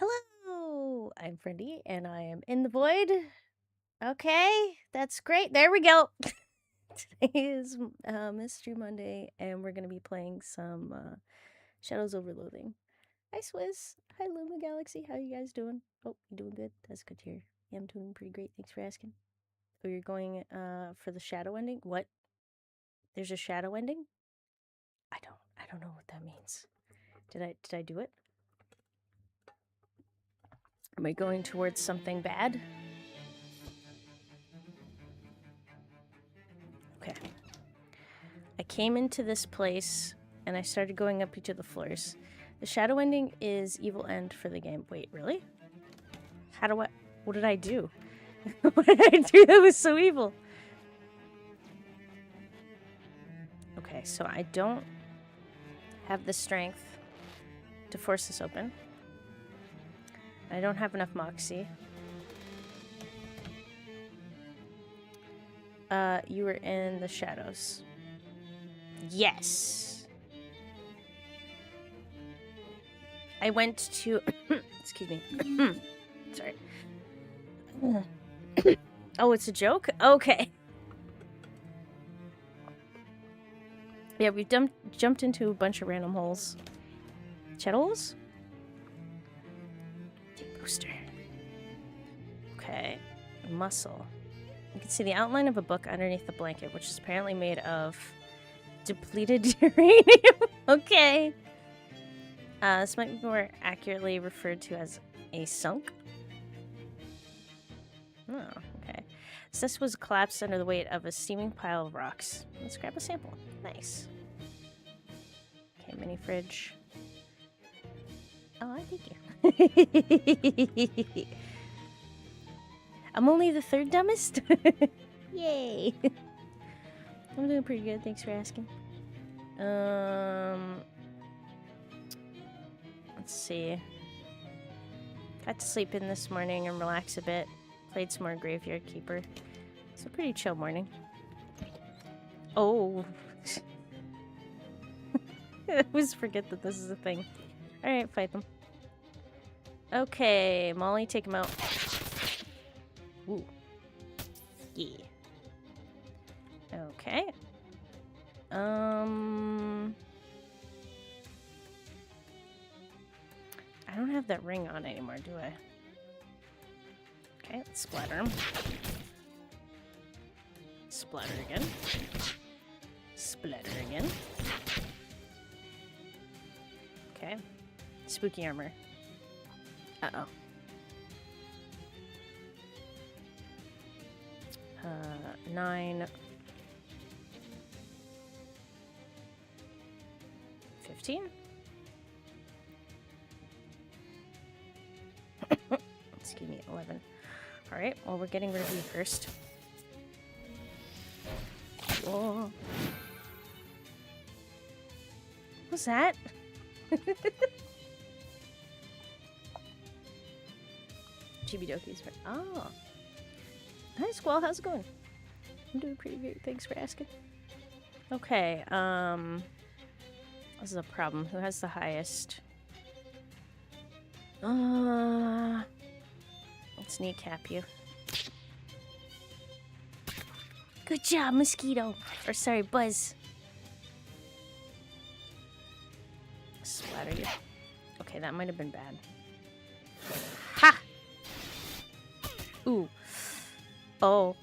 Hello, I'm Freddy, and I am in the void. Okay, that's great. There we go. Today is Mystery Monday, and we're gonna be playing some Shadows over Loathing. Hi, Swiss. Hi, Luma Galaxy. How you guys doing? Oh, you doing good? That's good to hear. Yeah, I'm doing pretty great. Thanks for asking. Oh, you're going for the shadow ending? What? There's a shadow ending? I don't know what that means. Did I do it? Am I going towards something bad? Okay. I came into this place and I started going up each of the floors. The shadow ending is evil end for the game. Wait, really? What did I do? What did I do that was so evil? Okay, so I don't have the strength to force this open. I don't have enough moxie. You were in the shadows. Yes. I went to... Excuse me. Sorry. Oh, it's a joke? Okay. Yeah, we've jumped into a bunch of random holes. Chat holes? Booster. Okay. Muscle. You can see the outline of a book underneath the blanket, which is apparently made of depleted uranium. Okay. This might be more accurately referred to as a sunk. Oh, okay. So this was collapsed under the weight of a steaming pile of rocks. Let's grab a sample. Nice. Okay, mini fridge. Oh, thank you. I'm only the third dumbest? Yay! I'm doing pretty good, thanks for asking. Let's see. Got to sleep in this morning and relax a bit. Played some more Graveyard Keeper. It's a pretty chill morning. Oh. I always forget that this is a thing. Alright, fight them. Okay, Molly, take him out. Ooh. Yeah. Okay. I don't have that ring on anymore, do I? Okay, let's splatter him. Splatter again. Splatter again. Okay. Spooky armor. Uh-oh. 9. 15? Excuse me, 11. Alright, well, we're getting rid of you first. Whoa. What's that? Chibi-doki's for... Oh. Hi, Squall. How's it going? I'm doing pretty good. Thanks for asking. Okay, this is a problem. Who has the highest? Let's kneecap you. Good job, Mosquito. Or sorry, Buzz. Splatter you. Okay, that might have been bad. Ha! Ooh. Oh.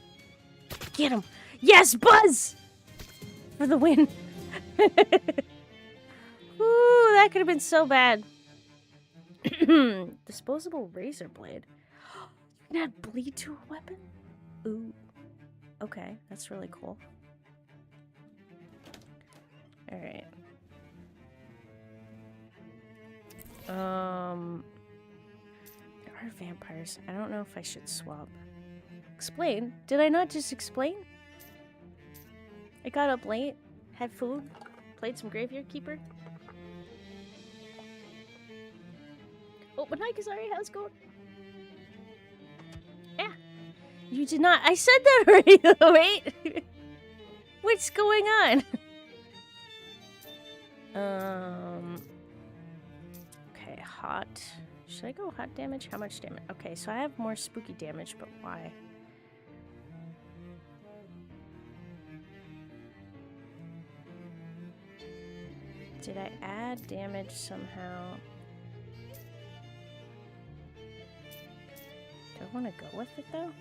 Get him! Yes, Buzz! For the win. Ooh, that could have been so bad. Disposable razor blade. You can add bleed to a weapon? Ooh. Okay, that's really cool. Alright. There are vampires. I don't know if I should swap. Explain? Did I not just explain? I got up late, had food, played some Graveyard Keeper. Oh, but hi, Kazari, how's it going? Yeah. You did not. I said that already, though, wait. What's going on? Okay, hot. Should I go hot damage? How much damage? Okay, so I have more spooky damage, but why? Did I add damage somehow? Do I want to go with it though?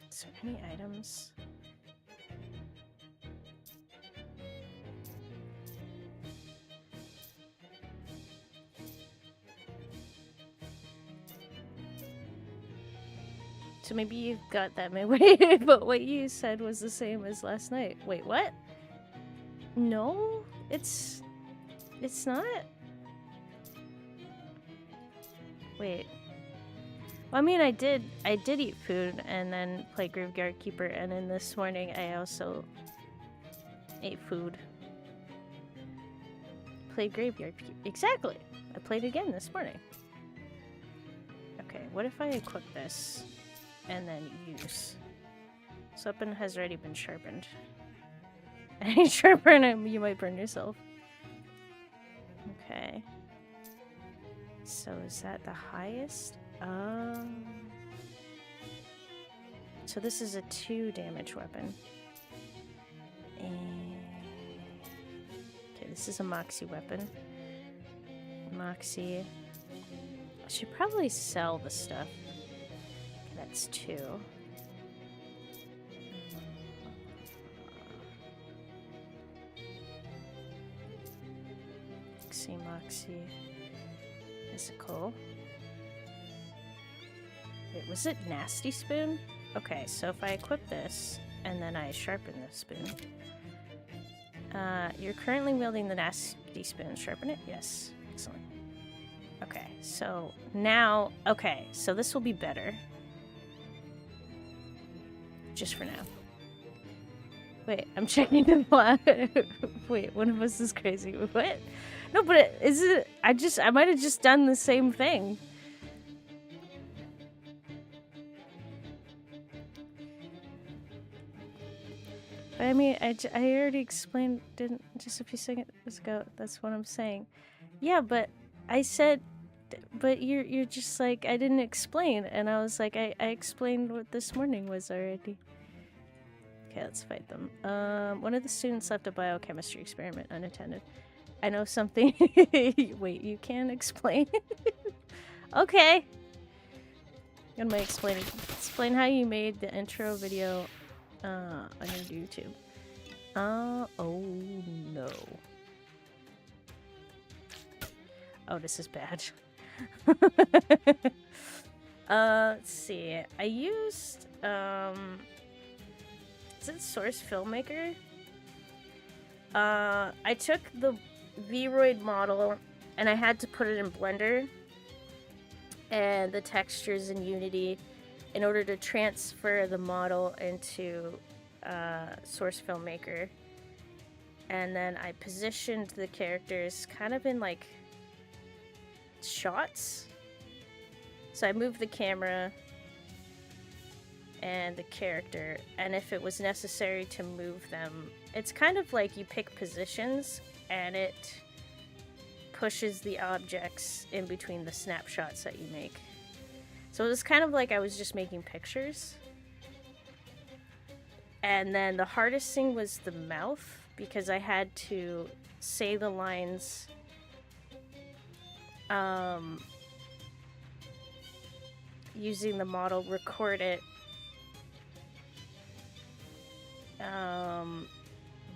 Is there any items? So maybe you got that midway, but what you said was the same as last night. Wait, what? No, it's not. Wait. Well, I mean, I did eat food and then play Graveyard Keeper, and then this morning I also ate food. Played Graveyard Keeper. Exactly. I played again this morning. Okay, what if I equip this and then use? This weapon has already been sharpened. Any sharpen, you might burn yourself. Okay. So is that the highest? So this is a 2 damage weapon. Okay, this is a Moxie weapon. Moxie. I should probably sell the stuff. Okay, that's 2. Moxie. Physical. Wait, was it Nasty Spoon? Okay, so if I equip this, and then I sharpen the spoon. You're currently wielding the Nasty Spoon. Sharpen it? Yes. Excellent. Okay, so now... Okay, so this will be better. Just for now. Wait, I'm checking the plot. Wait, one of us is crazy. What? No, but is it... I might have just done the same thing. But I mean, I already explained, didn't, just a few seconds ago, that's what I'm saying. Yeah, but I said, but you're just like, I didn't explain, and I was like, I explained what this morning was already. Okay, let's fight them. One of the students left a biochemistry experiment unattended. I know something. Wait, you can't explain? Okay. I'm gonna explain how you made the intro video on your YouTube. Oh no. Oh, this is bad. Let's see. I used is it Source Filmmaker? I took the Vroid model and I had to put it in Blender and the textures in Unity in order to transfer the model into Source Filmmaker. And then I positioned the characters kind of in like shots. So I moved the camera and the character, and if it was necessary to move them, it's kind of like you pick positions and it pushes the objects in between the snapshots that you make. So it was kind of like I was just making pictures. And then the hardest thing was the mouth, because I had to say the lines using the model, record it,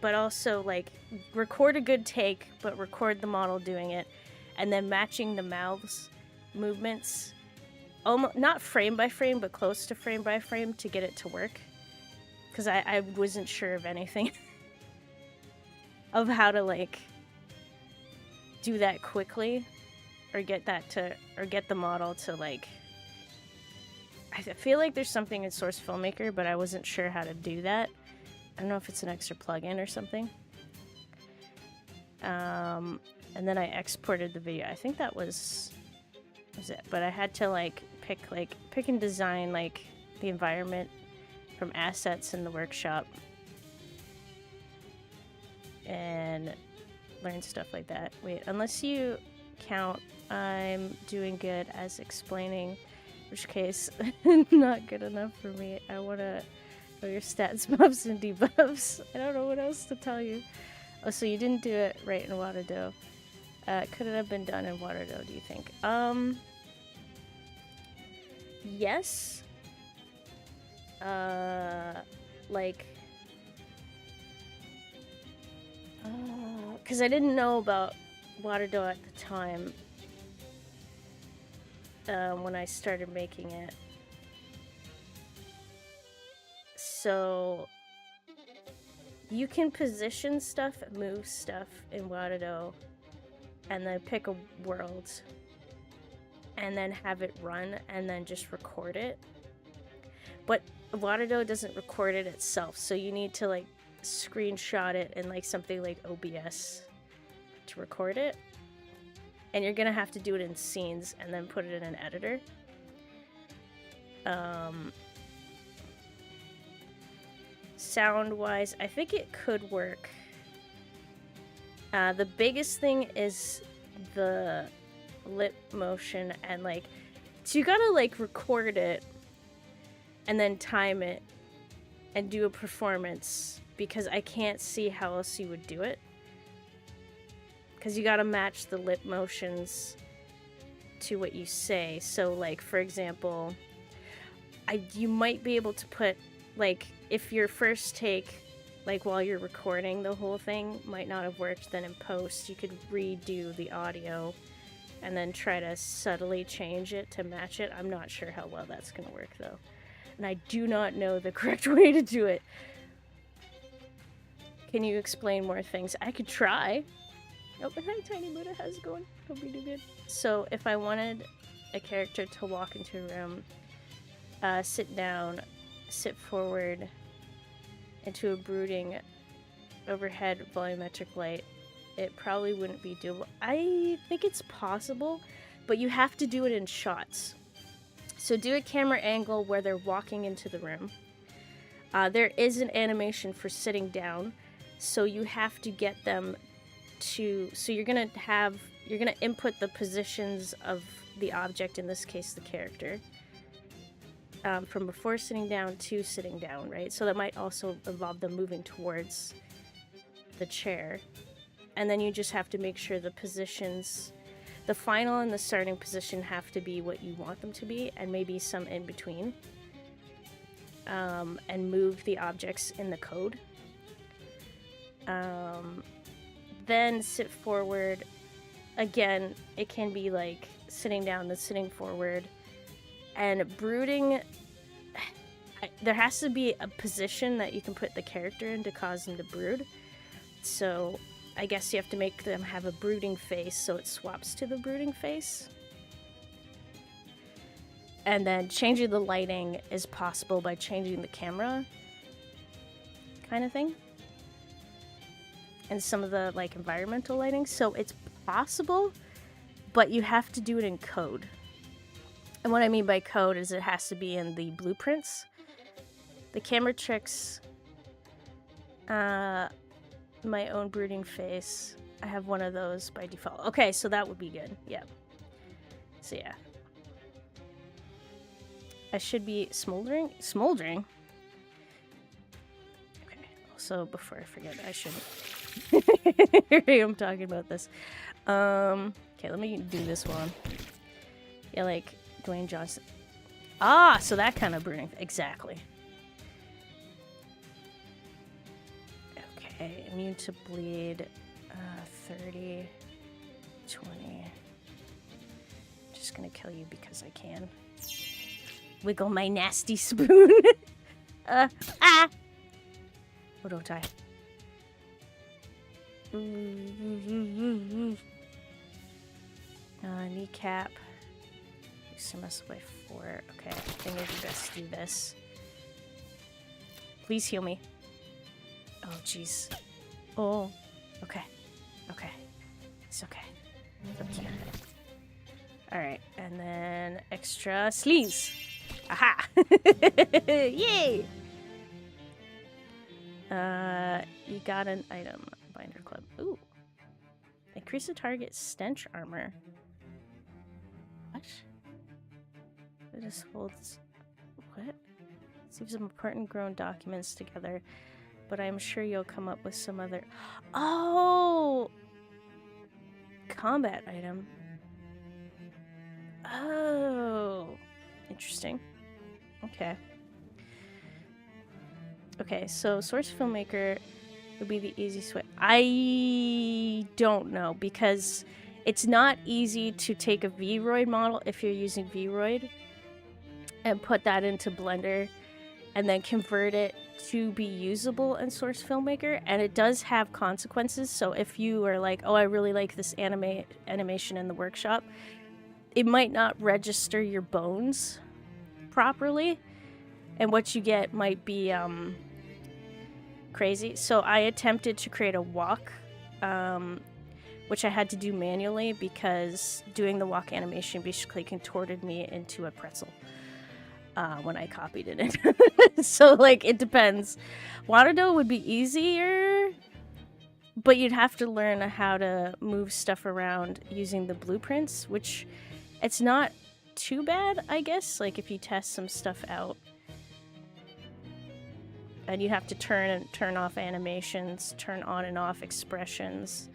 but also like record a good take, but record the model doing it, and then matching the mouths movements, almost not frame by frame, but close to frame by frame to get it to work, because I wasn't sure of anything of how to like do that quickly, or get the model to like. I feel like there's something in Source Filmmaker, but I wasn't sure how to do that. I don't know if it's an extra plugin or something. And then I exported the video. I think that was it. But I had to like pick and design like the environment from assets in the workshop, and learn stuff like that. Wait, unless you count, I'm doing good as explaining, in which case, not good enough for me. I want to know your stats, buffs, and debuffs. I don't know what else to tell you. Oh, so you didn't do it right in Water Dough. Could it have been done in Water Dough, do you think? Yes. Like... because I didn't know about Water Dough at the time when I started making it. So you can position stuff, move stuff in Water Dough, and then pick a world, and then have it run, and then just record it. But Water Dough doesn't record it itself, so you need to like screenshot it in like something like OBS to record it, and you're gonna have to do it in scenes and then put it in an editor. Sound wise, I think it could work. The biggest thing is the lip motion, and like, so you gotta like record it and then time it and do a performance, because I can't see how else you would do it. Because you gotta match the lip motions to what you say. So like, for example, you might be able to put, like, if your first take, like while you're recording the whole thing might not have worked, then in post you could redo the audio and then try to subtly change it to match it. I'm not sure how well that's gonna work though. And I do not know the correct way to do it. Can you explain more things? I could try. Oh, hi, Tiny Buddha. How's it going? Hope you do good. So, if I wanted a character to walk into a room, sit down, sit forward into a brooding overhead volumetric light, it probably wouldn't be doable. I think it's possible, but you have to do it in shots. So do a camera angle where they're walking into the room. There is an animation for sitting down, so you have to get them to, so you're gonna input the positions of the object, in this case the character, from before sitting down to sitting down, right? So that might also involve them moving towards the chair. And then you just have to make sure the positions, the final and the starting position have to be what you want them to be, and maybe some in between. And move the objects in the code. Then sit forward. Again, it can be like sitting down, then sitting forward. And brooding, there has to be a position that you can put the character in to cause them to brood. So I guess you have to make them have a brooding face so it swaps to the brooding face. And then changing the lighting is possible by changing the camera, kind of thing. And some of the like environmental lighting. So it's possible, but you have to do it in code. And what I mean by code is it has to be in the blueprints. The camera tricks, my own brooding face. I have one of those by default. Okay, so that would be good. Yeah. So yeah. I should be smoldering? Smoldering? Okay, also before I forget, I shouldn't. Here I am talking about this. Okay, let me do this one. Yeah, like Dwayne Johnson. Ah, so that kind of brooding. Exactly. Okay, immune to bleed. 30, 20. Just gonna kill you because I can. Wiggle my nasty spoon. Oh, don't die. Kneecap. SMS by 4. Okay, I think it'd be best to do this. Please heal me. Oh, jeez. Oh, okay. Okay. It's okay. It's okay. Alright, and then extra sleeves. Aha! Yay! You got an item. Binder club. Ooh. Increase the target's stench armor. What? It just holds... What? Seems important grown documents together, but I'm sure you'll come up with some other... Oh! Combat item. Oh. Interesting. Okay. Okay, so source filmmaker would be the easiest way. I don't know, because it's not easy to take a Vroid model if you're using Vroid and put that into Blender and then convert it to be usable in source filmmaker, and it does have consequences. So if you are like, oh, I really like this animation in the workshop, it might not register your bones properly, and what you get might be crazy. So I attempted to create a walk, which I had to do manually because doing the walk animation basically contorted me into a pretzel when I copied it in. So, like, it depends. Water dough would be easier, but you'd have to learn how to move stuff around using the blueprints, which it's not too bad, I guess, like if you test some stuff out. And you have to turn off animations, turn on and off expressions,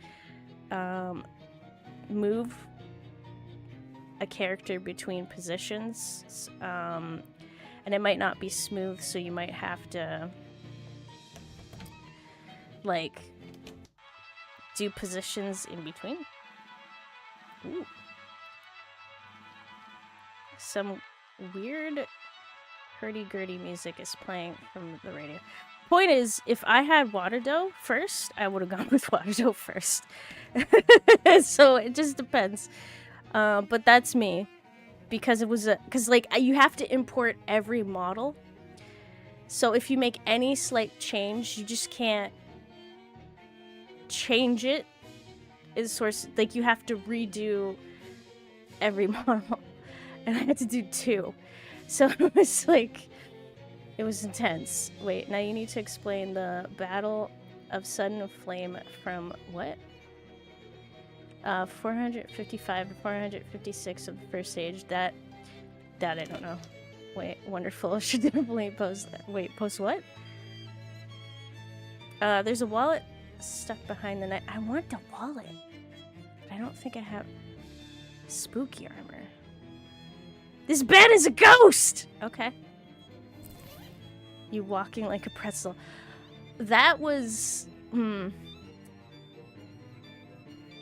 move a character between positions, and it might not be smooth, so you might have to like do positions in between. Ooh. Some weird hurdy-gurdy music is playing from the radio. Point is, if I had water dough first, I would have gone with water dough first. So it just depends. But that's me. Because it was because like you have to import every model. So if you make any slight change, you just can't change it. Is source, like you have to redo every model. And I had to do 2. So it was like, it was intense. Wait, now you need to explain the Battle of Sudden Flame from what? 455 to 456 of the first stage. That I don't know. Wait, wonderful. Should definitely post that. Wait, post what? There's a wallet stuck behind the net. I want the wallet. But I don't think I have spooky armor. This bed is a ghost! Okay. You walking like a pretzel. That was...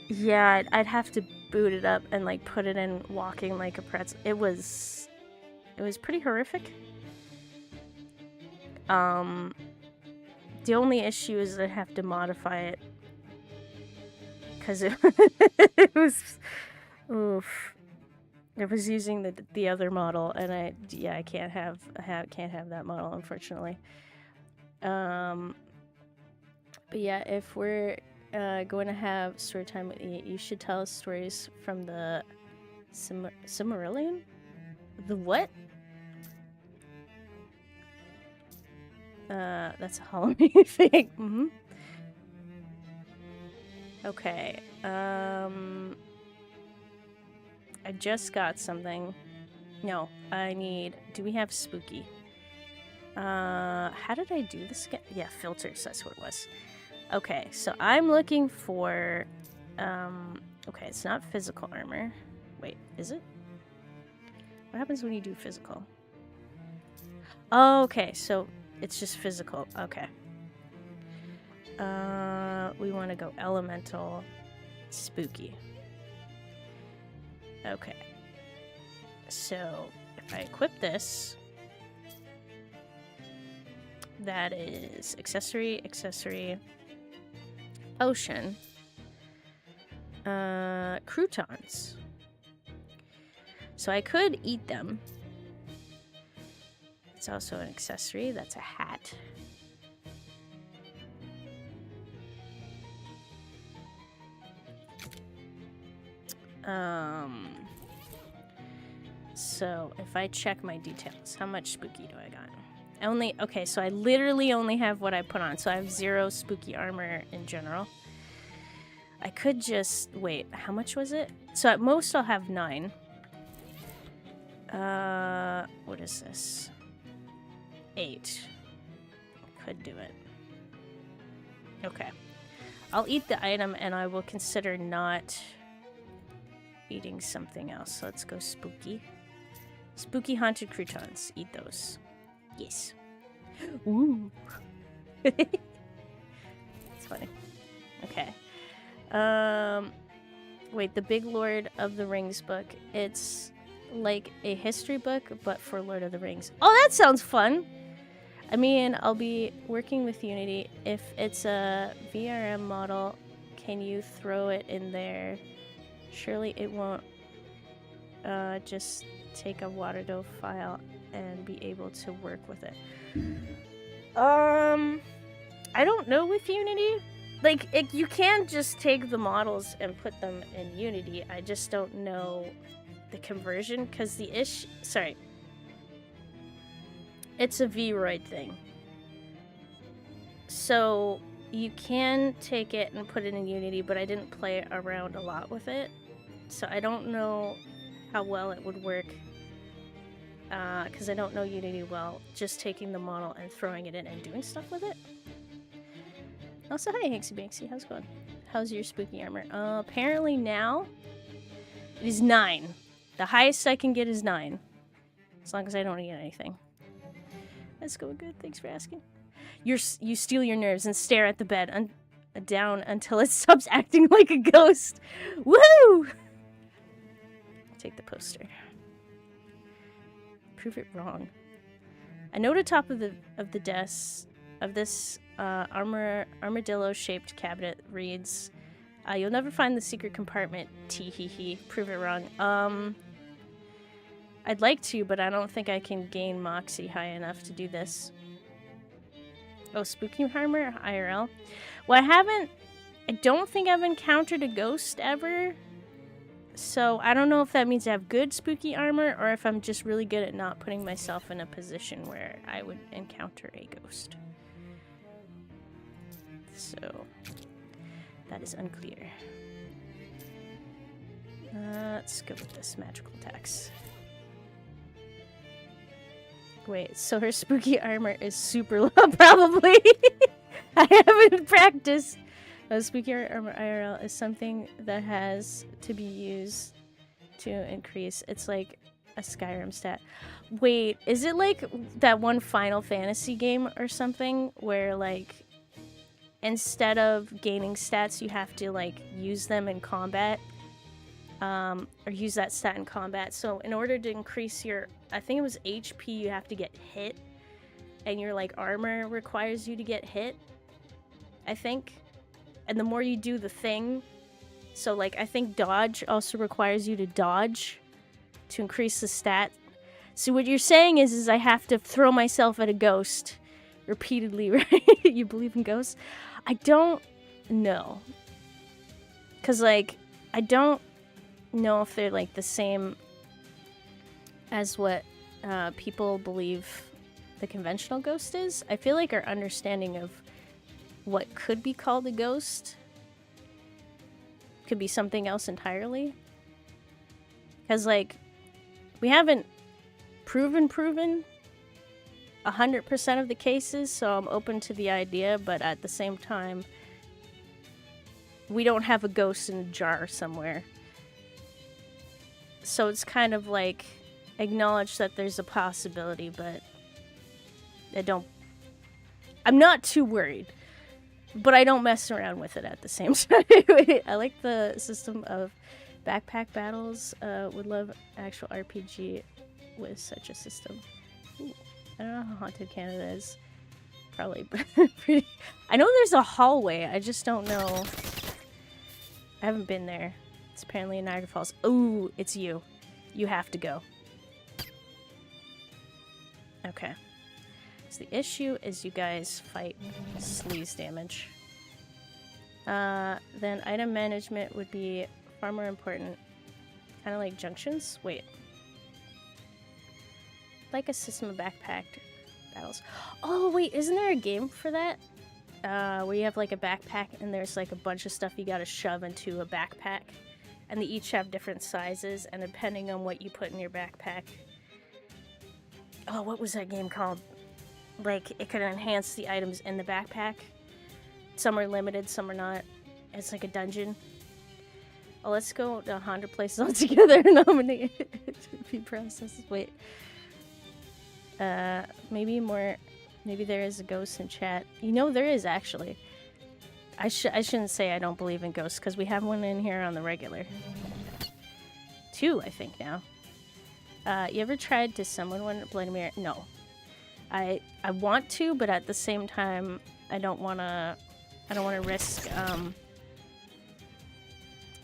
Yeah, I'd have to boot it up and like put it in walking like a pretzel. It was pretty horrific. The only issue is I'd have to modify it. Because it was... Oof. I was using the other model, and I can't have that model, unfortunately. But yeah, if we're going to have story time with you, you should tell us stories from the Silmarillion? The what? That's a Halloween thing. Mm-hmm. Okay. I just got something. No, I need... Do we have spooky? How did I do this again? Yeah, filters, that's what it was. Okay, so I'm looking for... okay, it's not physical armor. Wait, is it? What happens when you do physical? Oh, okay, so it's just physical. Okay. We want to go elemental, spooky. Okay. So, if I equip this, that is accessory, potion, croutons. So I could eat them. It's also an accessory. That's a hat. So if I check my details, how much spooky do I got? Okay, so I literally only have what I put on. So I have 0 spooky armor in general. I could just... Wait, how much was it? So at most I'll have 9. What is this? 8. Could do it. Okay. I'll eat the item and I will consider not eating something else. So let's go spooky. Spooky haunted croutons. Eat those. Yes. Ooh. It's funny. Okay. Wait, the Big Lord of the Rings book. It's like a history book, but for Lord of the Rings. Oh, that sounds fun! I mean, I'll be working with Unity. If it's a VRM model, can you throw it in there? Surely it won't just take a Waterdove file and be able to work with it. I don't know with Unity. Like, you can just take the models and put them in Unity. I just don't know the conversion, because the sorry. It's a Vroid thing. So, you can take it and put it in Unity, but I didn't play around a lot with it. So, I don't know how well it would work. Because I don't know Unity well. Just taking the model and throwing it in and doing stuff with it. Also, hi, Hanksy Banksy. How's it going? How's your spooky armor? Apparently now, it is 9. The highest I can get is 9. As long as I don't eat anything. That's going good. Thanks for asking. You steal your nerves and stare at the bed down until it stops acting like a ghost. Woo! Take the poster. Prove it wrong. A note atop of the desk of this armadillo-shaped cabinet reads, "You'll never find the secret compartment. Tee hee hee. Prove it wrong." I'd like to, but I don't think I can gain Moxie high enough to do this. Oh, spooky armor IRL. Well, I don't think I've encountered a ghost ever. So I don't know if that means I have good spooky armor or if I'm just really good at not putting myself in a position where I would encounter a ghost. So that is unclear. Let's go with this magical attacks. Wait, so her spooky armor is super low, probably. I haven't practiced. Spooky armor IRL is something that has to be used to increase. It's like a Skyrim stat. Wait, is it like that one Final Fantasy game or something where like instead of gaining stats you have to like use them in combat? Or use that stat in combat. So in order to increase your, I think it was HP, you have to get hit. And your like armor requires you to get hit, I think. And the more you do the thing, so like I think dodge also requires you to dodge to increase the stat. So what you're saying is I have to throw myself at a ghost repeatedly, right? You believe in ghosts? I don't know. Cause like, I don't know if they're like the same as what people believe the conventional ghost is. I feel like our understanding of what could be called a ghost could be something else entirely. Because like, we haven't proven 100% of the cases, so I'm open to the idea, but at the same time, we don't have a ghost in a jar somewhere. So it's kind of like acknowledge that there's a possibility, but I'm not too worried, but I don't mess around with it at the same time. I like the system of backpack battles. Would love actual RPG with such a system. Ooh, I don't know how haunted Canada is. Probably pretty. I know there's a hallway. I just don't know. I haven't been there. It's apparently in Niagara Falls. Ooh, it's you. You have to go. Okay. So the issue is you guys fight sleaze damage. Then item management would be far more important. Kind of like junctions. Wait. Like a system of backpacked battles. Oh, wait. Isn't there a game for that? where you have like a backpack and there's like a bunch of stuff you gotta shove into a backpack. And they each have different sizes, and depending on what you put in your backpack... Oh, what was that game called? Like, it could enhance the items in the backpack. Some are limited, some are not. It's like a dungeon. Oh, let's go to 100 places altogether and nominate it to be processed. Wait. Maybe more... Maybe there is a ghost in chat. You know, there is, actually. I shouldn't say I don't believe in ghosts, because we have one in here on the regular. 2, I think, now. You ever tried to summon one, Vladimir? No. I want to, but at the same time, I don't wanna risk,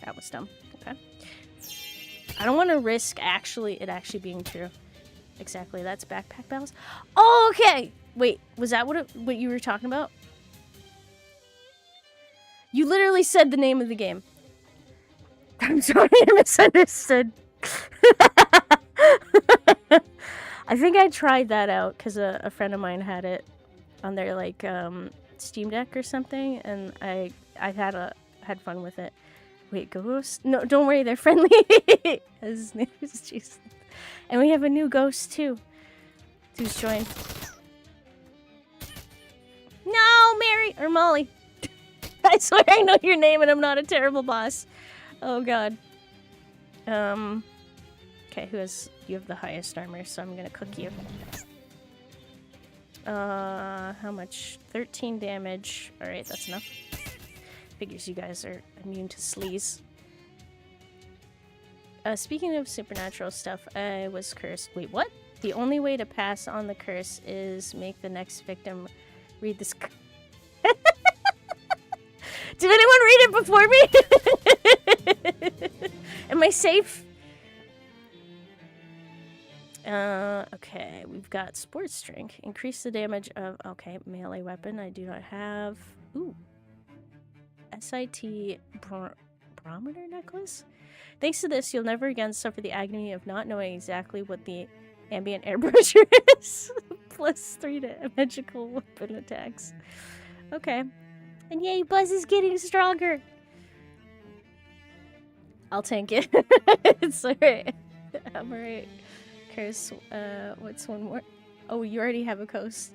That was dumb. Okay. I don't want to risk it actually being true. Exactly, that's backpack battles. Oh, okay! Wait, was that what you were talking about? You literally said the name of the game. I'm sorry, I misunderstood. I think I tried that out because a friend of mine had it on their like Steam Deck or something, and I had fun with it. Wait, ghost? No, don't worry, they're friendly. His name is Jason, and we have a new ghost too. Who's joined? No, Mary or Molly. I swear I know your name and I'm not a terrible boss. Oh god. Okay, you have the highest armor, so I'm gonna cook you. How much? 13 damage. Alright, that's enough. Figures you guys are immune to sleaze. Speaking of supernatural stuff, I was cursed. Wait, what? The only way to pass on the curse is make the next victim read this. Did anyone read it before me? Am I safe? Okay, we've got sports drink. Increase the damage of... Okay, melee weapon I do not have. Ooh. SIT barometer necklace? Thanks to this, you'll never again suffer the agony of not knowing exactly what the ambient air pressure is. +3 to magical weapon attacks. Okay. And yay, Buzz is getting stronger! I'll tank it. It's alright. I'm alright. Curse, what's one more? Oh, you already have a curse,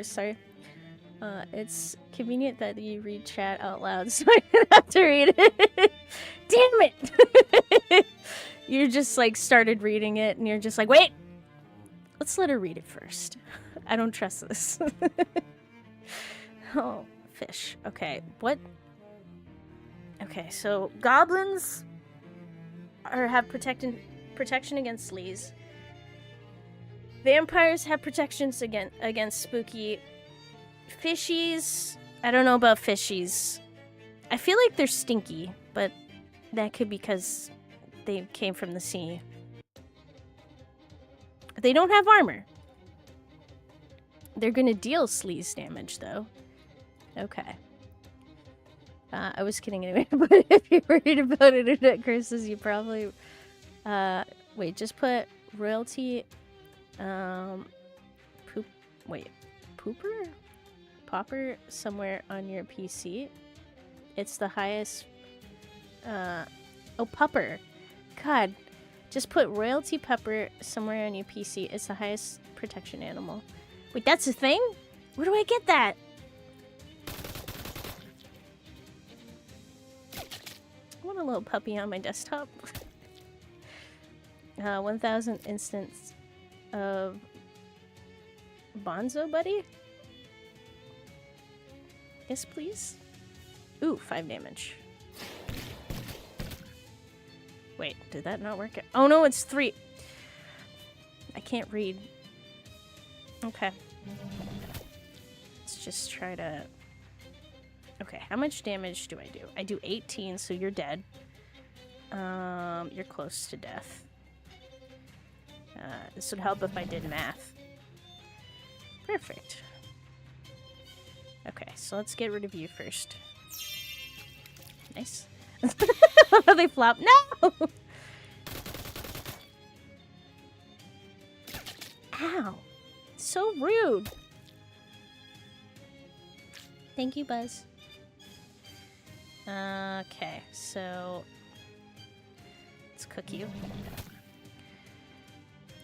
sorry. It's convenient that you read chat out loud, so I don't have to read it. Damn it! You just, like, started reading it, and you're just like, wait! Let's let her read it first. I don't trust this. Oh, fish. Okay, what? Okay, so goblins have protection against sleaze. Vampires have protections against spooky. Fishies, I don't know about fishies. I feel like they're stinky, but that could be because they came from the sea. They don't have armor. They're gonna deal sleaze damage, though. Okay. I was kidding anyway, but if you're worried about internet curses, you probably... wait, just put royalty... Popper somewhere on your PC. It's the highest... oh, pupper. God. Just put royalty pepper somewhere on your PC. It's the highest protection animal. Wait, that's a thing? Where do I get that? I want a little puppy on my desktop. 1,000 instance of Bonzo Buddy? Yes, please. Ooh, 5 damage. Wait, did that not work? Oh no, it's 3. I can't read. Okay. Let's just try to... Okay, how much damage do I do? I do 18, so you're dead. You're close to death. This would help if I did math. Perfect. Okay, so let's get rid of you first. Nice. They flop. No! Ow. So rude. Thank you, Buzz. Okay, so let's cook you.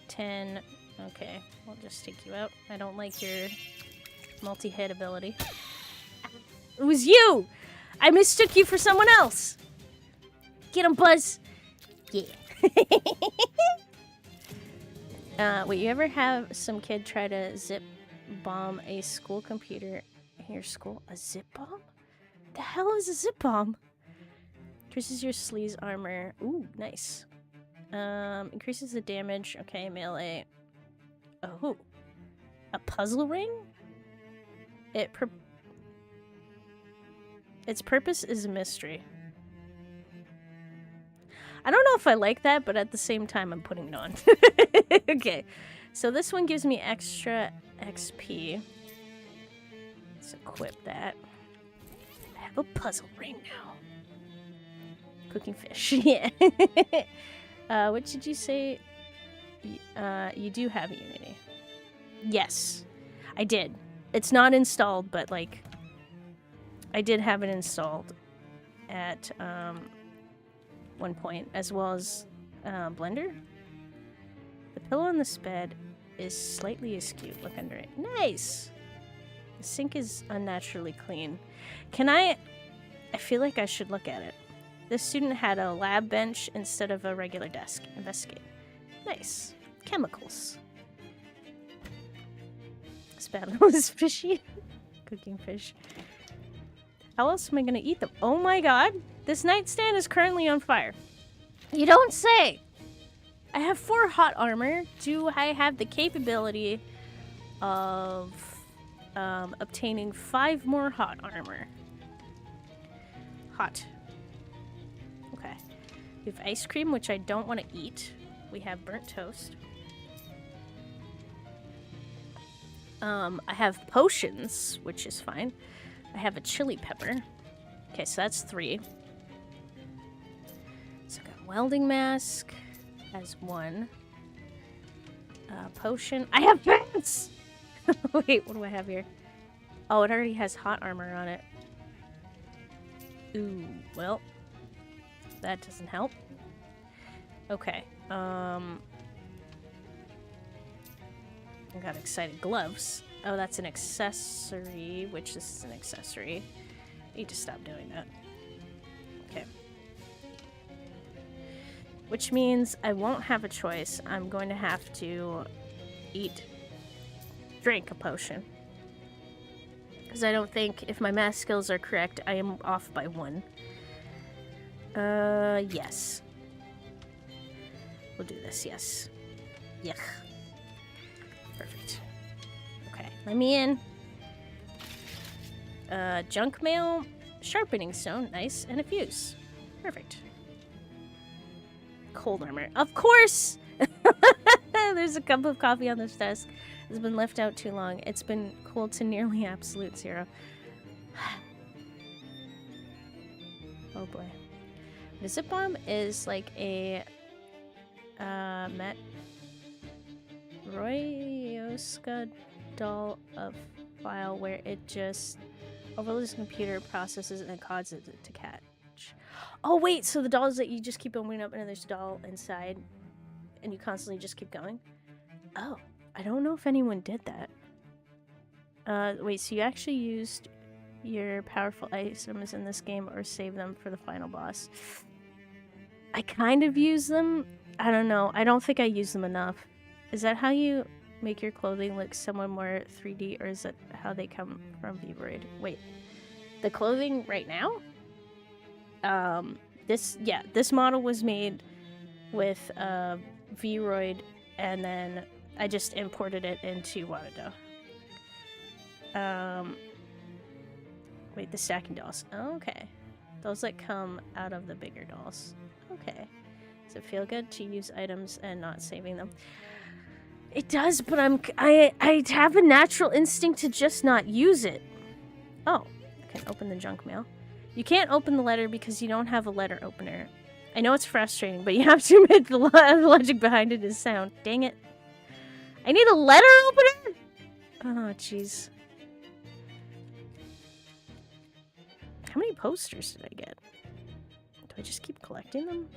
10. Okay, we'll just take you out. I don't like your multi-hit ability. It was you! I mistook you for someone else! Get him, Buzz! Yeah. Wait, you ever have some kid try to zip bomb a school computer in your school? A zip bomb? The hell is a zip bomb? Increases your sleaze armor. Ooh, nice. Increases the damage. Okay, melee. Oh. A puzzle ring? Its purpose is a mystery. I don't know if I like that, but at the same time, I'm putting it on. Okay, so this one gives me extra XP. Let's equip that. I have a puzzle ring now. Cooking fish, yeah. What did you say? You do have Unity. Yes, I did. It's not installed, but like, I did have it installed at one point, as well as Blender. The pillow on this bed is slightly askew. Look under it. Nice! The sink is unnaturally clean. I feel like I should look at it. This student had a lab bench instead of a regular desk. Investigate. Nice. Chemicals. This battle is fishy. Cooking fish. How else am I gonna eat them? Oh my god! This nightstand is currently on fire. You don't say! I have 4 hot armor. Do I have the capability of obtaining 5 more hot armor? Hot. Okay. We have ice cream, which I don't want to eat. We have burnt toast. I have potions, which is fine. I have a chili pepper. Okay, so that's 3. So I got welding mask as 1. Potion. I have pants! Wait, what do I have here? Oh, it already has hot armor on it. Ooh, well, that doesn't help. Okay, I got excited gloves. Oh, that's an accessory, which this is an accessory. Need to stop doing that. Okay. Which means I won't have a choice. I'm going to have to drink a potion. Because I don't think, if my math skills are correct, I am off by 1. Yes. We'll do this, yes. Yuck. Perfect. Okay, let me in. Junk mail, sharpening stone, nice, and a fuse. Perfect. Cold armor. Of course! There's a cup of coffee on this desk. It's been left out too long. It's been cooled to nearly absolute 0. Oh boy. The zip bomb is like a Matt Royoska doll of file where it just overloads the computer, processes, and then causes it to catch. Oh wait, so the dolls that you just keep opening up and there's a doll inside and you constantly just keep going? Oh, I don't know if anyone did that. Wait, so you actually used your powerful items in this game or save them for the final boss? I kind of use them. I don't know. I don't think I use them enough. Is that how you make your clothing look somewhat more 3D, or is that how they come from Vroid? Wait, the clothing right now? This model was made with Vroid, and then I just imported it into Watado. Wait, the stacking dolls. Oh, okay. Those that come out of the bigger dolls. Okay. Does it feel good to use items and not saving them? It does, but I have a natural instinct to just not use it. Oh, I can open the junk mail. You can't open the letter because you don't have a letter opener. I know it's frustrating, but you have to admit the logic behind it is sound. Dang it. I need a letter opener? Oh, jeez. How many posters did I get? Do I just keep collecting them?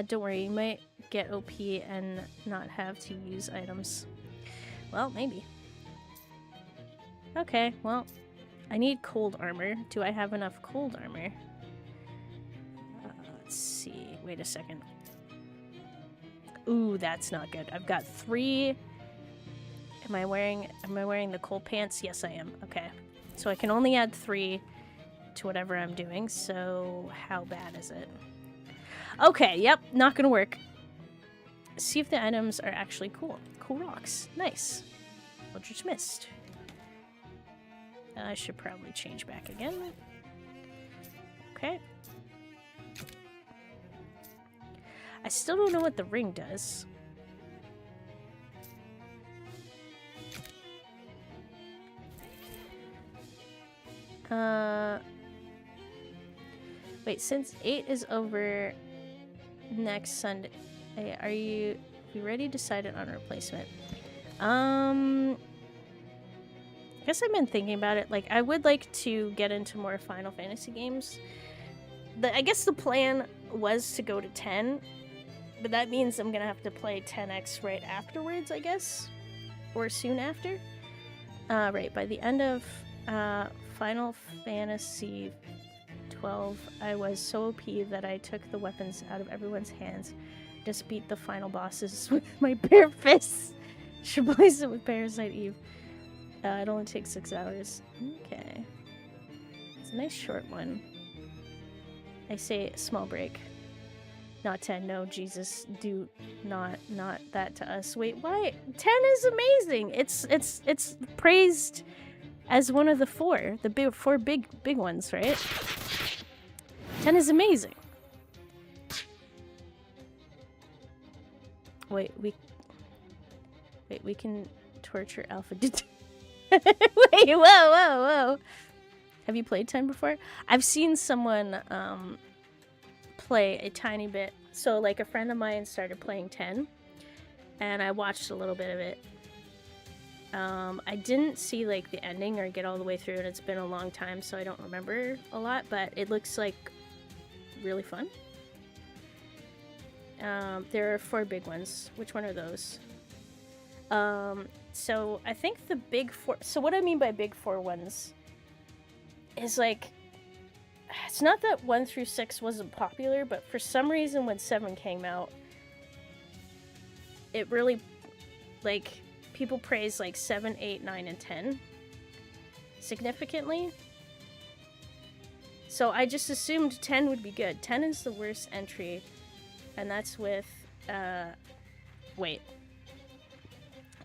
Don't worry, you might get OP and not have to use items. Well, maybe. Okay, well, I need cold armor. Do I have enough cold armor? Let's see. Wait a second. Ooh, that's not good. I've got 3. Am I wearing the cold pants? Yes, I am. Okay. So I can only add 3 to whatever I'm doing. So how bad is it? Okay, yep, not gonna work. See if the items are actually cool. Cool rocks. Nice. Eldritch Mist. I should probably change back again. Okay. I still don't know what the ring does. Wait, since 8 is over next Sunday, are you already decided on a replacement? I guess I've been thinking about it. Like, I would like to get into more Final Fantasy games. I guess the plan was to go to 10, but that means I'm gonna have to play 10X right afterwards, I guess, or soon after. Right, by the end of Final Fantasy 12, I was so OP that I took the weapons out of everyone's hands, just beat the final bosses with my bare fists. Should place it with Parasite Eve. It only takes 6 hours. Okay. It's a nice short one. I say small break. Not 10, no, Jesus, do not that to us. Wait, why? 10 is amazing! It's praised as one of the 4. The 4 big ones, right? 10 is amazing. Wait, we can torture Alpha. Wait, whoa. Have you played 10 before? I've seen someone play a tiny bit. So, like, a friend of mine started playing 10, and I watched a little bit of it. I didn't see, like, the ending or get all the way through, and it's been a long time, so I don't remember a lot, but it looks like really fun. There are 4 big ones. Which one are those? So I think the big 4... So what I mean by big 4 ones is, like, it's not that 1 through 6 wasn't popular, but for some reason when 7 came out, it really, like, people praise, like, 7, 8, 9, and 10 significantly. So I just assumed 10 would be good. 10 is the worst entry, and that's with,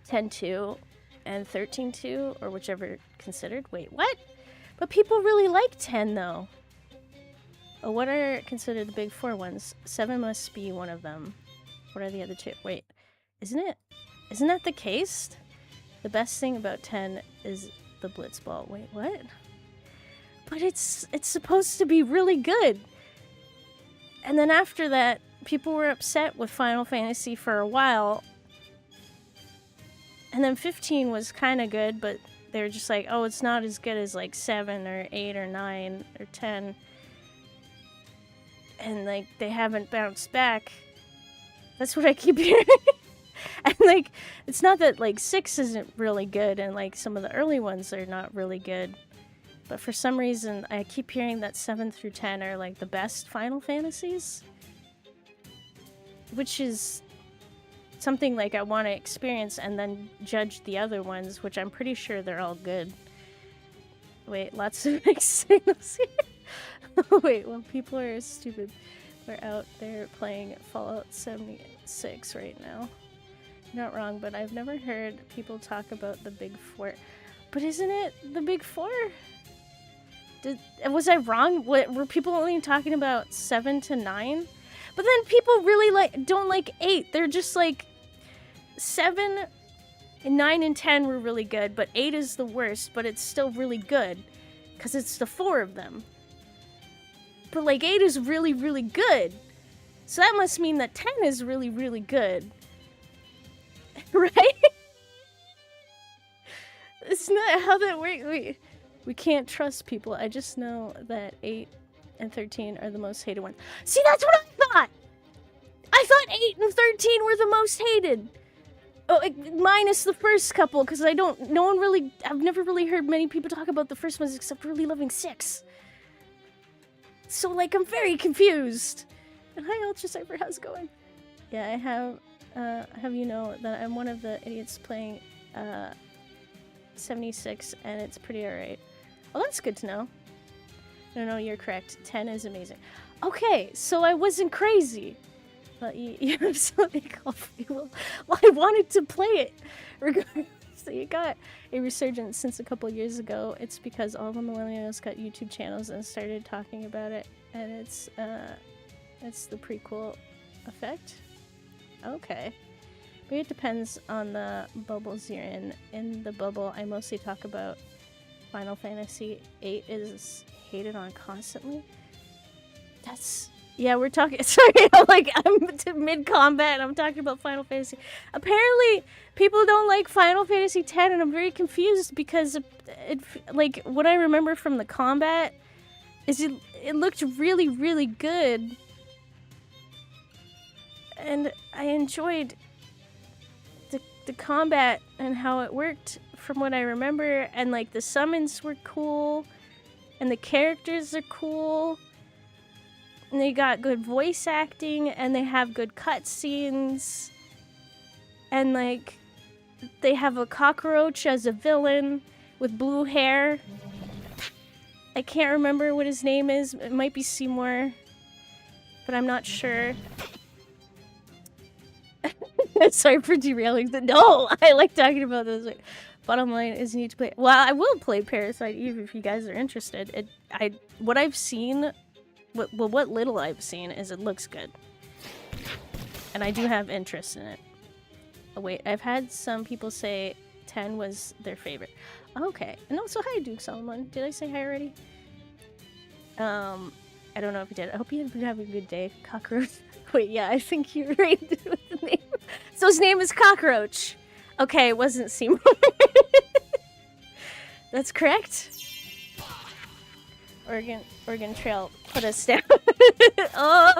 10-2 and 13-2, or whichever considered. Wait, what? But people really like 10, though. Oh, what are considered the big 4 ones? 7 must be one of them. What are the other 2? Wait, isn't that the case? The best thing about 10 is the Blitzball. Wait, what? But it's supposed to be really good. And then after that, people were upset with Final Fantasy for a while. And then 15 was kind of good, but they were just like, oh, it's not as good as, like, 7 or 8 or 9 or 10. And, like, they haven't bounced back. That's what I keep hearing. And, like, it's not that, like, 6 isn't really good, and, like, some of the early ones are not really good. But for some reason, I keep hearing that 7 through 10 are, like, the best Final Fantasies. Which is something, like, I want to experience and then judge the other ones, which I'm pretty sure they're all good. Wait, lots of mixed signals here. Wait, well, people are stupid. We're out there playing Fallout 76 right now. Not wrong, but I've never heard people talk about the big 4. But isn't it the big 4? Was I wrong? Were people only talking about 7 to 9? But then people really don't like 8. They're just like 7, and 9, and 10 were really good, but 8 is the worst, but it's still really good because it's the 4 of them. But, like, 8 is really, really good. So that must mean that 10 is really, really good. Right? It's not how that works. We can't trust people. I just know that 8 and 13 are the most hated ones. See, that's what I thought! I thought 8 and 13 were the most hated! Oh, minus the first couple, because I've never really heard many people talk about the first ones except really loving 6. So, like, I'm very confused. And hi, Ultra Cypher, how's it going? Yeah, I have you know that I'm one of the idiots playing 76, and it's pretty alright. Well, that's good to know. No, you're correct. 10 is amazing. Okay, so I wasn't crazy. But you have something called free will. Well, I wanted to play it, regardless. So you got a resurgence since a couple years ago. It's because all the millennials got YouTube channels and started talking about it, and it's the prequel effect. Okay. Maybe it depends on the bubbles you're in. In the bubble, I mostly talk about Final Fantasy 8 is hated on constantly. Yeah, we're talking. Sorry, I'm mid-combat and I'm talking about Final Fantasy. Apparently, people don't like Final Fantasy 10, and I'm very confused because like what I remember from the combat is it looked really, really good, and I enjoyed the combat and how it worked from what I remember, and like the summons were cool, and the characters are cool. And they got good voice acting, and they have good cutscenes. And, like, they have a cockroach as a villain with blue hair. I can't remember what his name is. It might be Seymour, but I'm not sure. Sorry for derailing. No, I like talking about this. Bottom line is you need to play. Well, I will play Parasite Eve if you guys are interested. What I've seen... what little I've seen is it looks good. And I do have interest in it. Oh wait, I've had some people say 10 was their favorite. Okay. And also, hi Duke Solomon. Did I say hi already? I don't know if you did. I hope you've been having a good day. Cockroach. Wait, yeah, I think you're right with the name. So his name is Cockroach. Okay, it wasn't Seymour. That's corrct. Oregon Trail put us down. Oh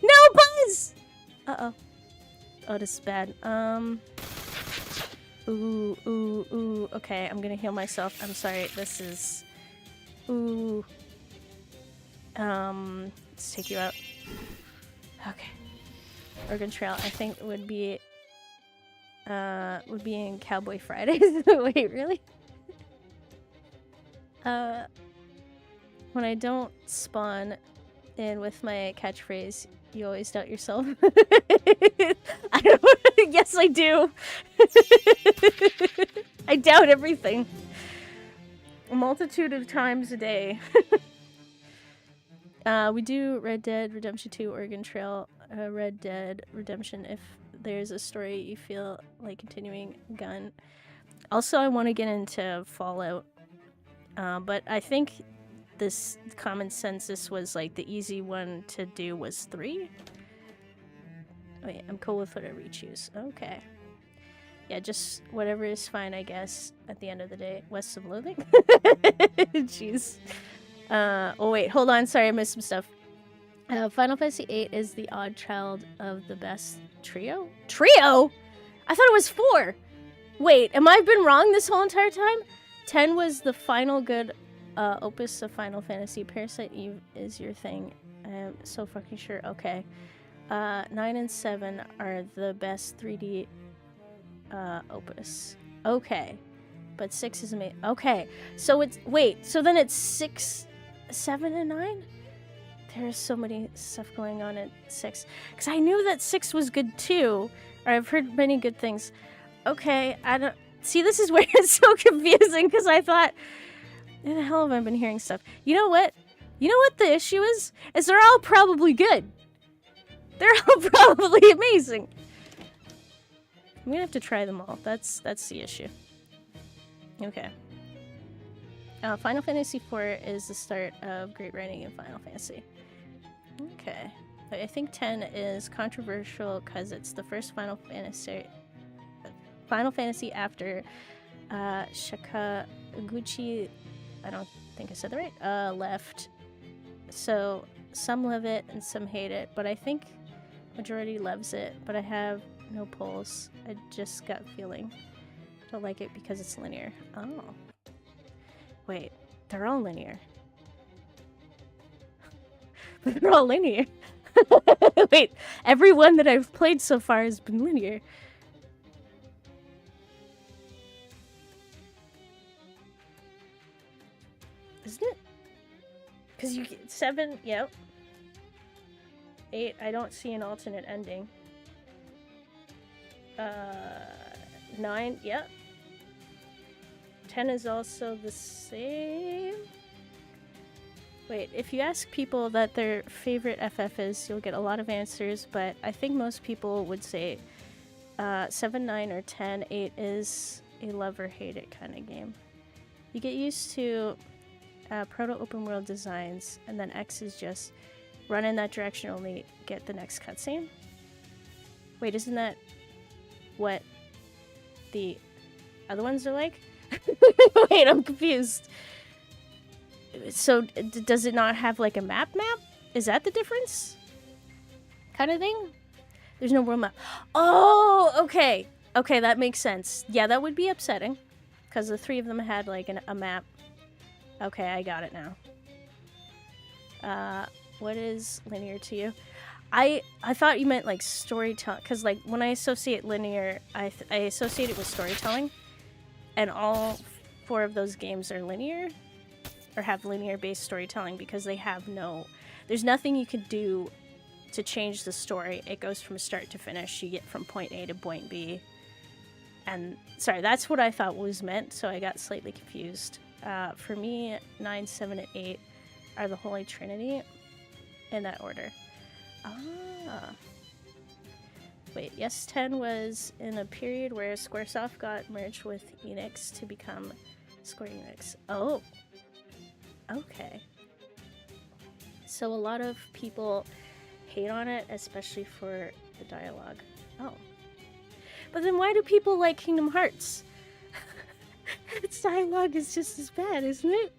no, Buzz! Uh-oh. Oh, this is bad. Ooh. Okay, I'm gonna heal myself. I'm sorry, this is... Ooh. Let's take you out. Okay. Oregon Trail, I think would be in Cowboy Fridays. Wait, really? When I don't spawn in with my catchphrase, you always doubt yourself. I don't. Yes, I do. I doubt everything. A multitude of times a day. We do Red Dead Redemption 2, Oregon Trail, Red Dead Redemption if there's a story you feel like continuing. Gun. Also, I want to get into Fallout, but I think this common census was like the easy one to do was 3. Wait, I'm cool with whatever you choose. Okay. Yeah, just whatever is fine, I guess, at the end of the day. West of Loathing? Jeez. Oh wait, hold on, sorry, I missed some stuff. Final Fantasy VIII is the odd child of the best trio? Trio? I thought it was 4! Wait, am I been wrong this whole entire time? 10 was the final good opus of Final Fantasy. Parasite Eve is your thing. I'm so fucking sure. Okay. 9 and 7 are the best 3D opus. Okay. But 6 is amazing. Okay. So it's... Wait. So then it's 6, 7, and 9? There's so many stuff going on at 6. Because I knew that 6 was good too. Or I've heard many good things. Okay. I don't... See, this is where it's so confusing because I thought... Where the hell have I been hearing stuff? You know what? You know what the issue is? Is they're all probably good. They're all probably amazing. I'm gonna have to try them all. That's the issue. Okay. Final Fantasy IV is the start of great writing in Final Fantasy. Okay. I think 10 is controversial because it's the first Final Fantasy after Shakaguchi, I don't think I said that right, left. So some love it and some hate it, but I think majority loves it, but I have no polls. I just got feeling. Don't like it because it's linear. Oh. Wait, they're all linear. But they're all linear. Wait, every one that I've played so far has been linear. Isn't it? Because you get 7, yep. 8, I don't see an alternate ending. 9, yep. 10 is also the same. Wait, if you ask people that their favorite FF is, you'll get a lot of answers, but I think most people would say 7, 9, or 10. 8 is a love or hate it kind of game. You get used to proto-open world designs, and then X is just run in that direction, only get the next cutscene. Wait, isn't that what the other ones are like? Wait, I'm confused. So, does it not have like a map? Is that the difference? Kind of thing? There's no world map. Oh, okay. Okay, that makes sense. Yeah, that would be upsetting. Because the 3 of them had like a map. Okay, I got it now. What is linear to you? I thought you meant like storytelling. Because like when I associate linear, I associate it with storytelling. And all 4 of those games are linear. Or have linear-based storytelling because they have there's nothing you could do to change the story. It goes from start to finish. You get from point A to point B. And, sorry, that's what I thought was meant, so I got slightly confused. For me, 9, 7, and 8 are the Holy Trinity in that order. Ah. Wait, yes, 10 was in a period where Squaresoft got merged with Enix to become Square Enix. Oh. Okay. So a lot of people hate on it, especially for the dialogue. Oh. But then why do people like Kingdom Hearts? Its dialogue is just as bad, isn't it?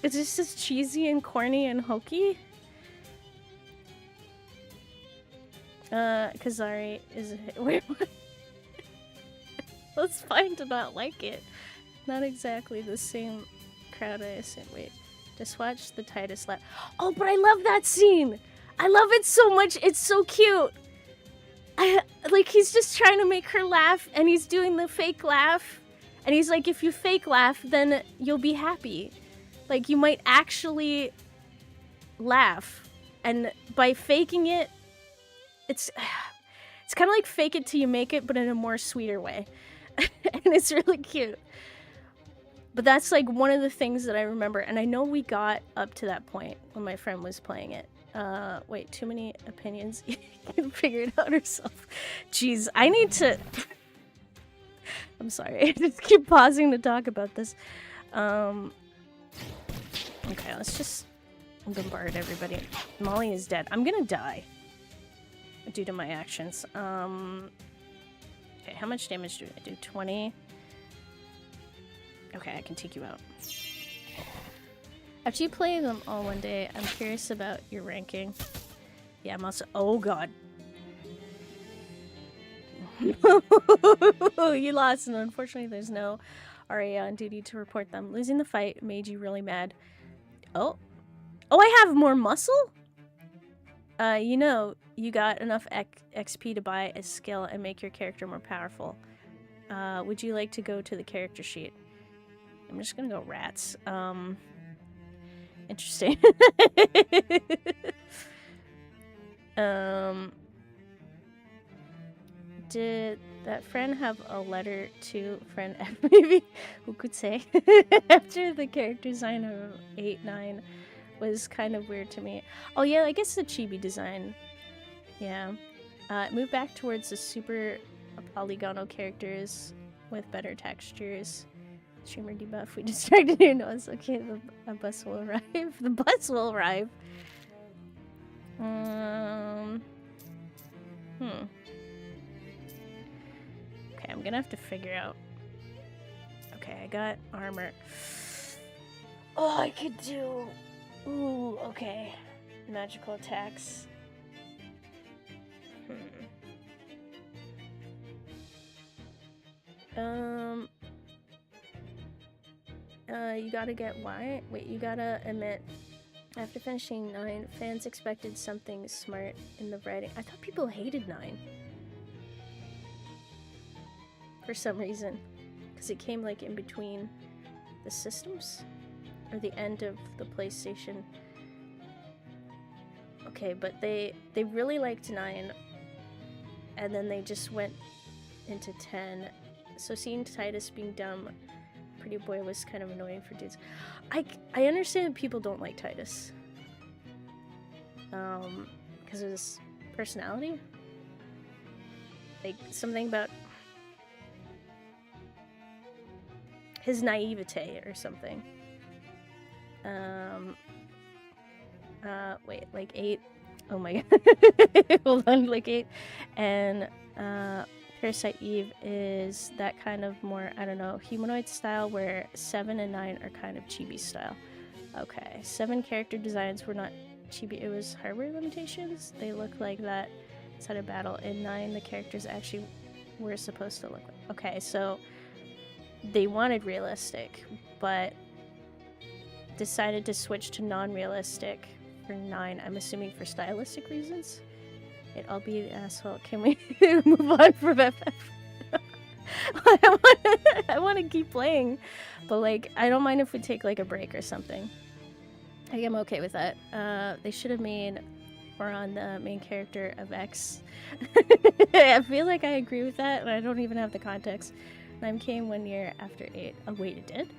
It's just as cheesy and corny and hokey. Kazari is... Wait, what? It's fine to not like it. Not exactly the same crowd, I assume. Wait, just watch the Titus laugh. Oh, but I love that scene! I love it so much, it's so cute! Like, he's just trying to make her laugh, and he's doing the fake laugh. And he's like, if you fake laugh, then you'll be happy. Like, you might actually laugh. And by faking it, it's kind of like fake it till you make it, but in a more sweeter way. And it's really cute. But that's like one of the things that I remember, and I know we got up to that point when my friend was playing it. Wait, too many opinions. You can figure it out herself. Jeez, I need to... I'm sorry, I just keep pausing to talk about this. Okay, let's just bombard everybody. Molly is dead. I'm gonna die due to my actions. Okay, how much damage do I do? 20? Okay, I can take you out. After you play them all one day, I'm curious about your ranking. Yeah, I'm also... Oh, God. You lost, and unfortunately there's no RA on duty to report them. Losing the fight made you really mad. Oh. Oh, I have more muscle? You know, you got enough XP to buy a skill and make your character more powerful. Would you like to go to the character sheet? I'm just gonna go rats. Interesting. Did that friend have a letter to friend F? Maybe? Who could say? After the character design of 8, 9 was kind of weird to me. Oh yeah, I guess the chibi design. Yeah. Move back towards the super polygonal characters with better textures. Streamer debuff. We distracted you. No, it's okay. The bus will arrive. The bus will arrive. Okay, I'm gonna have to figure out. Okay, I got armor. Oh, I could do... Ooh, okay. Magical attacks. You gotta get why? Wait, you gotta admit. After finishing 9, fans expected something smart in the writing. I thought people hated 9. For some reason. Because it came like in between the systems? Or the end of the PlayStation. Okay, but they really liked 9. And then they just went into 10. So seeing Titus being dumb, Pretty Boy was kind of annoying for dudes. I understand that people don't like Titus. Because of his personality. Like, something about his naivete or something. Wait, like 8. Oh my god. Hold on, like 8. And, Parasite Eve is that kind of more, I don't know, humanoid style, where 7 and 9 are kind of chibi style. Okay, 7 character designs were not chibi, it was hardware limitations. They look like that inside of battle. In 9, the characters actually were supposed to look like. Okay, so they wanted realistic, but decided to switch to non-realistic for 9. I'm assuming for stylistic reasons. I'll be the asshole. Can we move on from FF? I want to keep playing, but like I don't mind if we take like a break or something. I am okay with that. They should have made more on the main character of X. I feel like I agree with that, and I don't even have the context. 9 came 1 year after 8. Oh wait, it did?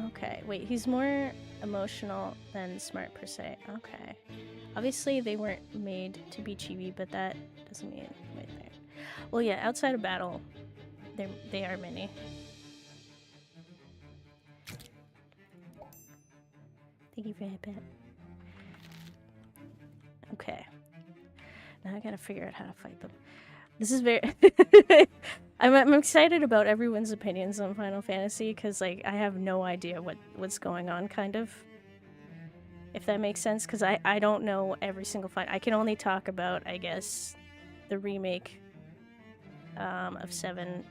Okay, wait, he's more emotional than smart per se. Okay. Obviously, they weren't made to be chibi, but that doesn't mean... Wait there. Well, yeah, outside of battle, they are many. Thank you for that bet. Okay. Now I gotta figure out how to fight them. This is very... I'm excited about everyone's opinions on Final Fantasy, because, like, I have no idea what's going on, kind of. If that makes sense, because I don't know every single fight. I can only talk about, I guess, the remake of 7,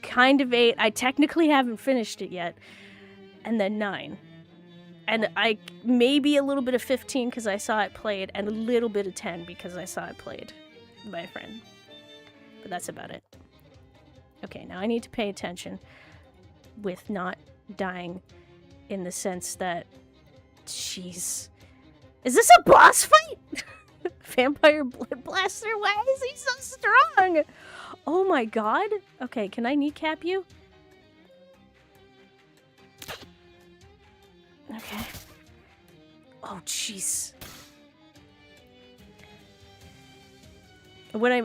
kind of 8. I technically haven't finished it yet. And then 9. And I maybe a little bit of 15 because I saw it played, and a little bit of 10 because I saw it played by a friend. But that's about it. Okay, now I need to pay attention with not dying in the sense that... Jeez. Is this a boss fight? Vampire Blood Blaster? Why is he so strong? Oh my god. Okay, can I kneecap you? Okay. Oh, jeez. What I...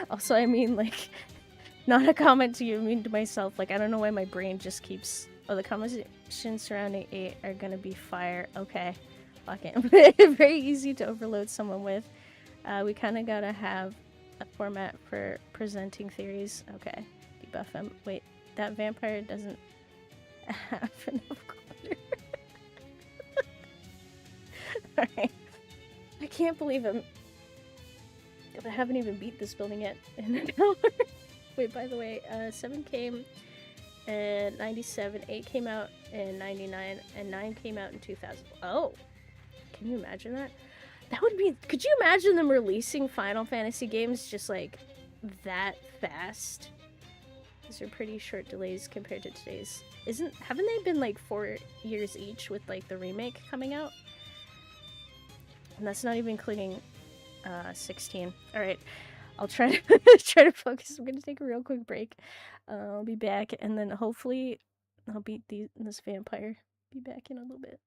Also, I mean, like... Not a comment to you, I mean to myself. Like, I don't know why my brain just keeps... Oh, the conversations surrounding 8 are gonna be fire. Okay. Okay. Very easy to overload someone with. We kind of gotta have a format for presenting theories. Okay. Debuff him. Wait, that vampire doesn't have enough glitter. Alright. I can't believe him. I haven't even beat this building yet in an hour. Wait, by the way, 7 came in 97, 8 came out in 99, and 9 came out in 2000. Oh! Can you imagine that? That would be... Could you imagine them releasing Final Fantasy games just, like, that fast? These are pretty short delays compared to today's. Haven't they been, like, 4 years each with, like, the remake coming out? And that's not even including 16. Alright. I'll try to focus. I'm gonna take a real quick break. I'll be back, and then hopefully I'll beat this vampire. Be back in a little bit.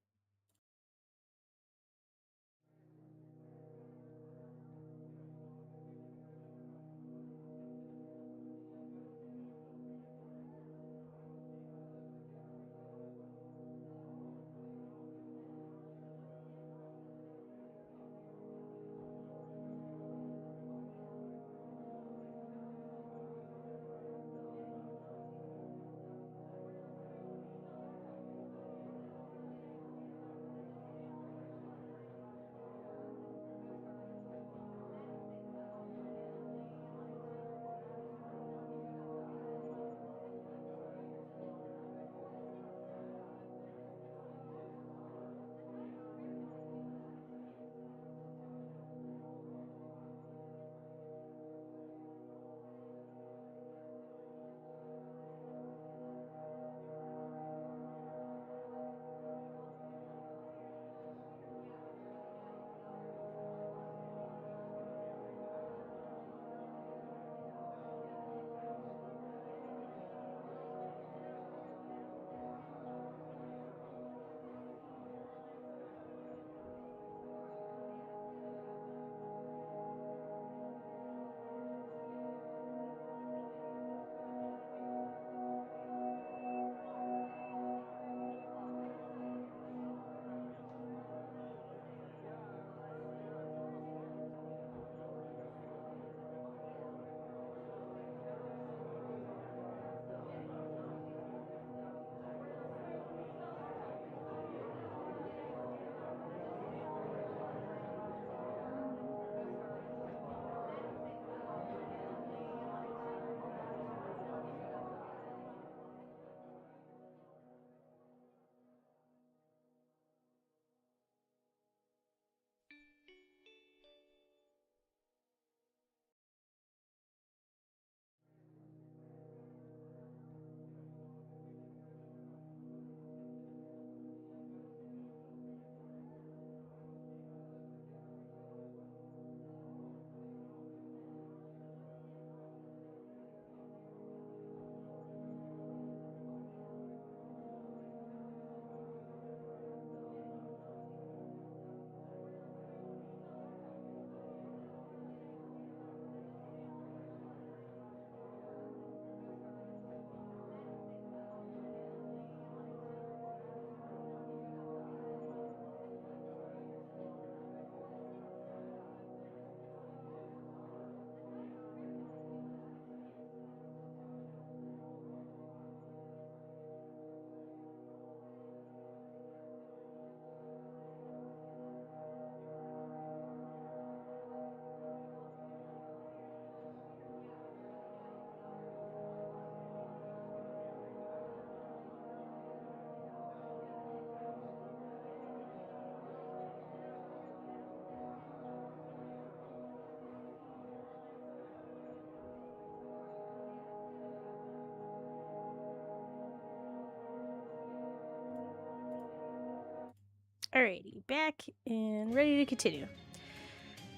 Alrighty, back and ready to continue.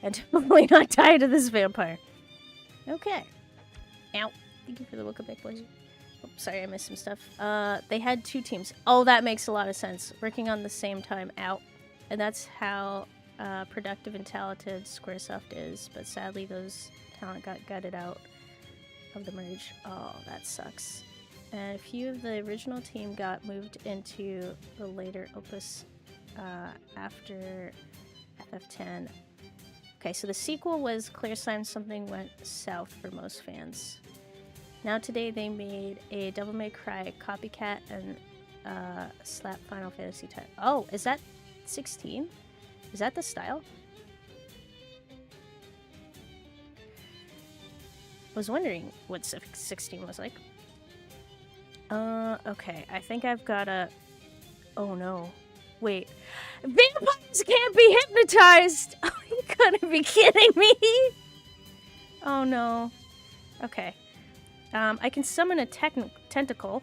And hopefully not die to this vampire. Okay. Ow. Thank you for the welcome back, boys. Oh, sorry, I missed some stuff. They had 2 teams. Oh, that makes a lot of sense. Working on the same time. Out. And that's how productive and talented Squaresoft is. But sadly, those talent got gutted out of the merge. Oh, that sucks. And a few of the original team got moved into the later Opus after FF10. Okay, so the sequel was Clear Slime Something Went South for most fans. Now today they made a Devil May Cry copycat and slap Final Fantasy type. Oh, is that 16? Is that the style? I was wondering what 16 was like. Okay, I think I've got a... Oh no. Wait. Vampires can't be hypnotized! Oh, you gotta be kidding me! Oh no. Okay. I can summon a tentacle.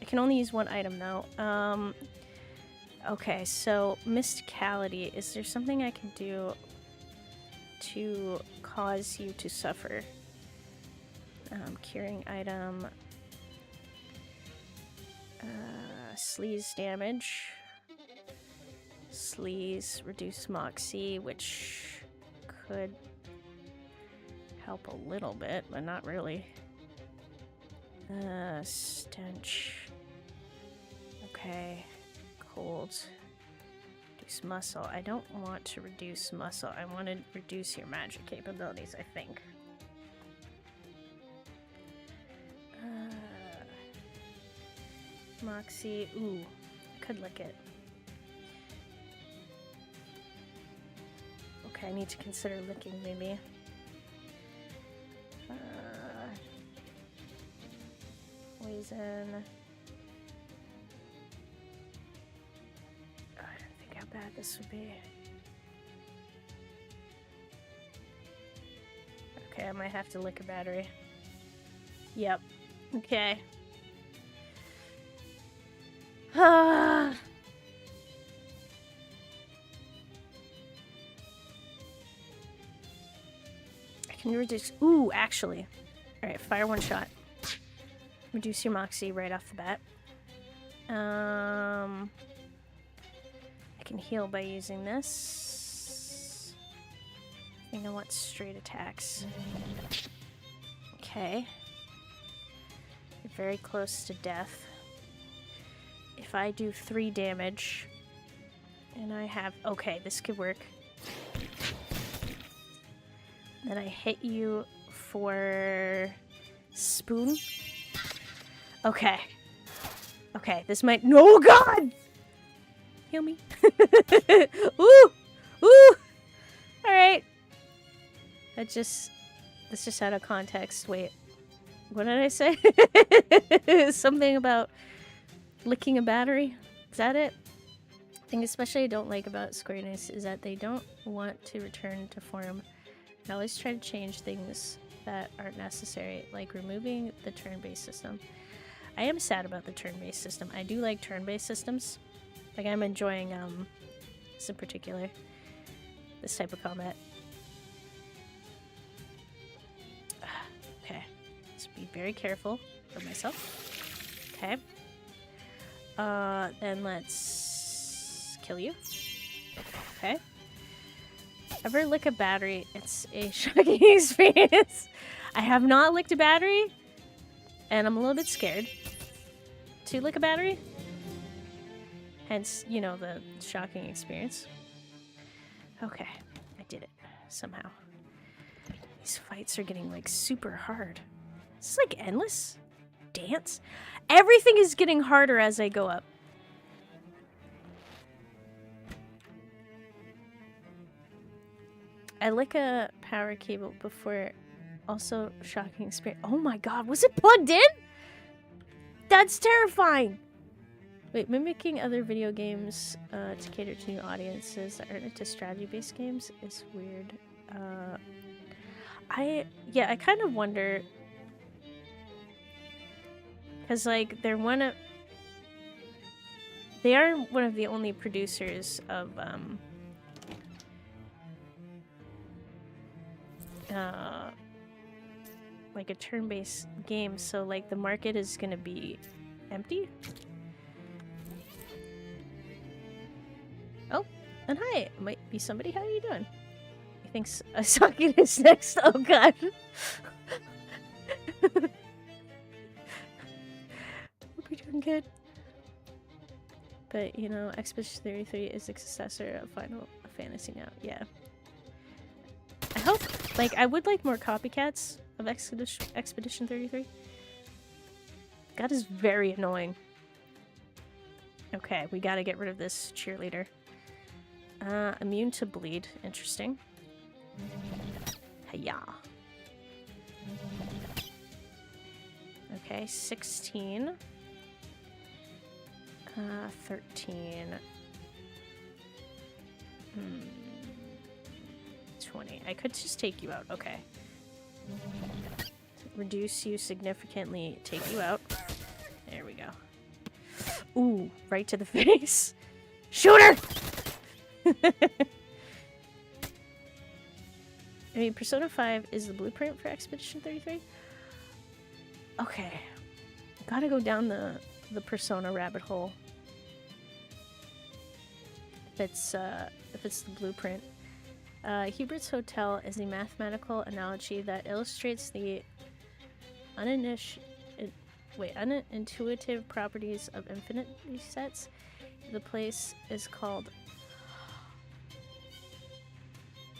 I can only use 1 item though. Okay, so Mysticality. Is there something I can do to cause you to suffer? Curing item. Sleaze damage. Sleaze, reduce Moxie, which could help a little bit, but not really. Stench. Okay. Cold. Reduce muscle. I don't want to reduce muscle. I want to reduce your magic capabilities, I think. Moxie. Ooh. Could lick it. Okay, I need to consider licking, maybe. Poison. Oh, I don't think how bad this would be. Okay, I might have to lick a battery. Yep. Okay. I can reduce... Ooh, actually. Alright, fire 1 shot. Reduce your Moxie right off the bat. I can heal by using this. I think I want straight attacks. Okay. You're very close to death. If I do 3 damage, and I have... Okay, this could work. Then I hit you for... Spoon? Okay. Okay, this might... No, God! Heal me. Ooh! Ooh! Alright. That's just out of context. Wait. What did I say? Something about licking a battery? Is that it? The thing especially I don't like about Square Enix is that they don't want to return to form. They always try to change things that aren't necessary, like removing the turn-based system. I am sad about the turn-based system. I do like turn-based systems. Like, I'm enjoying this in particular. This type of combat. Okay. Let's be very careful for myself. Okay. Then let's kill you. Okay. Ever lick a battery? It's a shocking experience. I have not licked a battery, and I'm a little bit scared to lick a battery. Hence, you know, the shocking experience. Okay, I did it somehow. These fights are getting like super hard. This is like endless dance. Everything is getting harder as I go up. I lick a power cable before. Also, shocking experience. Oh my god, was it plugged in? That's terrifying! Wait, mimicking other video games to cater to new audiences that aren't into strategy-based games is weird. I kind of wonder... Because, like, they They are one of the only producers of like a turn-based game, so like the market is gonna be empty. Oh, and hi, might be somebody. How are you doing? I think Saki is next. Oh god. Hope you're doing good. But you know, Expedition 33 is the successor of Final Fantasy now. Yeah. I hope, like, I would like more copycats of Expedition 33. God is very annoying. Okay, we gotta get rid of this cheerleader. Immune to bleed. Interesting. Hiya. Okay, 16. 13. 20. I could just take you out. Okay. Reduce you significantly. Take you out. There we go. Ooh, right to the face. Shoot her! I mean, Persona 5 is the blueprint for Expedition 33. Okay. Gotta go down the Persona rabbit hole. If it's the blueprint. Hubert's Hotel is a mathematical analogy that illustrates the unintuitive properties of infinity sets. The place is called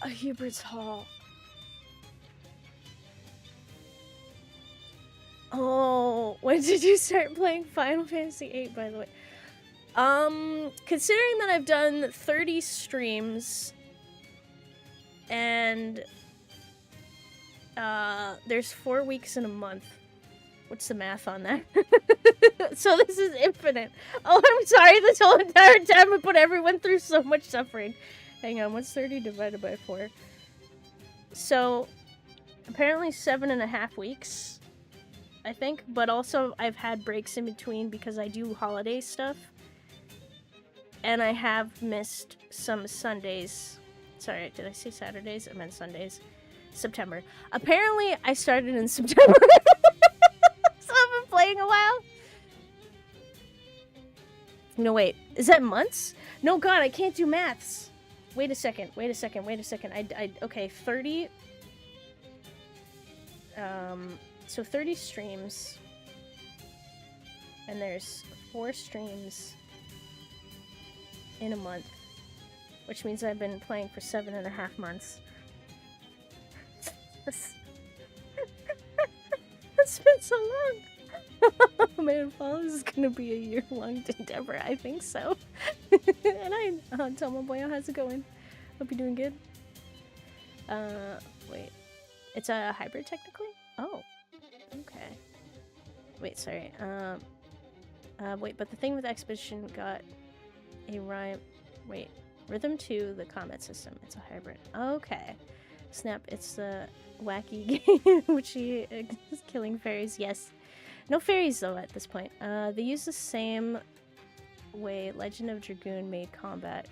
a Hubert's Hall. Oh, when did you start playing Final Fantasy VIII, by the way? Considering that I've done 30 streams and there's 4 weeks in a month. What's the math on that? So this is infinite. Oh, I'm sorry, this whole entire time I put everyone through so much suffering. Hang on, what's 30 divided by 4? So, apparently 7.5 weeks, I think. But also, I've had breaks in between because I do holiday stuff. And I have missed some Sundays. Sorry, did I say Saturdays? I meant Sundays. September. Apparently, I started in September. So I've been playing a while. No, wait. Is that months? No, God, I can't do maths. Wait a second. Okay, 30. So 30 streams. And there's 4 streams in a month. Which means I've been playing for 7.5 months. It's been so long. Oh man, fall is gonna be a year-long endeavor. I think so. And Tomo Boyo, how's it going? Hope you're doing good. Wait. It's a hybrid technically? Oh. Okay. Wait, sorry. Wait, but the thing with Expedition got a rhyme. Wait. Rhythm 2, the combat system. It's a hybrid. Okay. Snap, it's the wacky game which he is killing fairies. Yes. No fairies though at this point. They use the same way Legend of Dragoon made combat,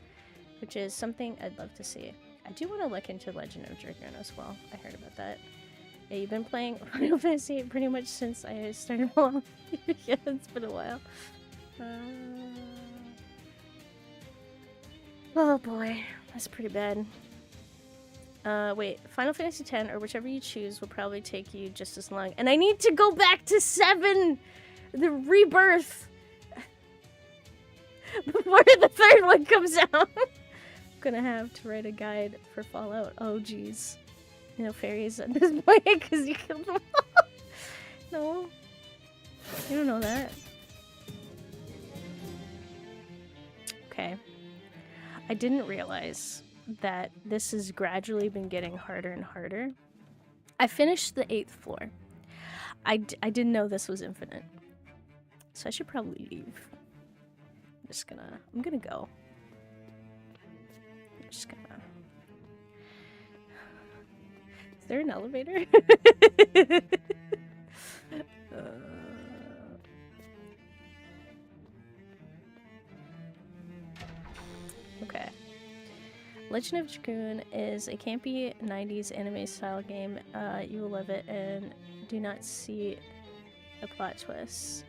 which is something I'd love to see. I do want to look into Legend of Dragoon as well. I heard about that. Yeah, you've been playing Final Fantasy pretty much since I started. Yeah, it's been a while. Oh boy, that's pretty bad. Wait, Final Fantasy X or whichever you choose will probably take you just as long. And I need to go back to 7! The rebirth! Before the 3rd one comes out! I'm gonna have to write a guide for Fallout. Oh jeez. No fairies at this point because you killed them all. No. You don't know that. Okay. I didn't realize that this has gradually been getting harder and harder. I finished the 8th floor. I didn't know this was infinite. So I should probably leave. I'm gonna go. I'm just gonna... Is there an elevator? Legend of Dragoon is a campy 90s anime style game. You will love it and do not see the plot twist.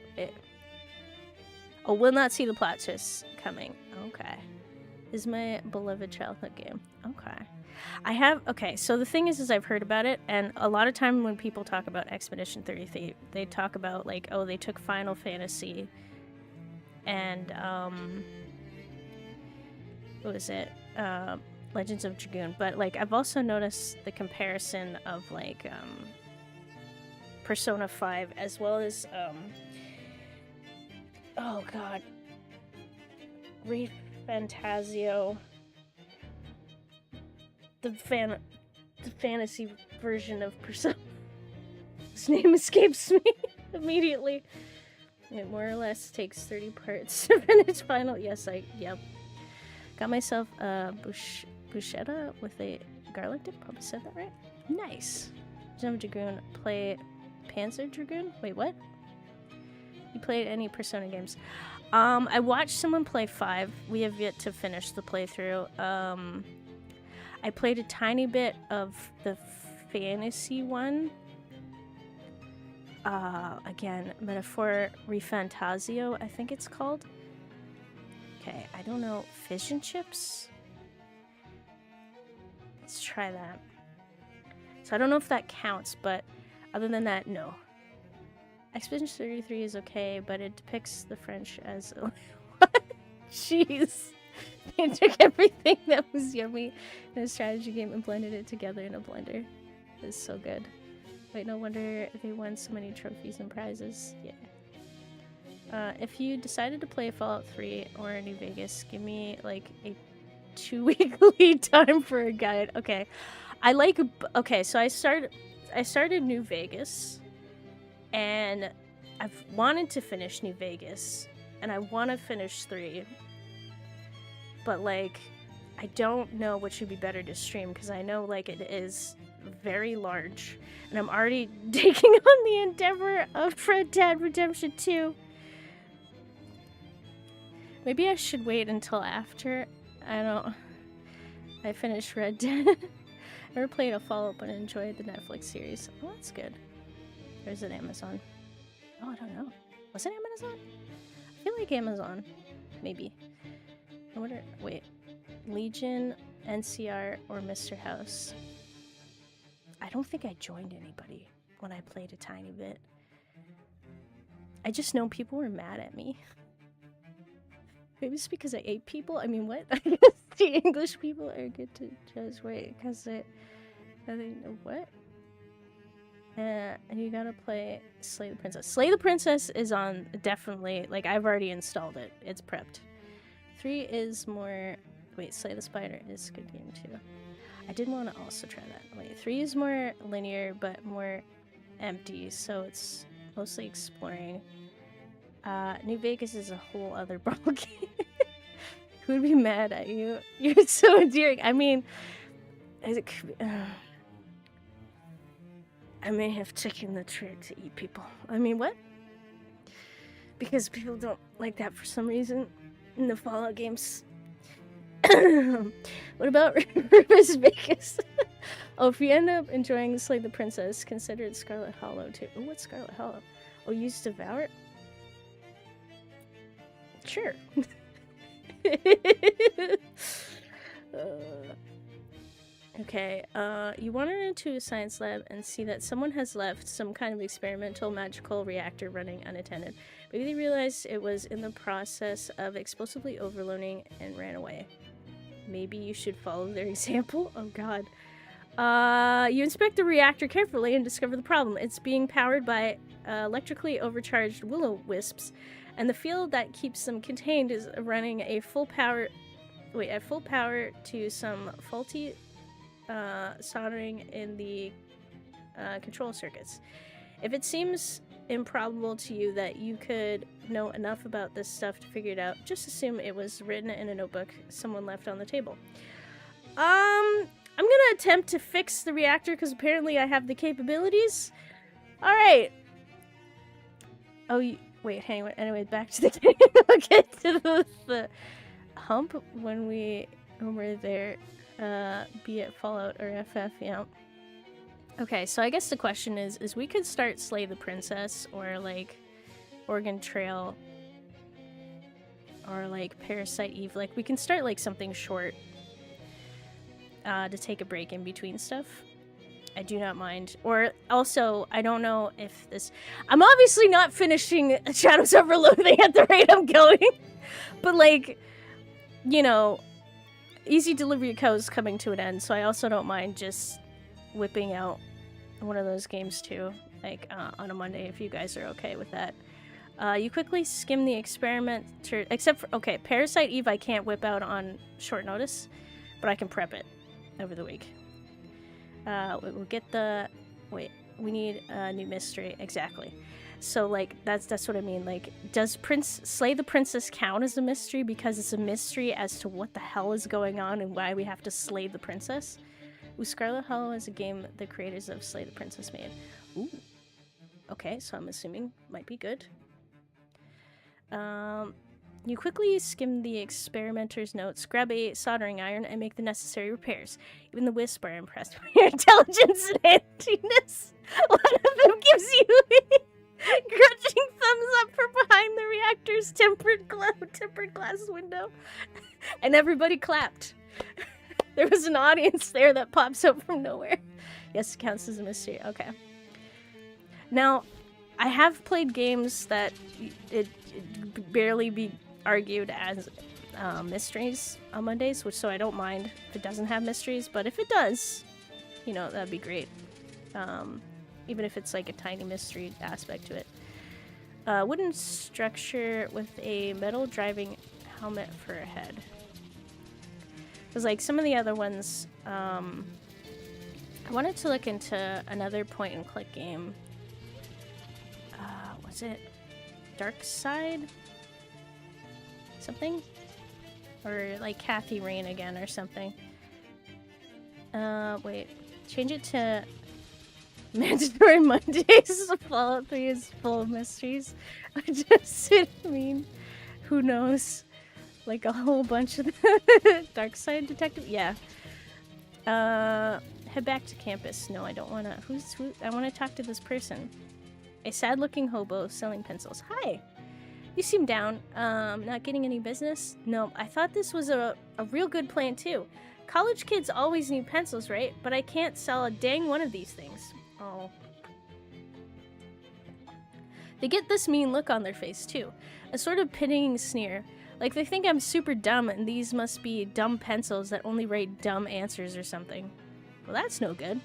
Will not see the plot twist coming. Okay. Is my beloved childhood game. Okay. Okay, so the thing is I've heard about it, and a lot of time when people talk about Expedition 33, they talk about, like, oh, they took Final Fantasy and, what was it? Legends of Dragoon. But, like, I've also noticed the comparison of, like, Persona 5, as well as, oh god, Fantasio, the fantasy version of Persona. His name escapes me immediately. It more or less takes 30 parts to finish final. Yep. Got myself a bruschetta with a garlic dip. Probably said that right. Nice. Legend of Dragoon. Play Panzer Dragoon? Wait, what? You played any Persona games? I watched someone play 5. We have yet to finish the playthrough. I played a tiny bit of the fantasy one. Again, Metaphor Refantasio, I think it's called. Okay, I don't know. Fish and chips? Let's try that. So I don't know if that counts, but other than that, no. Expedition 33 is okay, but it depicts the French as a... Jeez. They took everything that was yummy in a strategy game and blended it together in a blender. It's so good. Wait, no wonder they won so many trophies and prizes. Yeah. If you decided to play Fallout 3 or New Vegas, give me like a 2-week lead time for a guide. Okay. Okay, so I started New Vegas, and I've wanted to finish New Vegas, and I want to finish 3. But, like, I don't know what should be better to stream, because I know, like, it is very large. And I'm already taking on the endeavor of Red Dead Redemption 2. Maybe I should wait until after I finish Red Dead. I never played a Fallout, but I enjoyed the Netflix series. Oh, that's good. Or is it Amazon? Oh, I don't know. Was it Amazon? I feel like Amazon. Maybe. I wonder. Wait. Legion, NCR, or Mr. House? I don't think I joined anybody when I played a tiny bit. I just know people were mad at me. Maybe it's because I ate people? I mean, what? I guess the English people are good to judge. Wait, because I think, what? And you gotta play Slay the Princess. Slay the Princess is on, definitely, like, I've already installed it. It's prepped. 3 is more... Wait, Slay the Spider is a good game, too. I did want to also try that. Wait, 3 is more linear, but more empty, so it's mostly exploring. New Vegas is a whole other ballgame. Who would be mad at you? You're so endearing. I mean, I may have taken the trick to eat people. I mean, what? Because people don't like that for some reason in the Fallout games. What about Rivers Vegas? Oh, if you end up enjoying Slay the Princess, consider it Scarlet Hollow too. Oh, what's Scarlet Hollow? Oh, you used to devour it? Sure. Okay, you wander into a science lab and see that someone has left some kind of experimental magical reactor running unattended. Maybe they realized it was in the process of explosively overloading and ran away. Maybe you should follow their example? Oh god. You inspect the reactor carefully and discover the problem. It's being powered by electrically overcharged will-o-wisps, and the field that keeps them contained is running at full power to some faulty soldering in the control circuits. If it seems improbable to you that you could know enough about this stuff to figure it out, just assume it was written in a notebook someone left on the table. I'm gonna attempt to fix the reactor because apparently I have the capabilities. Alright. Oh, wait, hang on. Anyway, back to the game. I'll get to the hump when we're there. be it Fallout or FF, yeah. Okay, so I guess the question is we could start Slay the Princess or like Oregon Trail or like Parasite Eve. Like we can start like something short to take a break in between stuff. I do not mind. Or also, I don't know if this... I'm obviously not finishing Shadows over Loathing at the rate I'm going. But like, you know, Easy Delivery Co. is coming to an end, so I also don't mind just whipping out one of those games too, like on a Monday, if you guys are okay with that. You quickly skim the experiment, except for, okay, Parasite Eve I can't whip out on short notice, but I can prep it over the week. We'll get the... Wait, we need a new mystery. Exactly. So, like, that's what I mean. Like, does Slay the Princess count as a mystery because it's a mystery as to what the hell is going on and why we have to slay the princess? Ooh, Scarlet Hollow is a game the creators of Slay the Princess made. Ooh. Okay, so I'm assuming might be good. You quickly skim the experimenter's notes, grab a soldering iron, and make the necessary repairs. Even the Wisp are impressed by your intelligence and handiness. One of them gives you a grudging thumbs up from behind the reactor's tempered glass window. And everybody clapped. There was an audience there that pops up from nowhere. Yes, it counts as a mystery. Okay. Now, I have played games that it barely be argued as mysteries on Mondays, so I don't mind if it doesn't have mysteries, but if it does, you know, that'd be great. Even if it's like a tiny mystery aspect to it. Wooden structure with a metal driving helmet for a head. Because like some of the other ones, I wanted to look into another point and click game. Was it Dark Side? Something? Or like Kathy Rain again or something. Wait. Change it to Mandatory Mondays. Fallout 3 is full of mysteries. I just didn't mean, who knows? Like a whole bunch of the Dark Side Detective? Yeah. Head back to campus. No, I don't want to. Who? I want to talk to this person. A sad-looking hobo selling pencils. Hi! You seem down. Not getting any business? No, I thought this was a real good plan, too. College kids always need pencils, right? But I can't sell a dang one of these things. Oh. They get this mean look on their face, too. A sort of pitying sneer. Like they think I'm super dumb and these must be dumb pencils that only write dumb answers or something. Well, that's no good.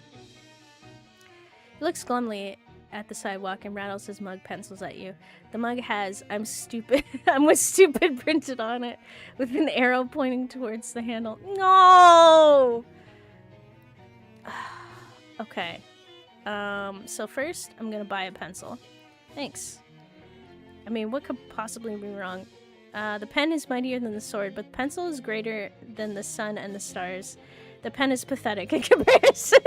He looks glumly at the sidewalk and rattles his mug pencils at you. The mug has I'm stupid I'm with stupid printed on it with an arrow pointing towards the handle. No. Okay. So first I'm gonna buy a pencil. Thanks. I mean, what could possibly be wrong? The pen is mightier than the sword, but the pencil is greater than the sun and the stars. The pen is pathetic in comparison.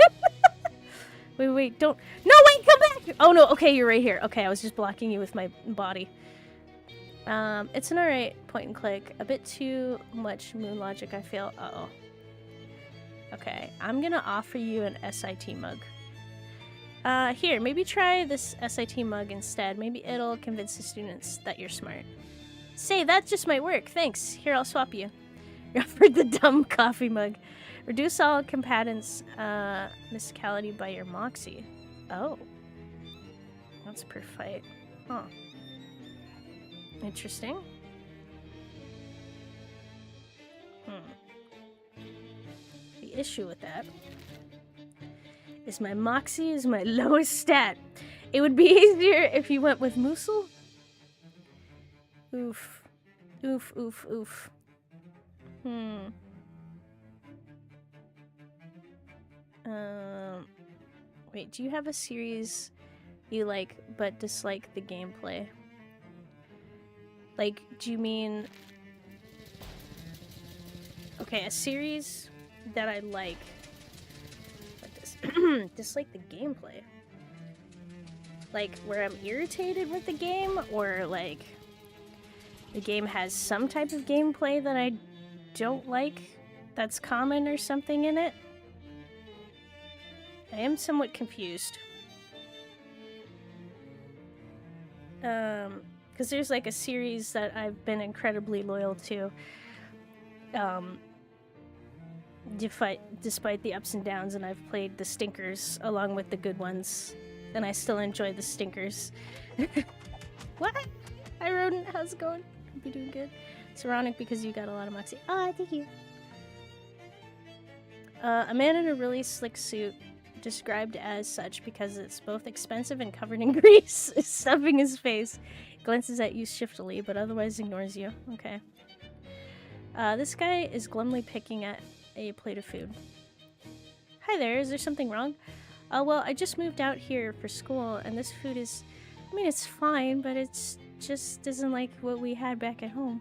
Wait, don't... No, wait, come back! Oh, no, okay, you're right here. Okay, I was just blocking you with my body. It's an alright point and click. A bit too much moon logic, I feel. Uh-oh. Okay, I'm gonna offer you an SIT mug. Here, maybe try this SIT mug instead. Maybe it'll convince the students that you're smart. Say, that just might work. Thanks. Here, I'll swap you. You're offered the dumb coffee mug. Reduce all competence, mysticality by your moxie. Oh. That's per fight. Huh. Interesting. The issue with that is my moxie is my lowest stat. It would be easier if you went with Moosel. Oof. Oof, oof, oof. Wait, do you have a series you like but dislike the gameplay? Like, do you mean... Okay, a series that I like but dislike the gameplay? Like, where I'm irritated with the game, or like the game has some type of gameplay that I don't like? that's common or something in it. I am somewhat confused. Because there's like a series that I've been incredibly loyal to. Despite the ups and downs, and I've played the stinkers along with the good ones, and I still enjoy the stinkers. What? Hi Rodent, how's it going? Hope you're doing good. It's ironic because you got a lot of moxie. Oh, thank you. A man in a really slick suit, described as such because it's both expensive and covered in grease, is stuffing his face, glances at you shiftily, but otherwise ignores you. Okay. This guy is glumly picking at a plate of food. Hi there, is there something wrong? Well, I just moved out here for school, and this food is, I mean, it's fine, but it's just isn't like what we had back home.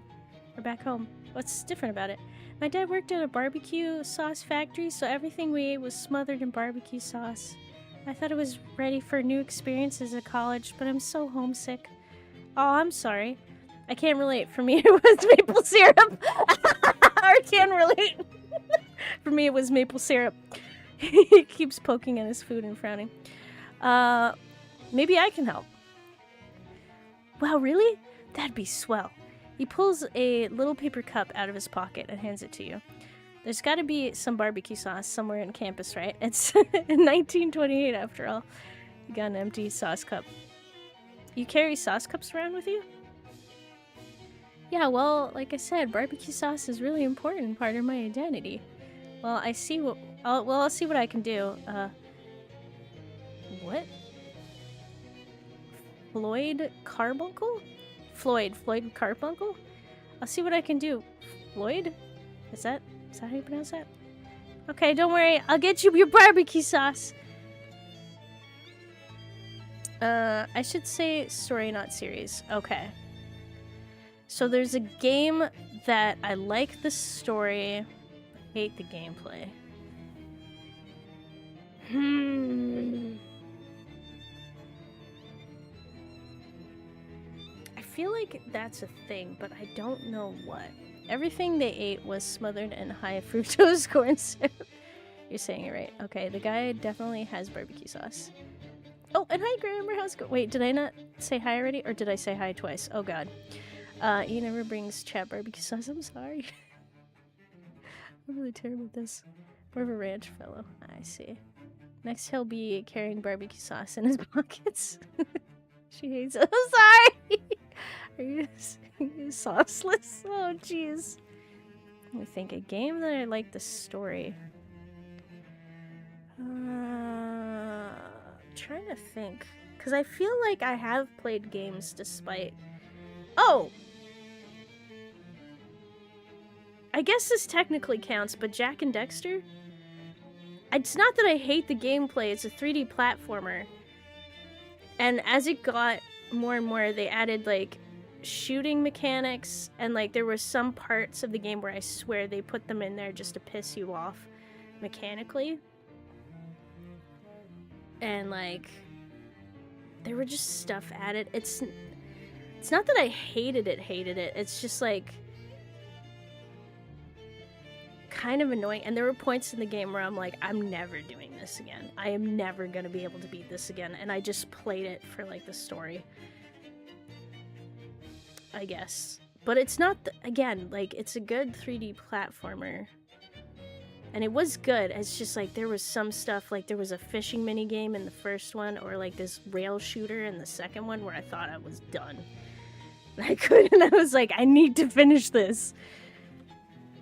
What's different about it? My dad worked at a barbecue sauce factory, so everything we ate was smothered in barbecue sauce. I thought it was ready for new experiences at college, but I'm so homesick. Oh, I'm sorry. I can't relate. For me, it was maple syrup. I can't relate. For me, it was maple syrup. He keeps poking at his food and frowning. Maybe I can help. Wow, really? That'd be swell. He pulls a little paper cup out of his pocket and hands it to you. There's got to be some barbecue sauce somewhere in campus, right? It's 1928 after all. You got an empty sauce cup. You carry sauce cups around with you? Yeah, well, like I said, barbecue sauce is really important part of my identity. Well, I'll see what I can do. What? Floyd Carbuncle? Floyd Carbuncle? I'll see what I can do. Floyd? Is that how you pronounce that? Okay, don't worry. I'll get you your barbecue sauce. I should say story, not series. Okay. So there's a game that I like the story, I hate the gameplay. I feel like that's a thing, but I don't know what. Everything they ate was smothered in high fructose corn syrup. You're saying it right. Okay, the guy definitely has barbecue sauce. Oh, and hi, Grammar. How's it going? Wait, did I not say hi already? Or did I say hi twice? Oh, God. He never brings chat barbecue sauce. I'm sorry. I'm really terrible at this. More of a ranch fellow. I see. Next, he'll be carrying barbecue sauce in his pockets. She hates it. I'm sorry! Are you sauceless? Oh, jeez. Let me think. A game that I like the story. Trying to think. Because I feel like I have played games despite... Oh! I guess this technically counts, but Jak and Daxter? It's not that I hate the gameplay, it's a 3D platformer. And as it got more and more, they added, like, shooting mechanics, and, like, there were some parts of the game where I swear they put them in there just to piss you off mechanically. And, like, there were just stuff added. It's not that I hated it. It's just, like, kind of annoying. And there were points in the game where I'm like, I'm never doing this again. I am never going to be able to beat this again. And I just played it for, like, the story, I guess. But it's not, again, like, it's a good 3D platformer. And it was good. It's just, like, there was some stuff, like, there was a fishing minigame in the first one, or, like, this rail shooter in the second one where I thought I was done. And I couldn't. I was like, I need to finish this.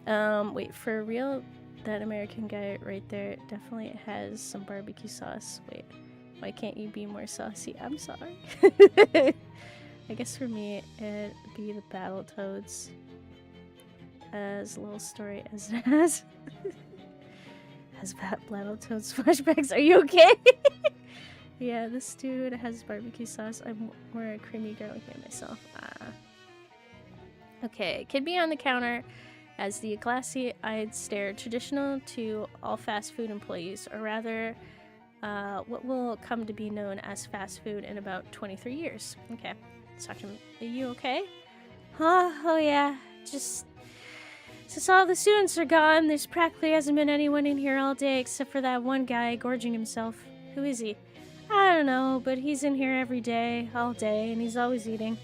Wait, for real, that American guy right there definitely has some barbecue sauce. Wait, why can't you be more saucy? I'm sorry. I guess for me, it'd be the Battletoads. As little story as it has. Has Battletoads flashbacks. Are you okay? Yeah, this dude has barbecue sauce. I'm more a creamy garlic man myself. Okay, kid be on the counter as the glassy-eyed stare traditional to all fast food employees, or rather, what will come to be known as fast food in about 23 years. Okay, let's talk to him. Are you okay? Oh yeah, just Since all the students are gone, there's practically hasn't been anyone in here all day except for that one guy gorging himself. Who is he? I don't know, but he's in here every day, all day, and he's always eating.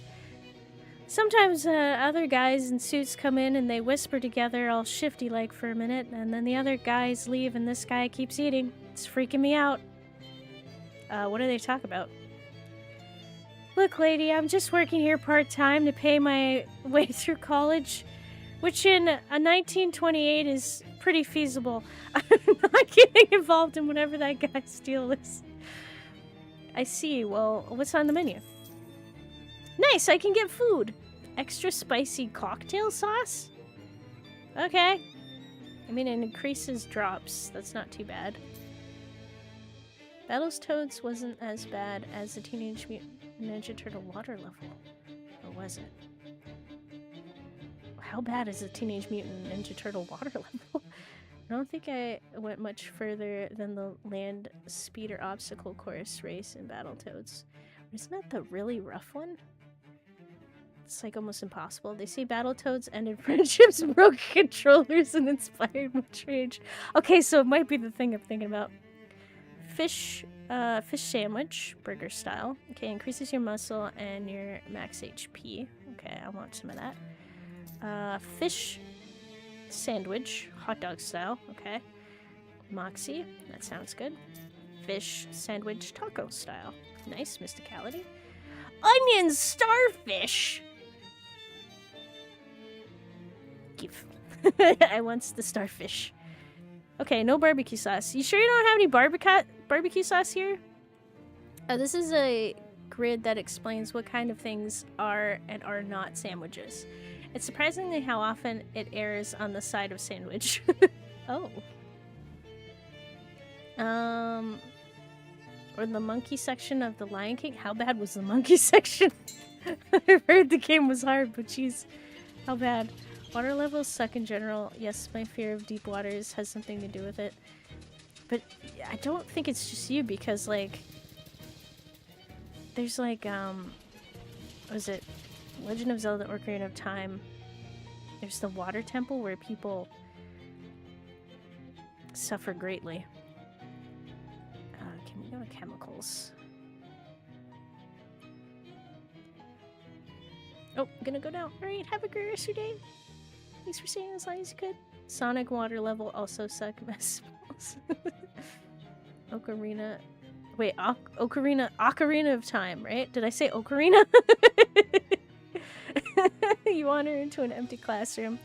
Sometimes other guys in suits come in and they whisper together all shifty-like for a minute, and then the other guys leave and this guy keeps eating. It's freaking me out. What do they talk about? Look, lady, I'm just working here part-time to pay my way through college, which in 1928 is pretty feasible. I'm not getting involved in whatever that guy's deal is. I see. Well, what's on the menu? Nice, I can get food. Extra spicy cocktail sauce? Okay. I mean, it increases drops. That's not too bad. Battletoads wasn't as bad as the Teenage Mutant Ninja Turtle water level. Or was it? How bad is the Teenage Mutant Ninja Turtle water level? I don't think I went much further than the land speeder obstacle course race in Battletoads. Isn't that the really rough one? It's like almost impossible. They say Battletoads ended friendships, broke controllers, and inspired much rage. Okay, so it might be the thing I'm thinking about. Fish sandwich, burger style. Okay, increases your muscle and your max HP. Okay, I want some of that. Fish sandwich, hot dog style. Okay. Moxie, that sounds good. Fish sandwich, taco style. Nice, mysticality. Onion starfish! Give. I want the starfish. Okay, no barbecue sauce. You sure you don't have any barbecue sauce here? This is a grid that explains what kind of things are and are not sandwiches. It's surprisingly how often it errs on the side of sandwich. Oh. Or the monkey section of the Lion King. How bad was the monkey section? I've heard the game was hard, but jeez. How bad? Water levels suck in general. Yes, my fear of deep waters has something to do with it. But I don't think it's just you because, like, there's like, what is it? Legend of Zelda Ocarina of Time. There's the water temple where people suffer greatly. Can we go to chemicals? Oh, I'm gonna go down. Alright, have a great rest of your day. Thanks for staying as long as you could. Sonic water level also suck. Ocarina. Wait, Ocarina of Time, right? Did I say Ocarina? You wander into an empty classroom.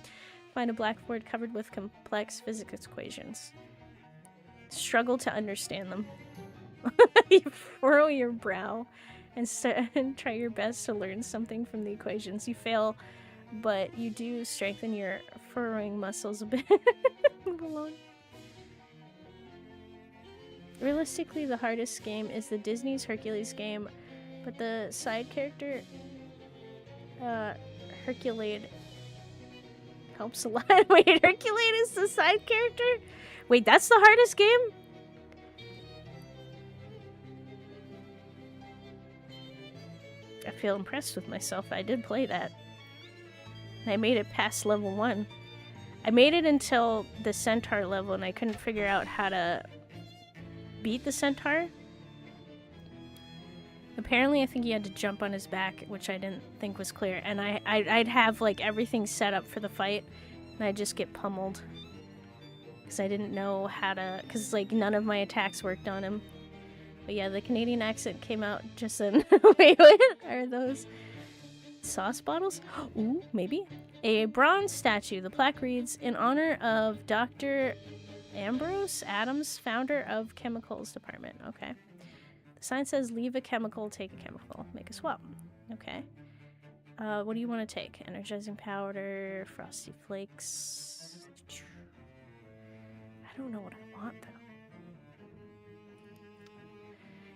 Find a blackboard covered with complex physics equations. Struggle to understand them. You furrow your brow and try your best to learn something from the equations. You fail, but you do strengthen your furrowing muscles a bit. Move along. Realistically, the hardest game is the Disney's Hercules game, but the side character, Herculade, helps a lot. Wait, Herculade is the side character? Wait, that's the hardest game? I feel impressed with myself. I did play that. I made it past level 1. I made it until the centaur level and I couldn't figure out how to beat the centaur. Apparently I think you had to jump on his back, which I didn't think was clear. And I'd have like everything set up for the fight and I'd just get pummeled. Because I didn't know how to... Because like none of my attacks worked on him. But yeah, the Canadian accent came out just then. Wait, what are those? Sauce bottles? Ooh, maybe. A bronze statue. The plaque reads, in honor of Dr. Ambrose Adams, founder of Chemicals Department. Okay. The sign says, leave a chemical, take a chemical. Make a swap. Okay. What do you want to take? Energizing powder, frosty flakes. I don't know what I want, though.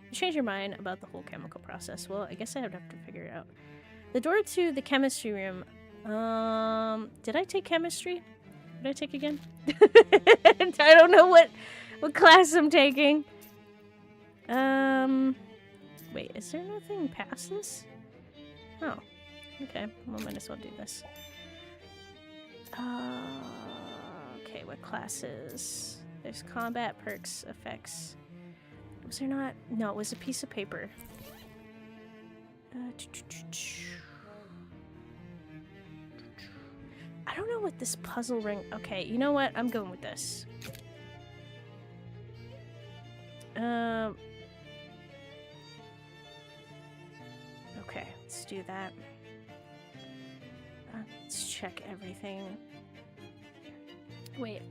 You change your mind about the whole chemical process. Well, I guess I would have to figure it out. The door to the chemistry room. Did I take chemistry? Did I take again? I don't know what class I'm taking. Wait, is there nothing past this? Oh, okay. Well, might as well do this. Okay, what classes? There's combat, perks, effects. Was there not? No, it was a piece of paper. I don't know what this puzzle ring... Okay, you know what? I'm going with this. Okay, let's do that. Let's check everything. Wait,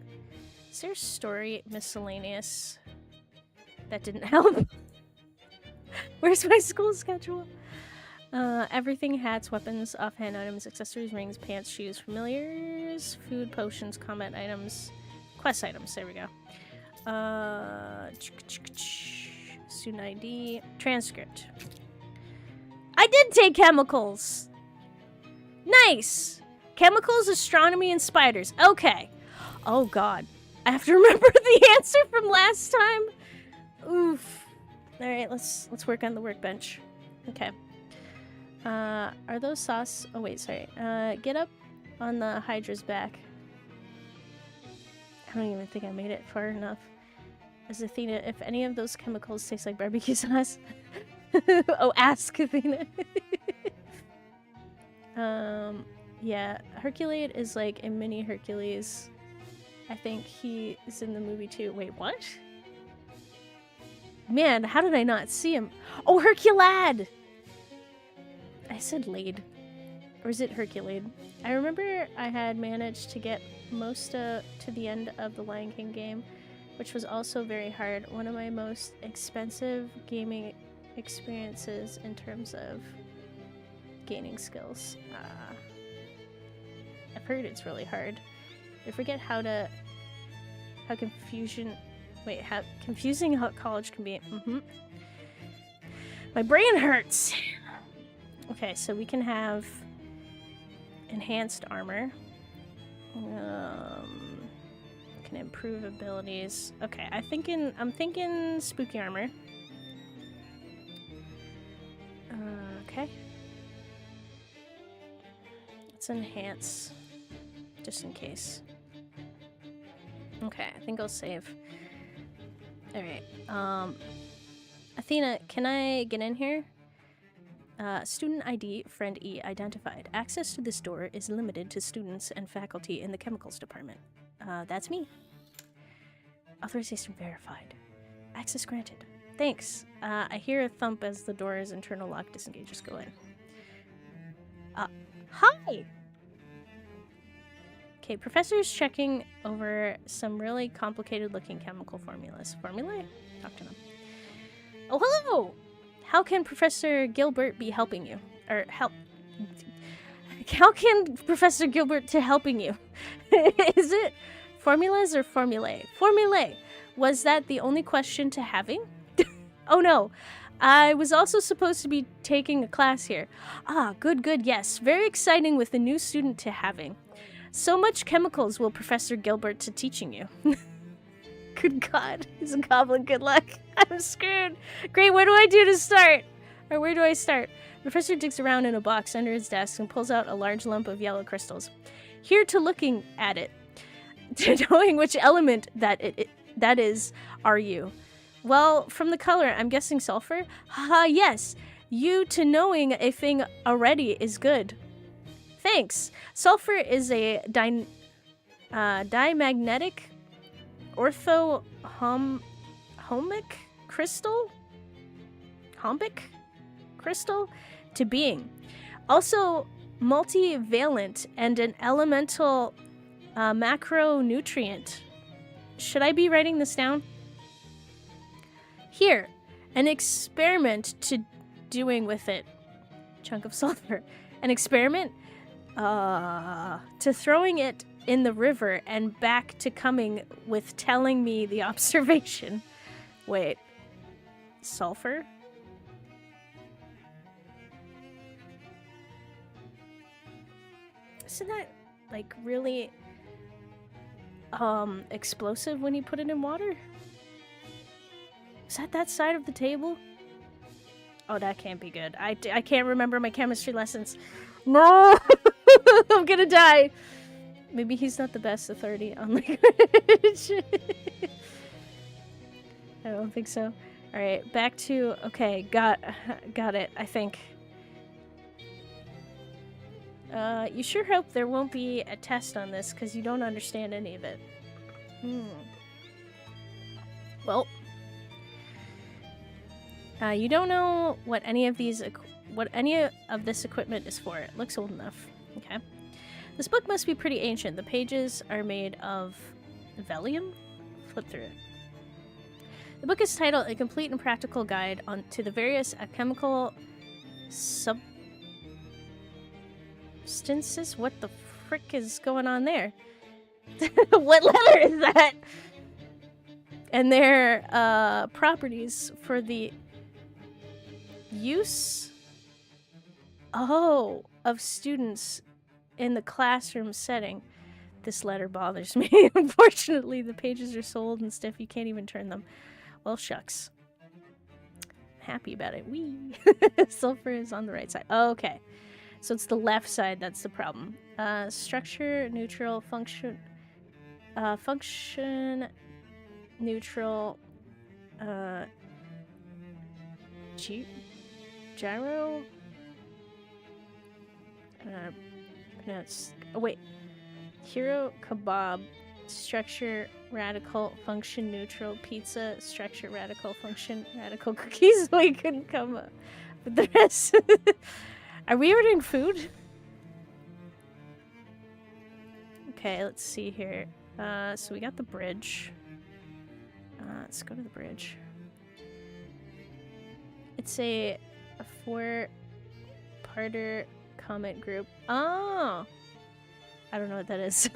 is there story miscellaneous? That didn't help. Where's my school schedule? Everything, hats, weapons, offhand items, accessories, rings, pants, shoes, familiars, food, potions, combat items, quest items. There we go. Student ID, transcript. I did take chemicals. Nice. Chemicals, astronomy, and spiders. Okay. Oh God, I have to remember the answer from last time. Oof. All right, let's work on the workbench. Okay. Are those sauce? Oh wait, sorry. Get up on the Hydra's back. I don't even think I made it far enough. As Athena, if any of those chemicals taste like barbecue sauce. Oh, ask Athena. Yeah, Herculade is like a mini Hercules. I think he is in the movie too. Wait, what? Man, how did I not see him? Oh, Herculad! I said Lade. Or is it Herculade? I remember I had managed to get most to the end of the Lion King game, which was also very hard. One of my most expensive gaming experiences in terms of gaining skills. I've heard it's really hard. I forget how confusing college can be. My brain hurts. Okay, so we can have enhanced armor. Can improve abilities. Okay, I'm thinking spooky armor. Okay. Let's enhance, just in case. Okay, I think I'll save. Alright, Athena, can I get in here? Student ID, friend E, identified. Access to this door is limited to students and faculty in the chemicals department. That's me. Authorization verified. Access granted. Thanks. I hear a thump as the door's internal lock disengages. Go in. Hi! Okay, professor's checking over some really complicated looking chemical formulas. Formulae? Talk to them. Oh, hello! How can Professor Gilbert be helping you? Or help... How can Professor Gilbert to helping you? Is it formulas or formulae? Formulae! Was that the only question to having? Oh no. I was also supposed to be taking a class here. Ah, good, yes. Very exciting with the new student to having. So much chemicals will Professor Gilbert to teaching you. Good God. He's a goblin. Good luck. I'm screwed. Great, what do I do to start? Or where do I start? Professor digs around in a box under his desk and pulls out a large lump of yellow crystals. Here to looking at it. To knowing which element that is, are you? Well, from the color, I'm guessing sulfur? Haha, yes. You to knowing a thing already is good. Thanks. Sulfur is a dimagnetic orthohombic crystal? Hombic crystal? To being. Also multivalent and an elemental macronutrient. Should I be writing this down? Here, an experiment to doing with it. Chunk of sulfur. An experiment? To throwing it in the river and back to coming with telling me the observation. Wait. Sulfur? Isn't that, like, really, explosive when you put it in water? Is that side of the table? Oh, that can't be good. I can't remember my chemistry lessons. No! I'm gonna die. Maybe he's not the best authority on language. I don't think so. All right, back to okay. Got it. I think. You sure hope there won't be a test on this because you don't understand any of it. Well, you don't know what any of this equipment is for. It looks old enough. Okay. This book must be pretty ancient. The pages are made of vellum. Flip through it. The book is titled A Complete and Practical Guide to the Various Chemical Substances. What the frick is going on there? What letter is that? And their properties for the use of students in the classroom setting. This letter bothers me. Unfortunately, the pages are so old and stiff you can't even turn them. Well, shucks. I'm happy about it. Whee! Sulfur is on the right side. Okay. So it's the left side that's the problem. Structure, neutral, function... function... neutral... gyro... pronounce... Oh, wait. Hero, kebab... structure, radical, function, neutral, pizza, structure, radical, function, radical, cookies. We couldn't come up with the rest. Are we ordering food? Okay, let's see here. So we got the bridge. Let's go to the bridge. It's a 4-parter comment group. Oh! I don't know what that is.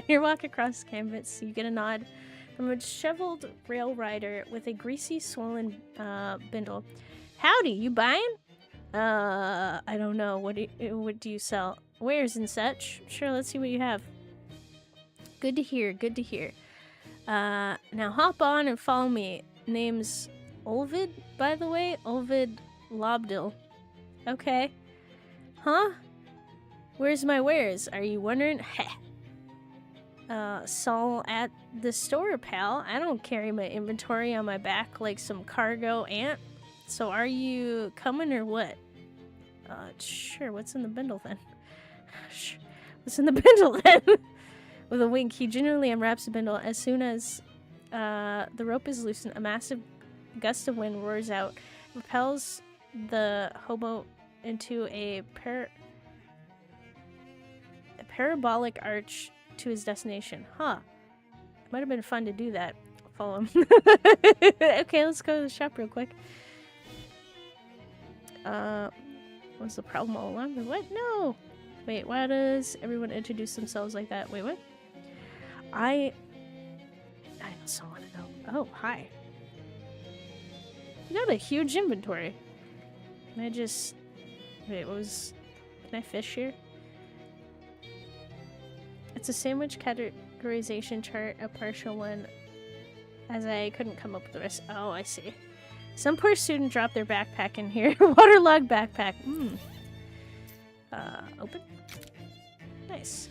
You walk across canvas, you get a nod from a disheveled rail rider with a greasy, swollen bindle. Howdy, you buying? I don't know. What do you sell? Wares and such? Sure, let's see what you have. Good to hear, good to hear. Now hop on and follow me. Name's Olvid, by the way. Olvid Lobdil. Okay. Huh? Where's my wares? Are you wondering? Heh. Saul at the store, pal. I don't carry my inventory on my back like some cargo ant. So are you coming or what? Sure. What's in the bindle then? What's in the bindle then? With a wink, he gingerly unwraps the bindle. As soon as the rope is loosened, a massive gust of wind roars out, propels the hobo into a parabolic arch to his destination. Huh. It might have been fun to do that. Follow him. Okay, let's go to the shop real quick. What's the problem all along? What? No! Wait, why does everyone introduce themselves like that? Wait, what? I also want to know. Oh, hi. You got a huge inventory. Can I just... Wait, what was... Can I fish here? It's a sandwich categorization chart, a partial one, as I couldn't come up with the rest. Oh, I see. Some poor student dropped their backpack in here. Waterlogged backpack. Open? Nice.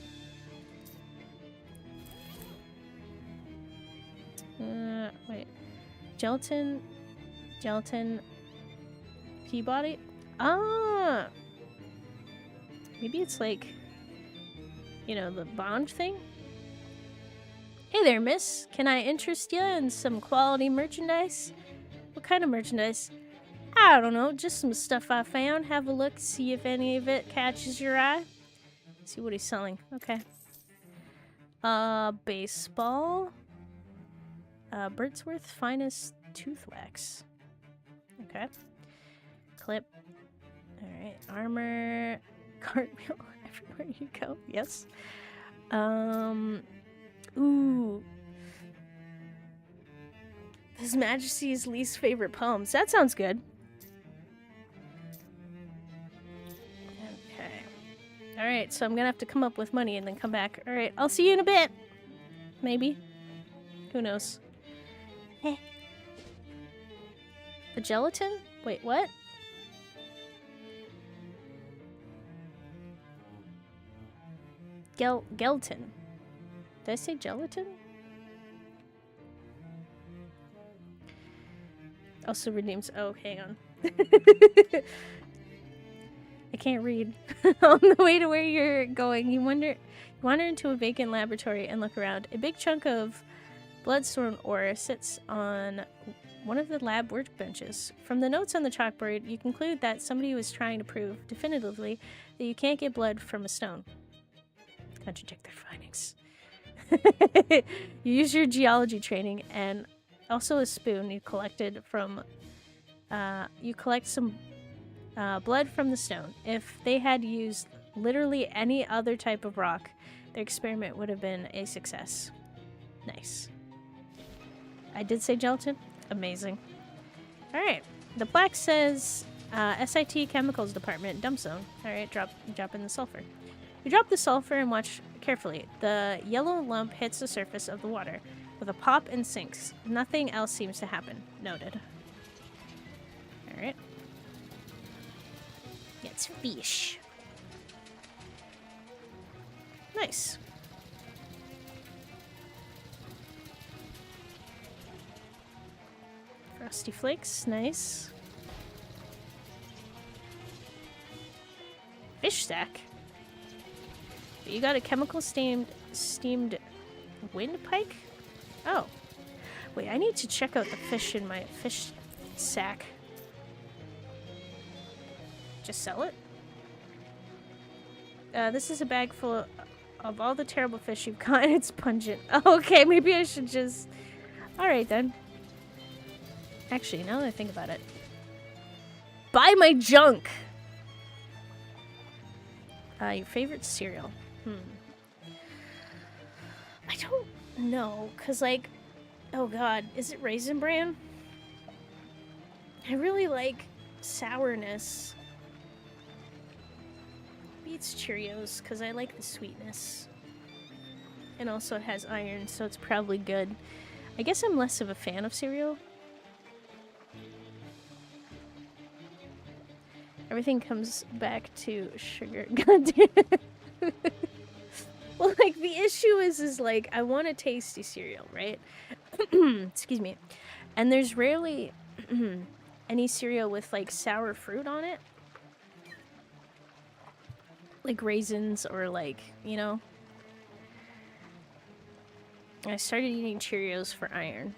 Wait. Gelatin, Peabody? Ah! Maybe it's like... You know, the bond thing? Hey there, miss. Can I interest you in some quality merchandise? What kind of merchandise? I don't know, just some stuff I found. Have a look, see if any of it catches your eye. See what he's selling. Okay. Baseball. Birdsworth Finest Tooth Wax. Okay. Clip. Alright, armor. Cartwheel. Everywhere you go. Yes. Ooh. His Majesty's least favorite poems. That sounds good. Okay. Alright, so I'm gonna have to come up with money and then come back. Alright, I'll see you in a bit. Maybe. Who knows? Heh. The gelatin? Wait, what? Gelatin. Did I say gelatin? Also redeems. Oh, hang on. I can't read. On the way to where you're going, you wander into a vacant laboratory and look around. A big chunk of bloodstone ore sits on one of the lab workbenches. From the notes on the chalkboard, you conclude that somebody was trying to prove definitively that you can't get blood from a stone. Contradict their findings. You use your geology training and also a spoon you collected from. You collect some blood from the stone. If they had used literally any other type of rock, their experiment would have been a success. Nice. I did say gelatin. Amazing. Alright. The plaque says SIT Chemicals Department Dump Zone. Alright, drop in the sulfur. You drop the sulfur and watch carefully. The yellow lump hits the surface of the water with a pop and sinks. Nothing else seems to happen. Noted. Alright. It's fish. Nice. Frosty Flakes, nice. Fish stack. You got a chemical steamed windpike? Oh. Wait, I need to check out the fish in my fish sack. Just sell it? This is a bag full of all the terrible fish you've caught. It's pungent. Oh, okay, maybe I should just... Alright then. Actually, now that I think about it. Buy my junk! Your favorite cereal? I don't know, cause like... Oh god, is it Raisin Bran? I really like sourness. It's Cheerios, because I like the sweetness. And also it has iron, so it's probably good. I guess I'm less of a fan of cereal. Everything comes back to sugar. God damn it. Well, like, the issue is like, I want a tasty cereal, right? Excuse me. And there's rarely any cereal with, like, sour fruit on it. Like raisins or like, you know. I started eating Cheerios for iron.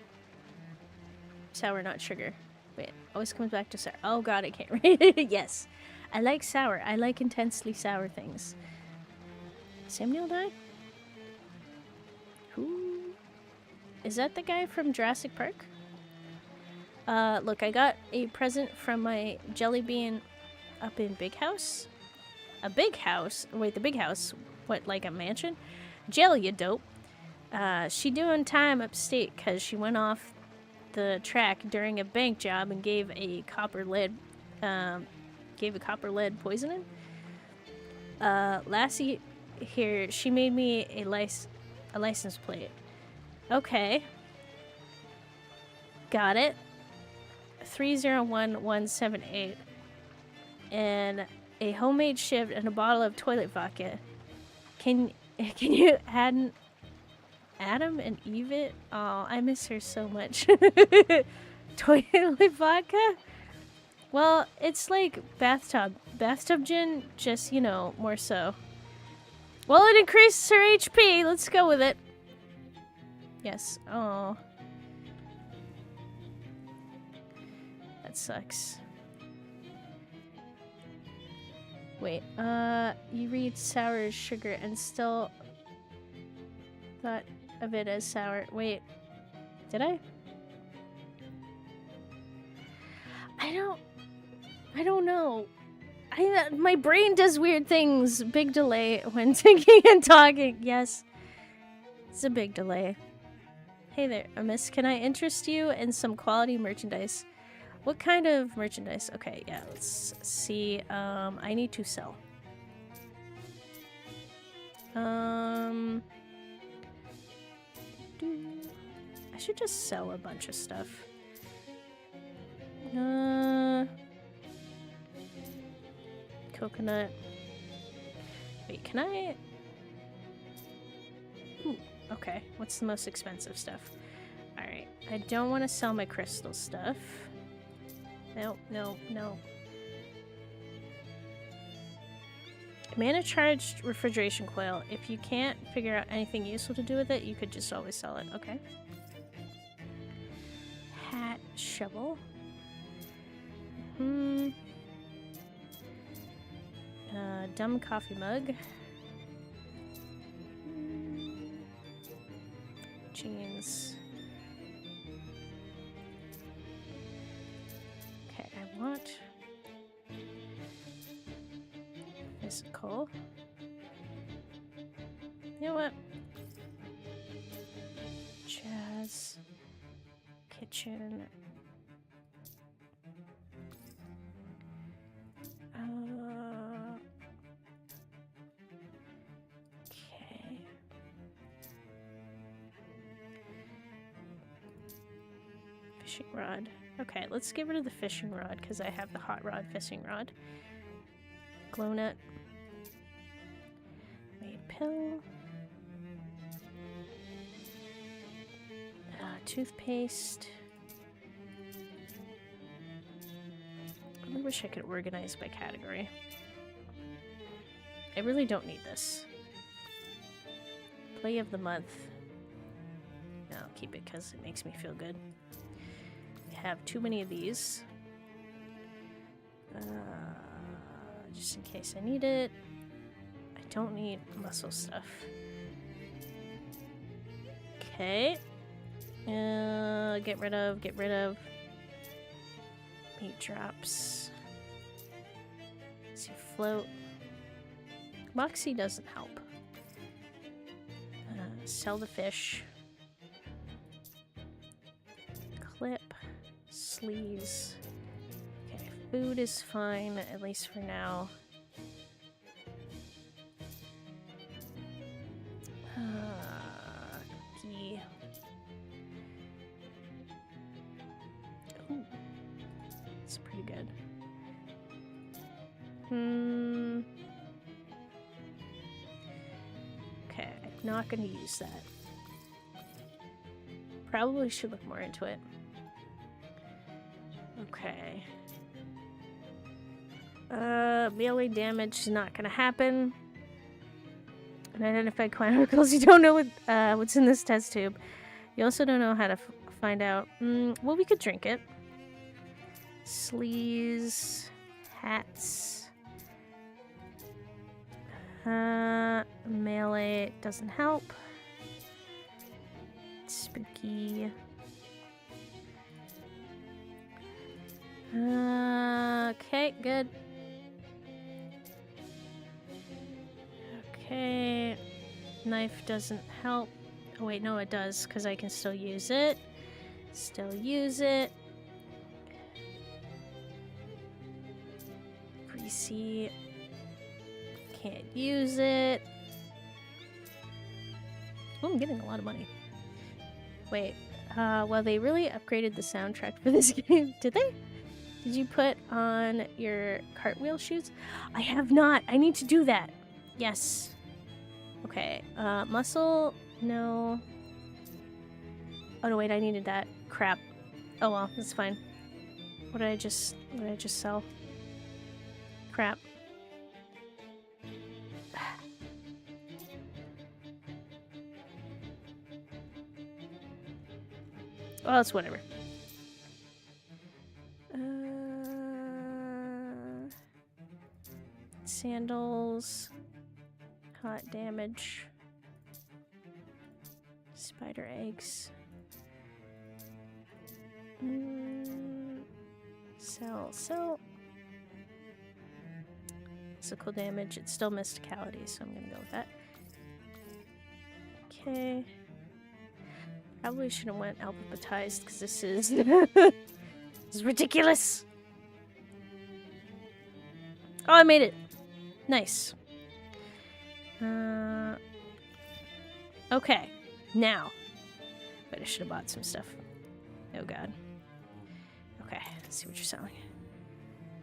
Sour, not sugar. Wait, always comes back to sour. Oh god, I can't read it. Yes. I like sour. I like intensely sour things. Samuel died? Who? Is that the guy from Jurassic Park? Look, I got a present from my jelly bean up in Big House. A big house? Wait, the big house? What, like a mansion? Jelly, you dope. She doing time upstate because she went off the track during a bank job and gave a copper lead poisoning. Lassie here, she made me a license plate. Okay. Got it. 301178. And a homemade shiv and a bottle of toilet vodka. Can you add Adam and Eve it? Oh, I miss her so much. Toilet vodka? Well, it's like bathtub gin, just, you know, more so. Well, it increases her HP. Let's go with it. Yes. Oh. That sucks. Wait, you read sour as sugar and still thought of it as sour. Wait, did I? I don't know. My brain does weird things. Big delay when thinking and talking. Yes, it's a big delay. Hey there, miss. Can I interest you in some quality merchandise? What kind of merchandise? Okay, yeah, let's see. I need to sell. I should just sell a bunch of stuff. Coconut. Wait, can I? Ooh, Okay, what's the most expensive stuff? Alright, I don't want to sell my crystal stuff. No, no, no. Mana charged refrigeration coil. If you can't figure out anything useful to do with it, you could just always sell it. Okay. Hat shovel. Dumb coffee mug. Jeans. Okay, I want physical. You know what? Jazz. Kitchen. Okay. Fishing rod. Okay, let's get rid of the fishing rod because I have the hot rod fishing rod. Glow nut. Made pill. Toothpaste. I really wish I could organize by category. I really don't need this. Play of the month. No, I'll keep it because it makes me feel good. I have too many of these. Just in case I need it. I don't need muscle stuff. Okay. Get rid of. Meat drops. Let's see, float. Moxie doesn't help. Sell the fish. Clip. Sleeves. Okay, food is fine, at least for now. Key. Ooh. It's pretty good. Okay, I'm not gonna use that. Probably should look more into it. Okay. Melee damage is not gonna happen. Unidentified quanticles. You don't know what's in this test tube. You also don't know how to find out. Well, we could drink it. Sleeves, hats. Melee doesn't help. Spooky. Okay, good. Okay. Knife doesn't help. Oh wait, no it does, because I can still use it. Still use it. Greasy. Can't use it. Oh, I'm getting a lot of money. Wait, well they really upgraded the soundtrack for this game. Did they? Did you put on your cartwheel shoes? I have not. I need to do that. Yes. Okay, muscle, no. Oh no, wait, I needed that. Crap. Oh well, that's fine. What did I just sell? Crap. Well, it's whatever. Sandals. Hot damage. Spider eggs. Sell. Physical damage. It still missed calories, so I'm gonna go with that. Okay. Probably should have went alphabetized because this is this is ridiculous. Oh, I made it. Nice. Okay. Now. But I should have bought some stuff. Oh god. Okay, let's see what you're selling.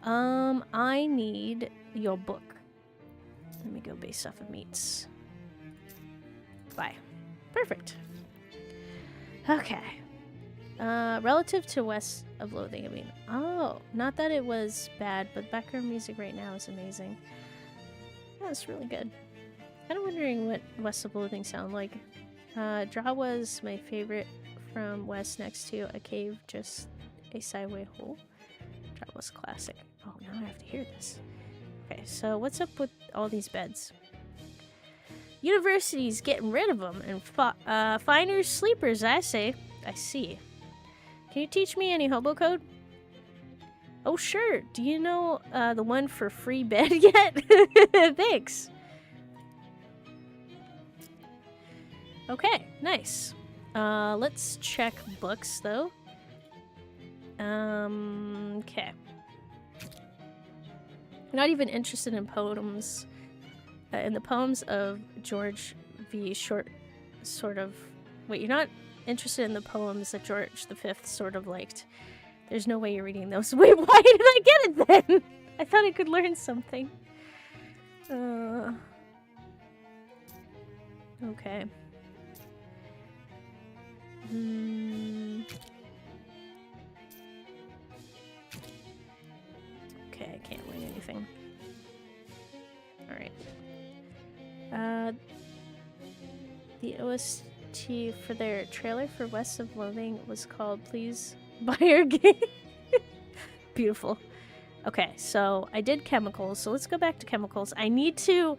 I need your book. Let me go based off of meats. Bye. Perfect. Okay. Relative to West of Loathing, I mean, oh, not that it was bad, but background music right now is amazing. Yeah, it's really good. Kind of wondering what West of Loathing sound like. Draw was my favorite from West next to a cave, just a sideway hole. Draw was classic. Oh, now I have to hear this. Okay, so what's up with all these beds? University's getting rid of them, and finders sleepers, I say. I see. Can you teach me any hobo code? Oh, sure. Do you know the one for free bed yet? Thanks. Okay, nice. Let's check books, though. Okay. Not even interested in poems. In the poems of George V. Short, sort of... Wait, you're not interested in the poems that George V sort of liked. There's no way you're reading those. Wait, why did I get it then? I thought I could learn something. Okay. Okay, I can't learn anything. Alright. The OST for their trailer for West of Loathing was called Please Buy Our Game. Beautiful. Okay, so I did chemicals, so let's go back to chemicals. I need to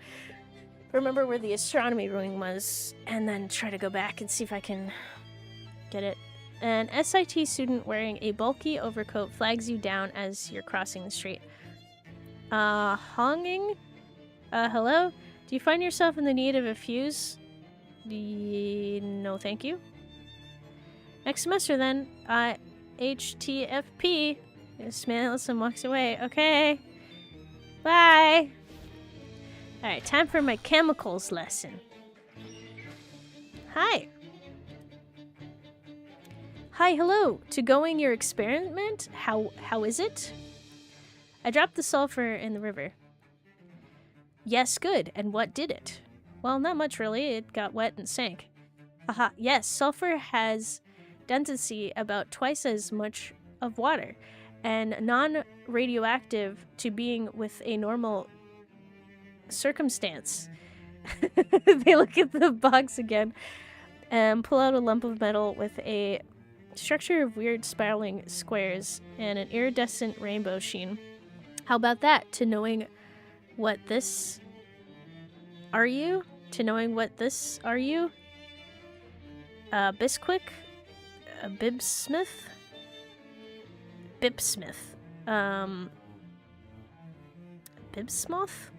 remember where the astronomy room was and then try to go back and see if I can get it. An SIT student wearing a bulky overcoat flags you down as you're crossing the street. Honging? Hello? Do you find yourself in the need of a fuse? No, thank you. Next semester, then. HTFP. Smiles and walks away. Okay. Bye. Alright, time for my chemicals lesson. Hi. Hi, hello. To going your experiment? How is it? I dropped the sulfur in the river. Yes, good. And what did it? Well, not much really. It got wet and sank. Haha, yes, sulfur has density about twice as much of water, and non-radioactive to being with a normal circumstance. They look at the box again and pull out a lump of metal with a structure of weird spiraling squares and an iridescent rainbow sheen. How about that? To knowing what this are you? To knowing what this are you? Bisquick? Bibsmith? Bibsmith. Bibsmoth?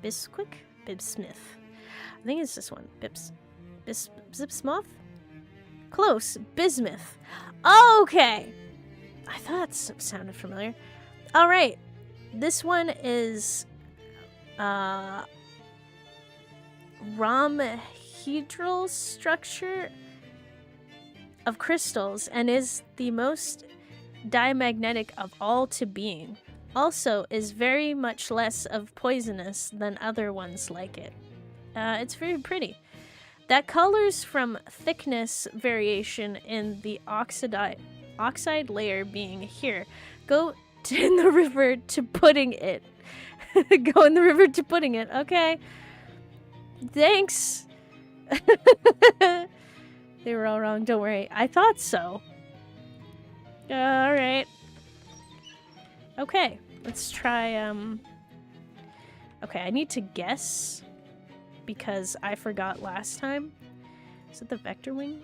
Bisquick? Bibsmith. I think it's this one. Bibsmoth? Close. Bismuth. Okay. I thought that sounded familiar. Alright. This one is rhomhedral structure of crystals and is the most diamagnetic of all to being. Also is very much less of poisonous than other ones like it. It's very pretty. That colors from thickness variation in the oxide layer being here. Go in the river to pudding it. Go in the river to pudding it. Okay. Thanks. They were all wrong. Don't worry. I thought so. Alright. Okay. Let's try, Okay, I need to guess because I forgot last time. Is it the vector wing?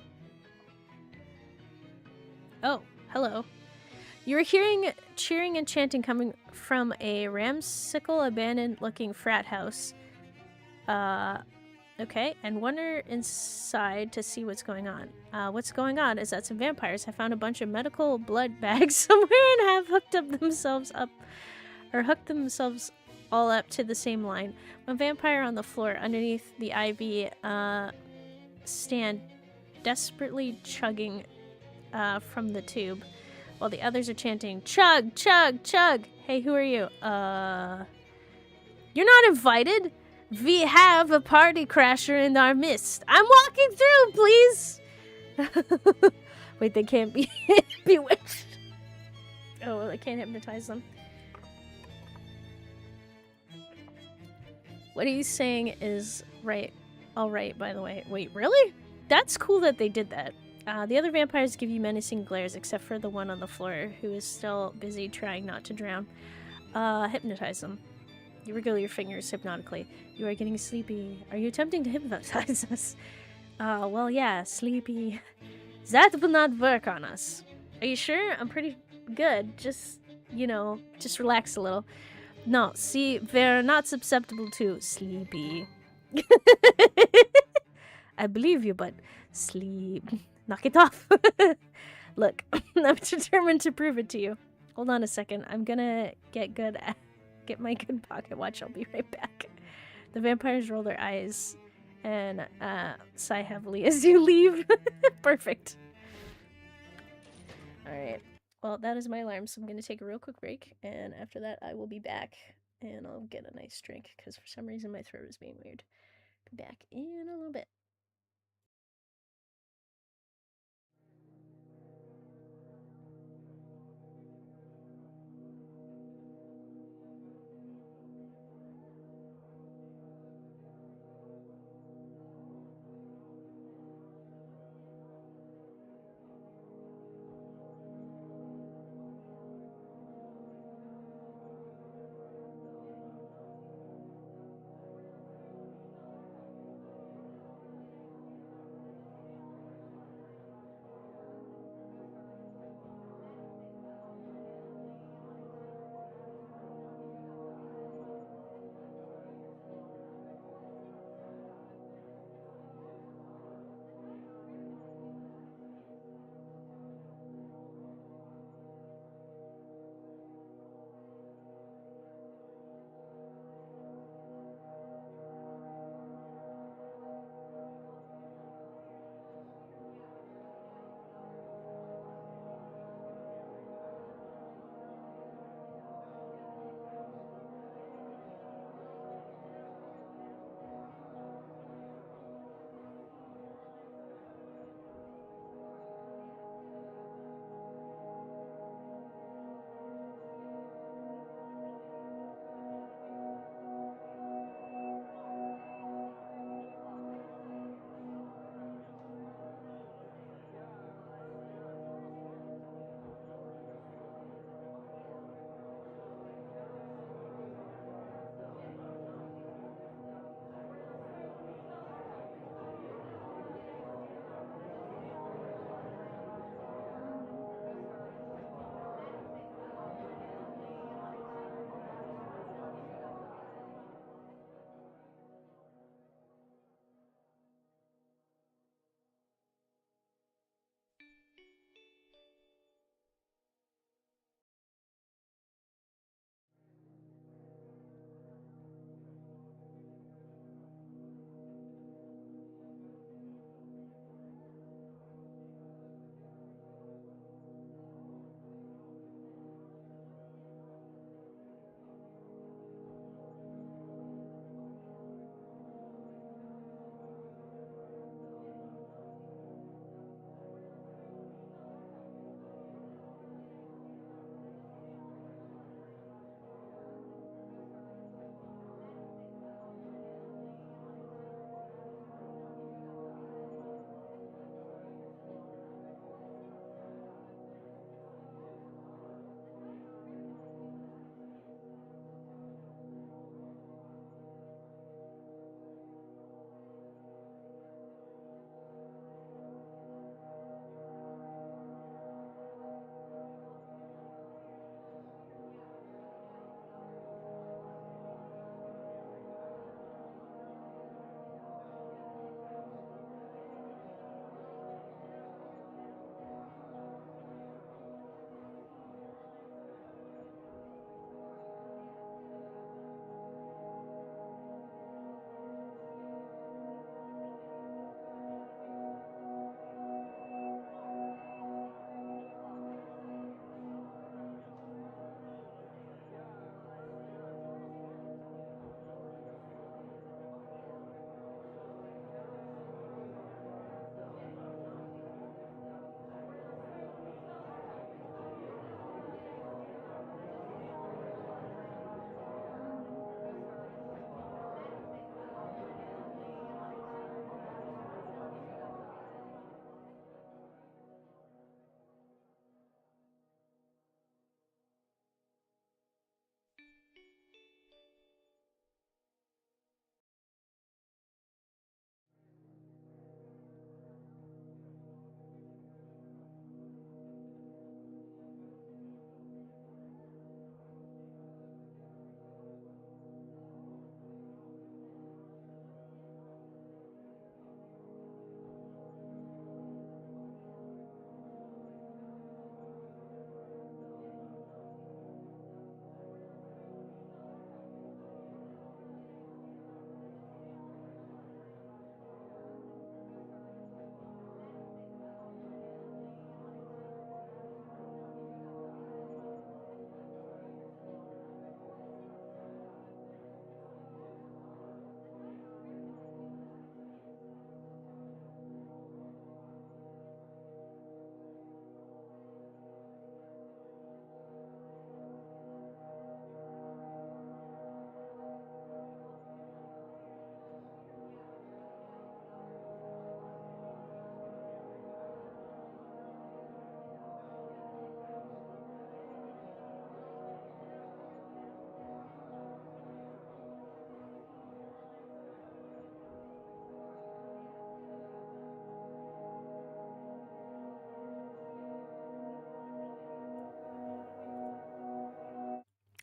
Oh, hello. You were hearing cheering and chanting coming from a ramsickle abandoned-looking frat house. Okay, and wander inside to see what's going on. What's going on is that some vampires have found a bunch of medical blood bags somewhere and have hooked themselves all up to the same line. One vampire on the floor underneath the IV stand desperately chugging from the tube, while the others are chanting, "Chug, chug, chug!" Hey, who are you? You're not invited? We have a party crasher in our midst. I'm walking through, please. Wait, they can't be bewitched. Oh, well, I can't hypnotize them. What he's saying is right. All right, by the way. Wait, really? That's cool that they did that. The other vampires give you menacing glares, except for the one on the floor, who is still busy trying not to drown. Hypnotize them. You wriggle your fingers hypnotically. You are getting sleepy. Are you attempting to hypnotize us? Well, yeah, sleepy. That will not work on us. Are you sure? I'm pretty good. Just, you know, just relax a little. No, see, they're not susceptible to sleepy. I believe you, but sleep. Knock it off. Look, I'm determined to prove it to you. Hold on a second. I'm gonna get my good pocket watch. I'll be right back. The vampires roll their eyes and sigh heavily as you leave. Perfect. Alright. Well, that is my alarm, so I'm gonna take a real quick break, and after that I will be back and I'll get a nice drink because for some reason my throat is being weird. Be back in a little bit.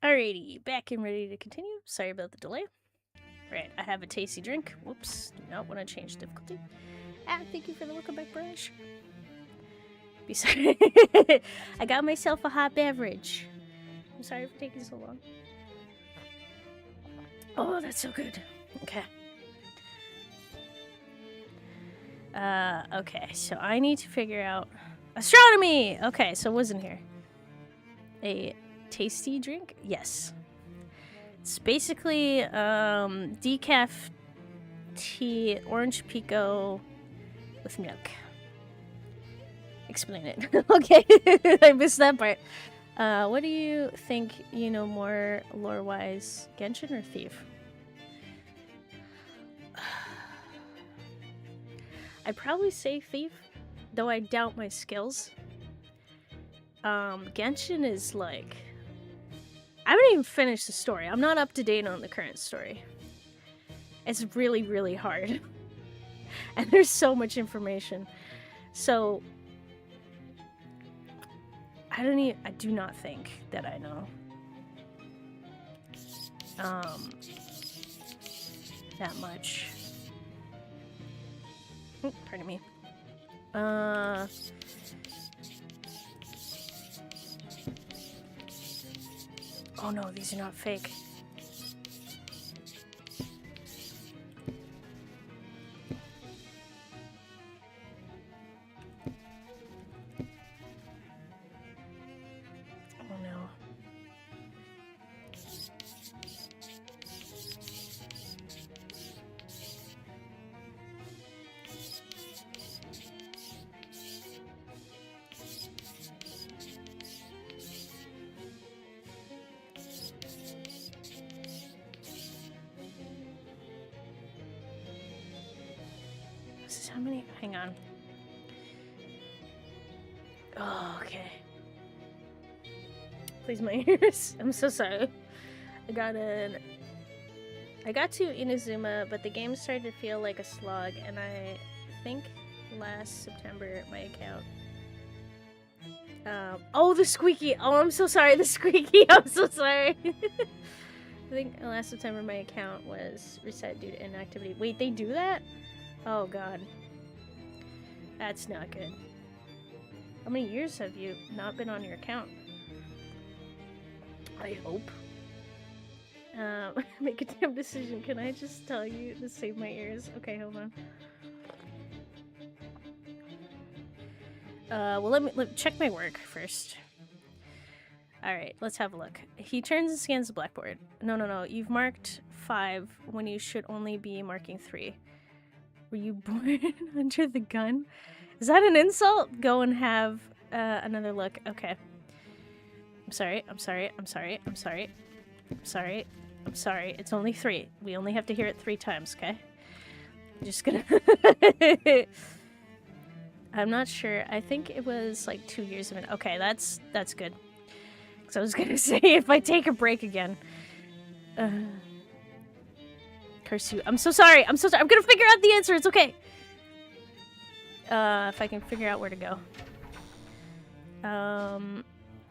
Alrighty, back and ready to continue. Sorry about the delay. Right, I have a tasty drink. Whoops, do not want to change difficulty. Thank you for the welcome back brush. Be sorry. I got myself a hot beverage. I'm sorry for taking so long. Oh, that's so good. Okay. Okay, so I need to figure out astronomy. Okay, so it wasn't here. A tasty drink? Yes. It's basically decaf tea, orange pico with milk. Explain it. Okay, I missed that part. What do you think you know more lore-wise, Genshin or Thief? I'd probably say Thief, though I doubt my skills. Genshin is like... I haven't even finished the story. I'm not up to date on the current story. It's really, really hard. And there's so much information. So... I do not think that I know. That much. Pardon me. Oh no, these are not fake. Oh no. How many? Hang on. Oh, okay. Please, my ears. I'm so sorry. I got to Inazuma, but the game started to feel like a slog, and I think last September my account. Oh, the squeaky. Oh, I'm so sorry. The squeaky. I'm so sorry. I think last September my account was reset due to inactivity. Wait, they do that? Oh god. That's not good. How many years have you not been on your account? I hope. Make a damn decision. Can I just tell you to save my ears? Okay, hold on. Well, let me check my work first. Alright, let's have a look. He turns and scans the blackboard. No. You've marked 5 when you should only be marking 3. Were you born under the gun? Is that an insult? Go and have another look. Okay. I'm sorry. It's only 3. We only have to hear it 3 times, okay? I'm just gonna... I'm not sure. I think it was like 2 years of it. Okay, that's good. Because I was gonna say, if I take a break again... Curse you. I'm so sorry. I'm gonna figure out the answer. It's okay. If I can figure out where to go.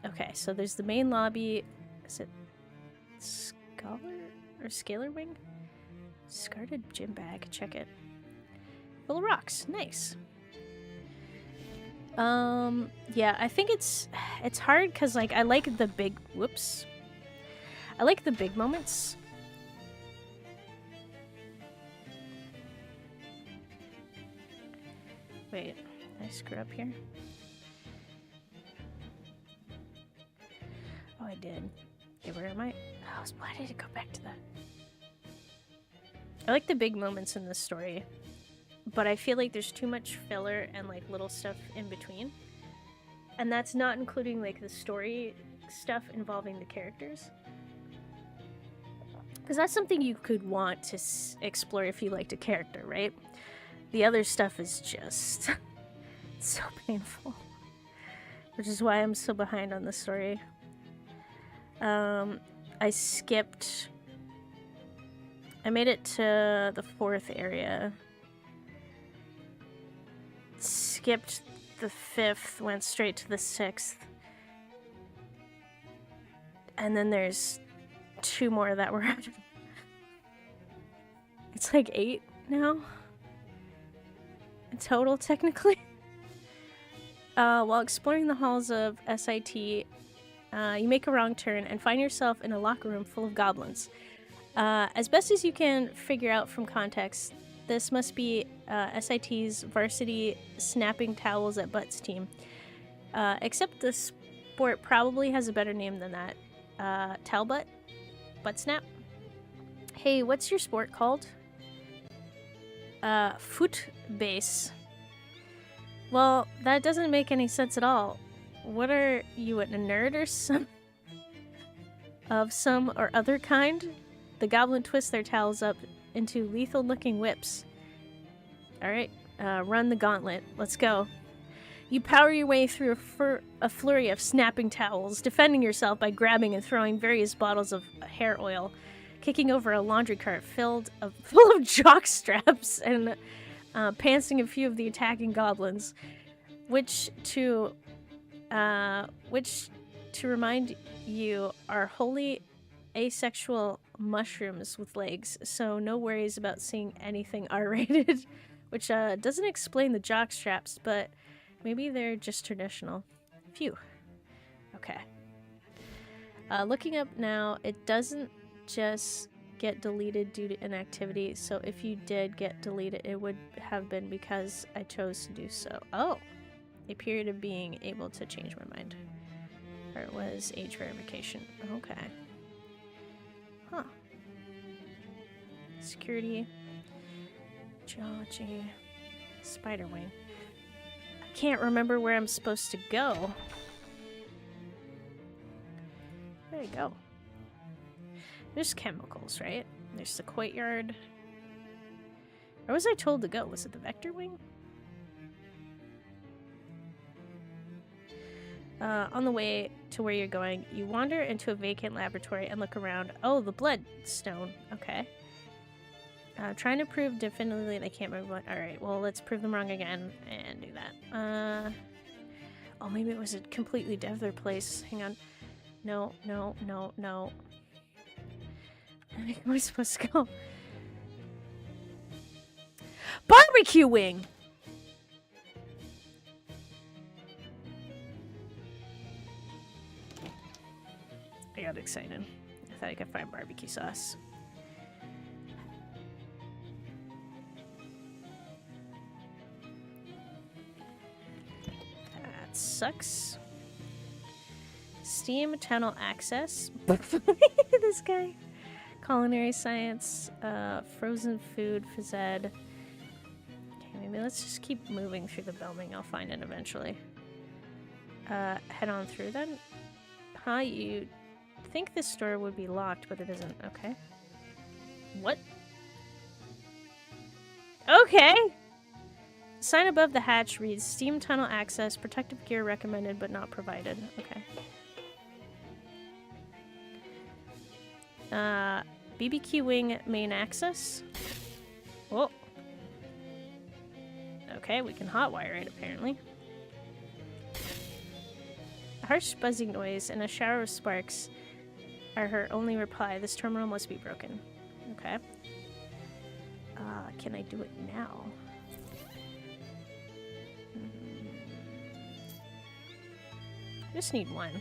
Okay, so there's the main lobby. Is it Scholar or Scalar Wing? Discarded gym bag. Check it. Full of rocks. Nice. Yeah, I think it's hard because like I like the big I like the big moments. Wait, did I screw up here? Oh, I did. Okay, where am I? Oh, why did it go back to that? I like the big moments in this story, but I feel like there's too much filler and like little stuff in between. And that's not including like the story stuff involving the characters. Because that's something you could want to explore if you liked a character, right? The other stuff is just so painful. Which is why I'm so behind on the story. I skipped... I made it to the 4th area. Skipped the 5th, went straight to the 6th. And then there's 2 more that were added. It's like 8 now. In total, technically. While exploring the halls of SIT, you make a wrong turn and find yourself in a locker room full of goblins. As best as you can figure out from context, this must be SIT's varsity snapping towels at butts team. Except the sport probably has a better name than that. Towel butt? Butt snap? Hey, what's your sport called? Foot base. Well, that doesn't make any sense at all. What are you, a nerd or some of some or other kind? The goblin twists their towels up into lethal-looking whips. Alright, run the gauntlet. Let's go. You power your way through a flurry of snapping towels, defending yourself by grabbing and throwing various bottles of hair oil, kicking over a laundry cart full of jock straps, and pantsing a few of the attacking goblins, which to remind you are wholly asexual mushrooms with legs, so no worries about seeing anything R-rated, which doesn't explain the jock straps, but maybe they're just traditional. Phew. Okay. Looking up now, it doesn't just get deleted due to inactivity, so if you did get deleted, it would have been because I chose to do so. Oh! A period of being able to change my mind. Or it was age verification. Okay. Huh. Security. Geology. Spider wing. I can't remember where I'm supposed to go. There you go. There's chemicals, right? There's the courtyard. Where was I told to go? Was it the vector wing? On the way to where you're going, you wander into a vacant laboratory and look around. Oh, the bloodstone. Okay. Trying to prove definitively they can't move what. Alright, well, let's prove them wrong again and do that. Oh, maybe it was a completely different place. Hang on. No. Where am I supposed to go? Barbecue wing! I got excited. I thought I could find barbecue sauce. That sucks. Steam tunnel access. This guy. Culinary science, frozen food, phys ed. Okay, maybe let's just keep moving through the building. I'll find it eventually. Head on through then. Huh? You think this door would be locked, but it isn't. Okay. What? Okay! Sign above the hatch reads, Steam tunnel access, protective gear recommended but not provided. Okay. BBQ wing main access. Whoa. Okay, we can hotwire it apparently. A harsh buzzing noise and a shower of sparks are her only reply. This terminal must be broken. Okay. Can I do it now? I just need one.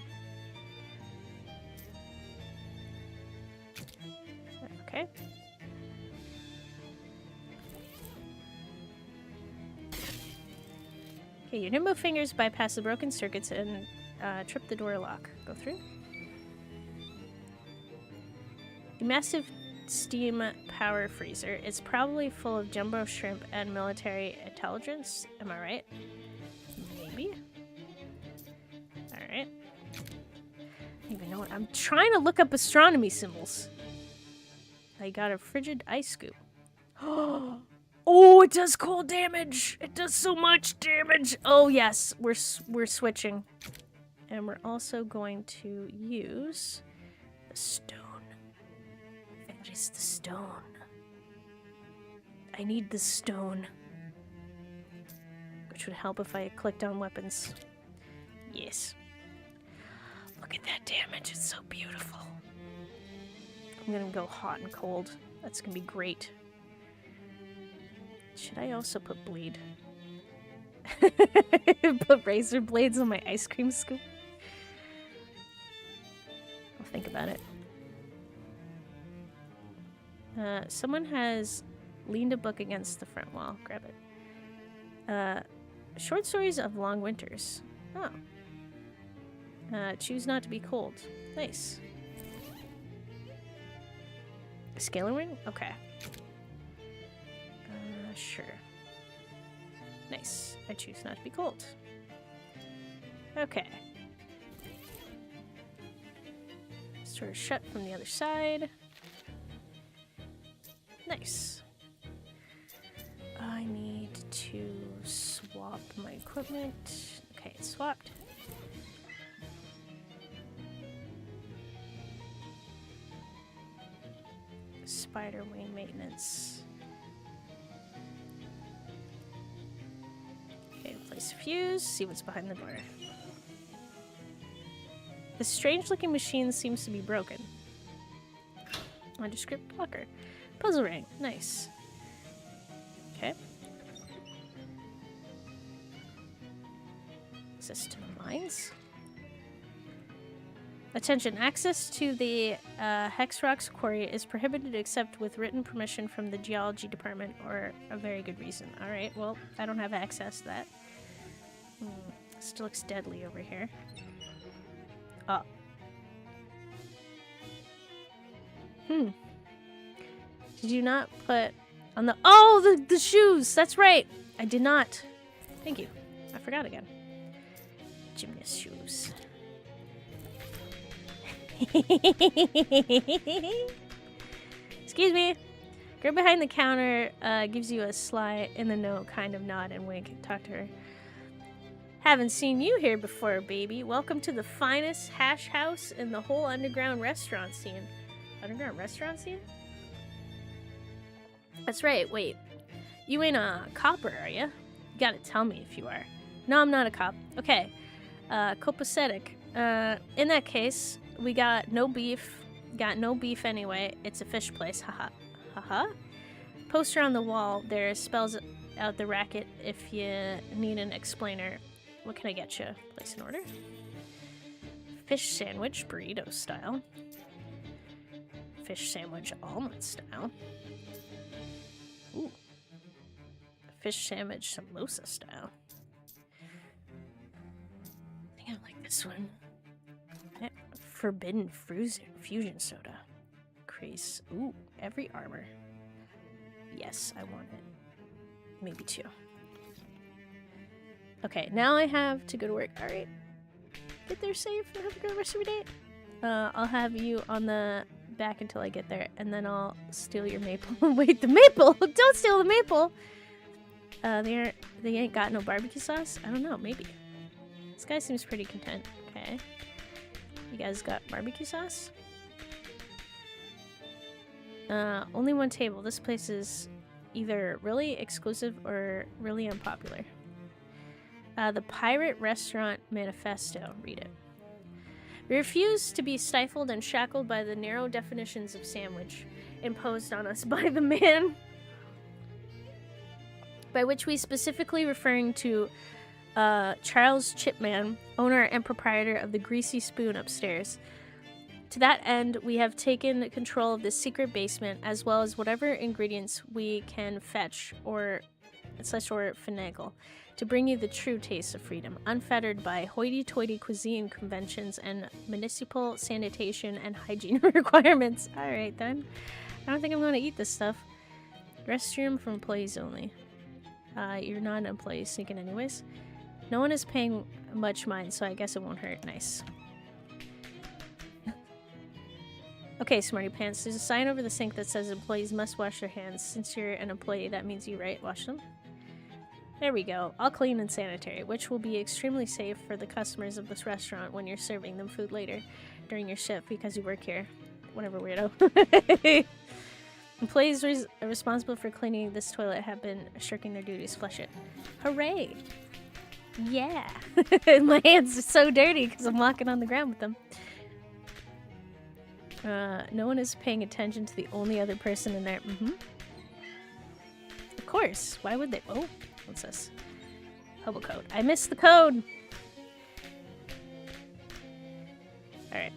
Okay. Okay, your nimble fingers bypass the broken circuits and trip the door lock. Go through. A massive steam power freezer. It's probably full of jumbo shrimp and military intelligence. Am I right? Maybe. Alright. I don't even know what I'm trying to look up astronomy symbols. I got a frigid ice scoop. Oh, it does cold damage. It does so much damage. Oh yes, we're switching, and we're also going to use the stone. Where is the stone? I need the stone, which would help if I clicked on weapons. Yes. Look at that damage. It's so beautiful. I'm gonna go hot and cold. That's gonna be great. Should I also put bleed? Put razor blades on my ice cream scoop? I'll think about it. Someone has leaned a book against the front wall. Grab it. Short stories of long winters. Oh. Choose not to be cold. Nice. Scalar ring? Okay. Sure. Nice. I choose not to be cold. Okay. Sort of shut from the other side. Nice. I need to swap my equipment. Okay, it's swapped. Spider wing maintenance. Okay, place a fuse, see what's behind the door. This strange looking machine seems to be broken. Nondescript blocker. Puzzle ring, nice. Okay. Access to the mines. Attention, access to the Hex Rocks quarry is prohibited except with written permission from the geology department or a very good reason. Alright, well, I don't have access to that. Still looks deadly over here. Oh. Did you not put on the... Oh, the shoes! That's right! I did not. Thank you. I forgot again. Gymnast shoes. Excuse me. Girl behind the counter gives you a sly in the know kind of nod and wink. Talk to her. Haven't seen you here before, baby. Welcome to the finest hash house in the whole underground restaurant scene. Underground restaurant scene? That's right. Wait. You ain't a copper, are you? You gotta tell me if you are. No, I'm not a cop. Okay. Copacetic. In that case... We got no beef. Got no beef anyway. It's a fish place. Haha. Haha. Poster on the wall there spells out the racket if you need an explainer. What can I get you? Place an order. Fish sandwich, burrito style. Fish sandwich, almond style. Ooh. Fish sandwich, samosa style. I think I like this one. Forbidden fusion soda. Crease. Ooh, every armor. Yes, I want it. Maybe two. Okay, now I have to go to work. Alright. Get there safe and have a good rest of your day. I'll have you on the back until I get there, and then I'll steal your maple. Wait, the maple? Don't steal the maple! They ain't got no barbecue sauce? I don't know, maybe. This guy seems pretty content. Okay. You guys got barbecue sauce? Only one table. This place is either really exclusive or really unpopular. The Pirate Restaurant Manifesto. Read it. We refuse to be stifled and shackled by the narrow definitions of sandwich imposed on us by the man, by which we specifically referring to Charles Chipman, owner and proprietor of the Greasy Spoon upstairs. To that end, we have taken control of the secret basement, as well as whatever ingredients we can fetch or finagle, to bring you the true taste of freedom, unfettered by hoity-toity cuisine conventions and municipal sanitation and hygiene requirements. Alright then. I don't think I'm going to eat this stuff. Restroom for employees only. You're not an employee, sneaking anyways. No one is paying much mind, so I guess it won't hurt. Nice. Okay, Smarty Pants. There's a sign over the sink that says employees must wash their hands. Since you're an employee, that means you, right? Wash them. There we go. All clean and sanitary, which will be extremely safe for the customers of this restaurant when you're serving them food later during your shift because you work here. Whatever, weirdo. Employees responsible for cleaning this toilet have been shirking their duties. Flush it. Hooray! Yeah. My hands are so dirty because I'm walking on the ground with them. No one is paying attention to the only other person in there. Of course. Why would they? Oh, what's this? Hobo code. I missed the code! Alright.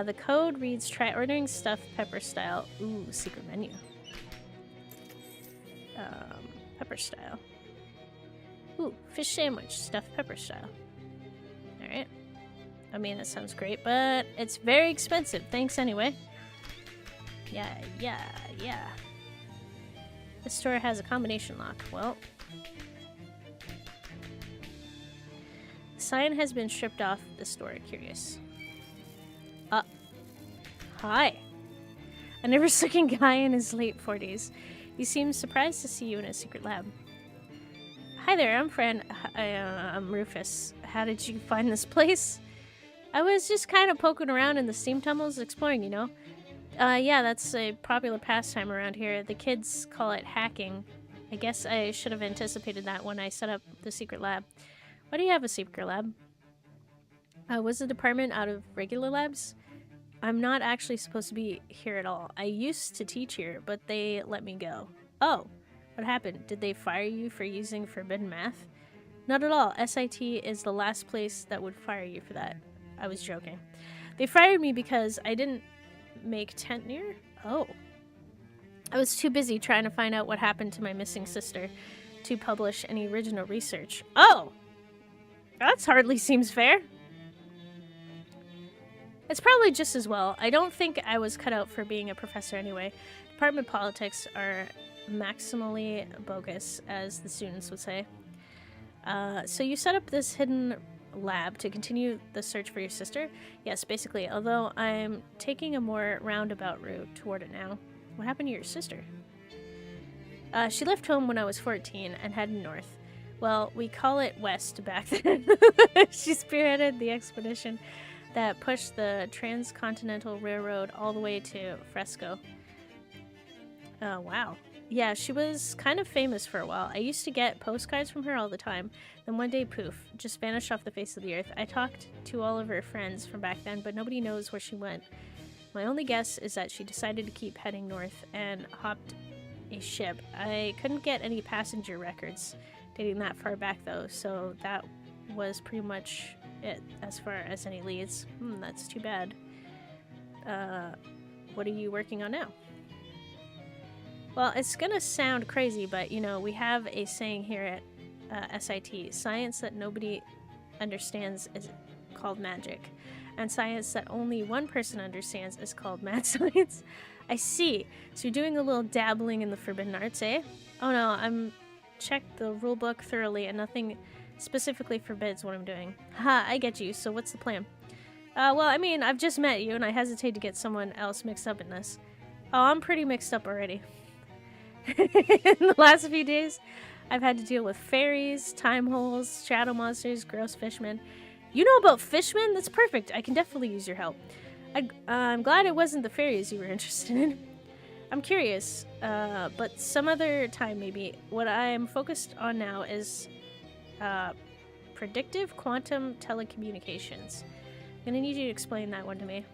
The code reads, try ordering stuffed pepper style. Ooh, secret menu. Pepper style. Ooh, fish sandwich, stuffed pepper style. Alright. I mean, that sounds great, but it's very expensive. Thanks anyway. Yeah. This store has a combination lock. Well. The sign has been stripped off the store. Curious. Hi. A nervous-looking guy in his late 40s. He seems surprised to see you in a secret lab. Hi there, I'm Fran. I'm Rufus. How did you find this place? I was just kind of poking around in the steam tunnels, exploring, you know. Yeah, that's a popular pastime around here. The kids call it hacking. I guess I should have anticipated that when I set up the secret lab. Why do you have a secret lab? Was the department out of regular labs? I'm not actually supposed to be here at all. I used to teach here, but they let me go. Oh, what happened? Did they fire you for using forbidden math? Not at all. SIT is the last place that would fire you for that. I was joking. They fired me because I didn't make tenure? Oh. I was too busy trying to find out what happened to my missing sister to publish any original research. Oh! That hardly seems fair. It's probably just as well. I don't think I was cut out for being a professor anyway. Department politics are maximally bogus, as the students would say. So you set up this hidden lab to continue the search for your sister? Yes, basically, although I'm taking a more roundabout route toward it now. What happened to your sister? She left home when I was 14 and headed north. Well, we call it west back then. She spearheaded the expedition that pushed the Transcontinental Railroad all the way to Fresco. Oh, wow. Yeah, she was kind of famous for a while. I used to get postcards from her all the time. Then one day, poof, just vanished off the face of the earth. I talked to all of her friends from back then, but nobody knows where she went. My only guess is that she decided to keep heading north and hopped a ship. I couldn't get any passenger records dating that far back, though, so that was pretty much it as far as any leads. That's too bad. What are you working on now? Well, it's gonna sound crazy, but you know, we have a saying here at SIT: science that nobody understands is called magic, and science that only one person understands is called mad science. I see. So you're doing a little dabbling in the forbidden arts, eh? Oh no, I'm checked the rulebook thoroughly and nothing specifically forbids what I'm doing. Ha, I get you. So what's the plan? Well, I mean, I've just met you and I hesitate to get someone else mixed up in this. Oh, I'm pretty mixed up already. In the last few days, I've had to deal with fairies, time holes, shadow monsters, gross fishmen. You know about fishmen? That's perfect. I can definitely use your help. I'm glad it wasn't the fairies you were interested in. I'm curious, but some other time maybe. What I'm focused on now is predictive quantum telecommunications. I'm gonna need you to explain that one to me.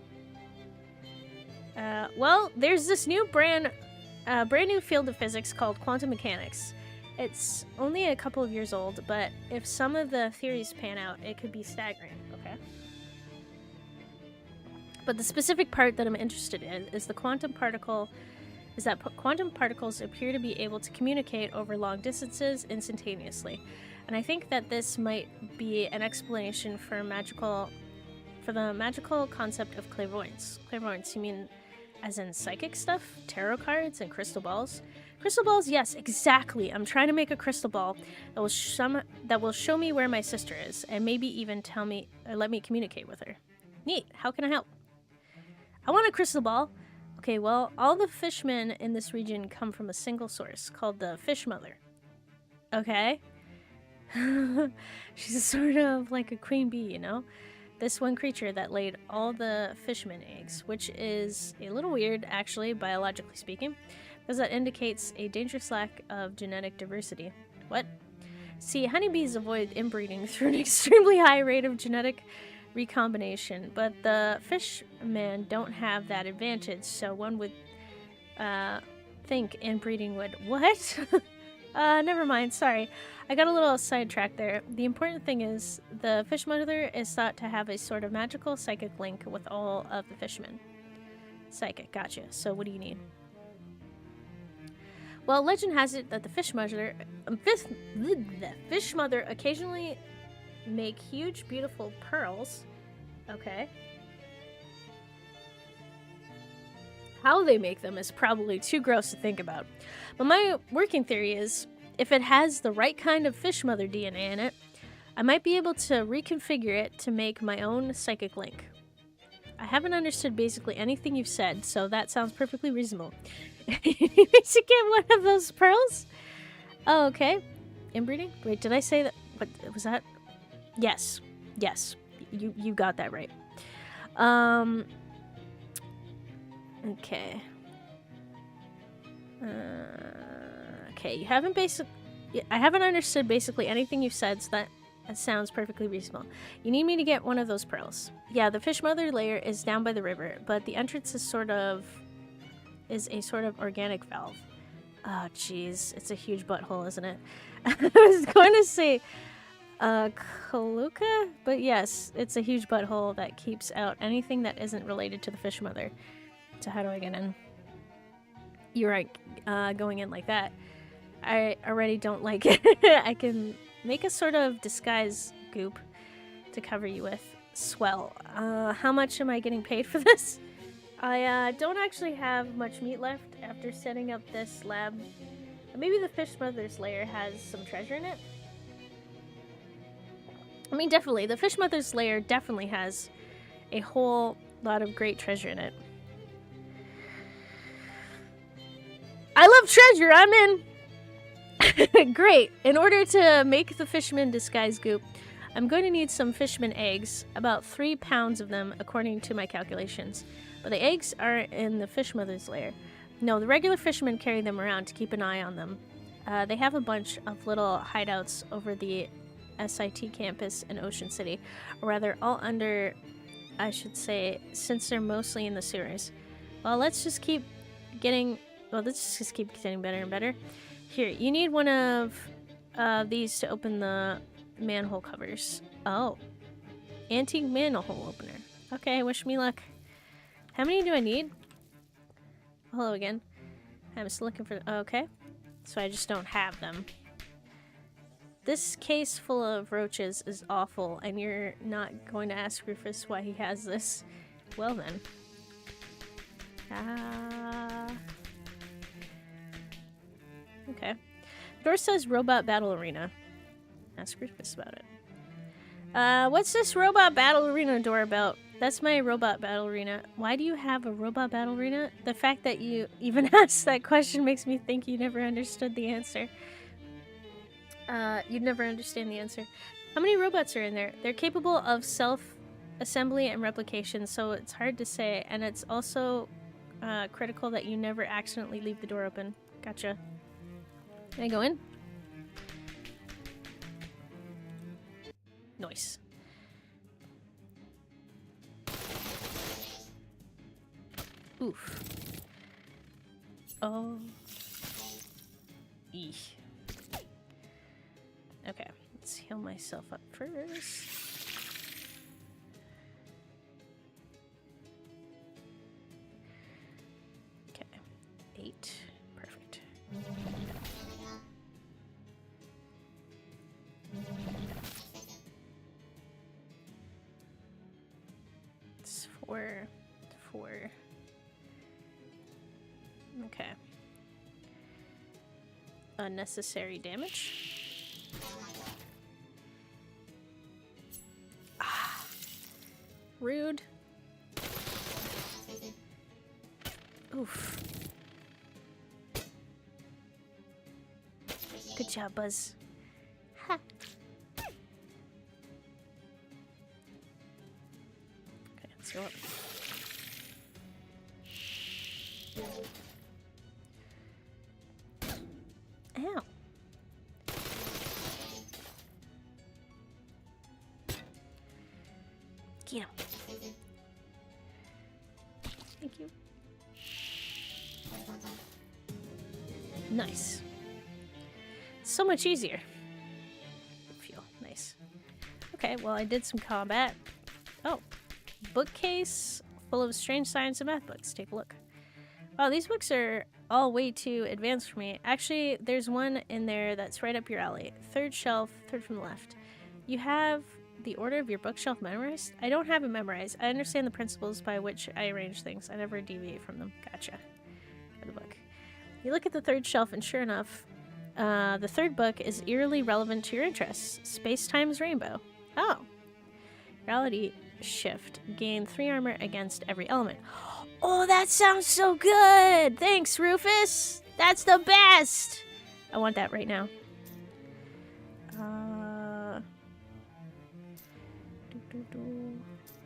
Well, there's this new brand new field of physics called quantum mechanics. It's only a couple of years old, but if some of the theories pan out, it could be staggering, okay? But the specific part that I'm interested in is that quantum particles appear to be able to communicate over long distances instantaneously. And I think that this might be an explanation for the magical concept of clairvoyance. Clairvoyance, you mean as in psychic stuff? Tarot cards and crystal balls? Crystal balls, yes, exactly. I'm trying to make a crystal ball that will show me where my sister is, and maybe even tell me or let me communicate with her. Neat. How can I help? I want a crystal ball. Okay, well, all the fishmen in this region come from a single source called the Fish Mother. Okay. She's sort of like a queen bee, you know? This one creature that laid all the fisherman eggs, which is a little weird, actually, biologically speaking, because that indicates a dangerous lack of genetic diversity. What? See, honeybees avoid inbreeding through an extremely high rate of genetic recombination, but the fishmen don't have that advantage, so one would think inbreeding would... What? Never mind, sorry. I got a little sidetracked there. The important thing is the fish mother is thought to have a sort of magical psychic link with all of the fishmen. Psychic, gotcha. So what do you need? Well, legend has it that the fish mother occasionally make huge, beautiful pearls. Okay. How they make them is probably too gross to think about. But my working theory is, if it has the right kind of fish mother DNA in it, I might be able to reconfigure it to make my own psychic link. I haven't understood basically anything you've said, so that sounds perfectly reasonable. You need to get one of those pearls? Oh, okay. Inbreeding? Wait, did I say that? What was that? Yes. Yes. You got that right. Okay. Okay, you haven't I haven't understood basically anything you've said, so that sounds perfectly reasonable. You need me to get one of those pearls. Yeah, the fish mother layer is down by the river, but the entrance is a sort of organic valve. Oh, jeez. It's a huge butthole, isn't it? I was going to say Kaluka, but yes, it's a huge butthole that keeps out anything that isn't related to the fish mother. So how do I get in? You're right, going in like that. I already don't like it. I can make a sort of disguise goop to cover you with. Swell. How much am I getting paid for this? I don't actually have much meat left after setting up this lab. Maybe the fish mother's lair has some treasure in it? I mean, definitely. The fish mother's lair definitely has a whole lot of great treasure in it. I love treasure! I'm in! Great! In order to make the fisherman disguise goop, I'm going to need some fisherman eggs, about 3 pounds of them according to my calculations. But the eggs are in the fish mother's lair. No, the regular fishermen carry them around to keep an eye on them. They have a bunch of little hideouts over the SIT campus in Ocean City. Or rather, all under, I should say, since they're mostly in the sewers. Well, let's just keep getting better and better. Here, you need one of these to open the manhole covers. Oh. Antique manhole opener. Okay, wish me luck. How many do I need? Hello again. I'm still looking for... Okay. So I just don't have them. This case full of roaches is awful, and you're not going to ask Rufus why he has this. Well then. Okay. The door says Robot Battle Arena. Ask Rufus about it. What's this Robot Battle Arena door about? That's my Robot Battle Arena. Why do you have a Robot Battle Arena? The fact that you even asked that question makes me think you never understood the answer. You'd never understand the answer. How many robots are in there? They're capable of self-assembly and replication, so it's hard to say, and it's also critical that you never accidentally leave the door open. Gotcha. Can I go in? Nice. Oof. Oh. Eesh. Okay, let's heal myself up first. Okay, 8. Perfect. It's 4. Okay. Unnecessary damage. Ah. Rude. Oof. Good job, Buzz. Ha. Okay, let's go up. Ow. Get him. Thank you. Nice. So much easier. Feel nice. Okay, well, I did some combat. Oh, bookcase full of strange science and math books. Take a look. Wow, these books are all way too advanced for me. Actually, there's one in there that's right up your alley. Third shelf, third from the left. You have the order of your bookshelf memorized? I don't have it memorized. I understand the principles by which I arrange things. I never deviate from them. Gotcha. For the book. You look at the third shelf, and sure enough, the third book is eerily relevant to your interests. Space-Time's Rainbow. Oh. Reality Shift. Gain 3 armor against every element. Oh, that sounds so good! Thanks, Rufus! That's the best! I want that right now.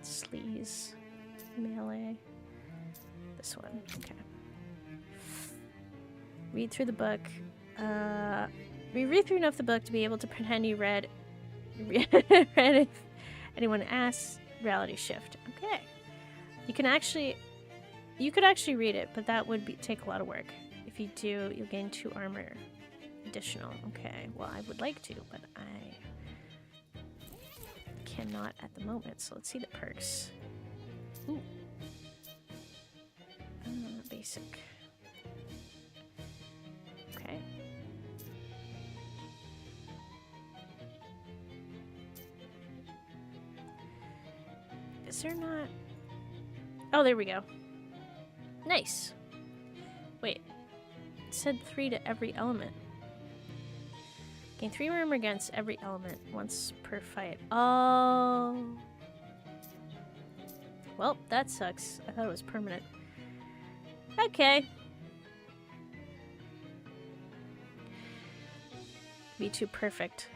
Sleaze. Melee. This one. Okay. Read through the book. We read through enough the book to be able to pretend you read if anyone asks. Reality Shift. Okay. You could actually read it, but that would take a lot of work. If you do, you'll gain 2 armor additional. Okay. Well, I would like to, but I cannot at the moment. So let's see the perks. Ooh. Basic. Okay. Is there not... Oh, there we go. Nice. Wait. It said 3 to every element. Gain 3 armor against every element once per fight. Oh. Well, that sucks. I thought it was permanent. Okay. Be too perfect.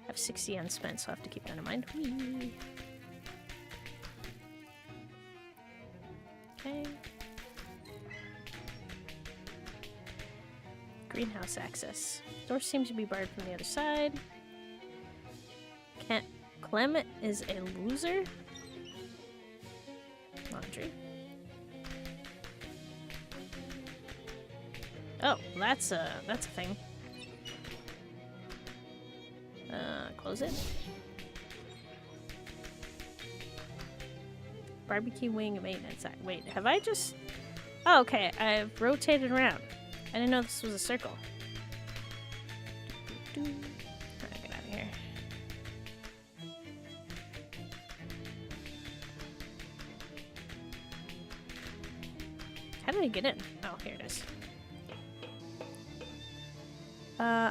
I have 60 unspent, so I have to keep that in mind. Whee. Okay. Greenhouse access. Doors seem to be barred from the other side. Clem is a loser. Laundry. Oh, that's a thing. Close it. Barbecue wing maintenance. Wait, have I just... Oh, okay, I've rotated around. I didn't know this was a circle. Alright, get out of here. How did I get in? Oh, here it is.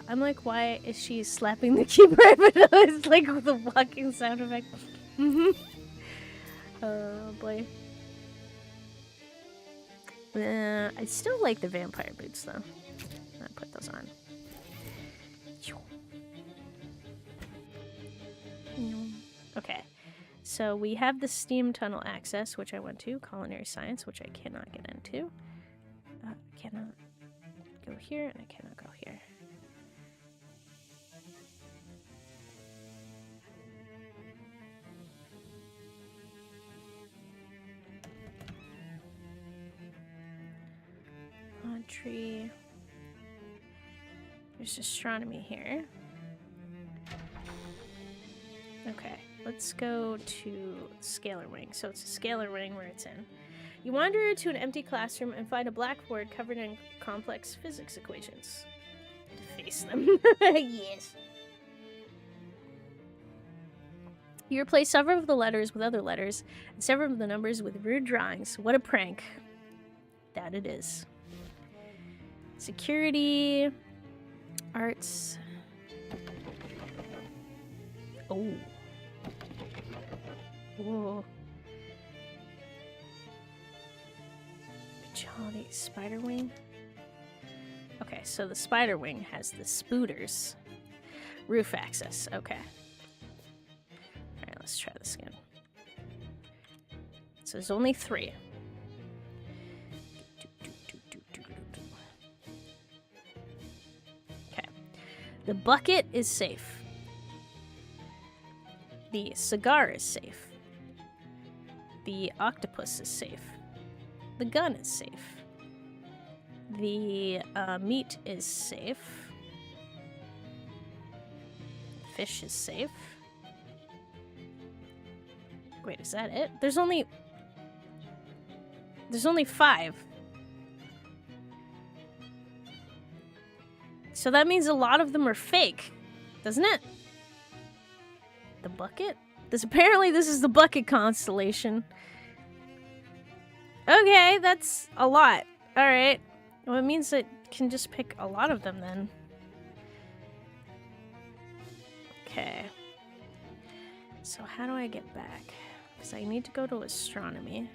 I'm like, why is she slapping the keyboard? But it's like the walking sound effect. Oh boy. I still like the vampire boots though. I put those on. Okay, so we have the steam tunnel access, which I went to. Culinary science, which I cannot get into. Cannot go here, and I cannot go here. Tree. There's astronomy here. Okay, let's go to scalar wing. So it's a scalar wing where it's in. You wander to an empty classroom and find a blackboard covered in complex physics equations. Face them. Yes. You replace several of the letters with other letters and several of the numbers with rude drawings. What a prank. That it is. Security, arts. Oh. Whoa. Specialty spider wing. Okay, so the spider wing has the spooters. Roof access. Okay. Alright, let's try this again. So there's only 3. The bucket is safe. The cigar is safe. The octopus is safe. The gun is safe. The meat is safe. Fish is safe. Wait, is that it? There's only 5. So that means a lot of them are fake, doesn't it? The bucket? Apparently this is the bucket constellation. Okay, that's a lot. Alright. Well, it means it can just pick a lot of them then. Okay. So how do I get back? Because I need to go to astronomy.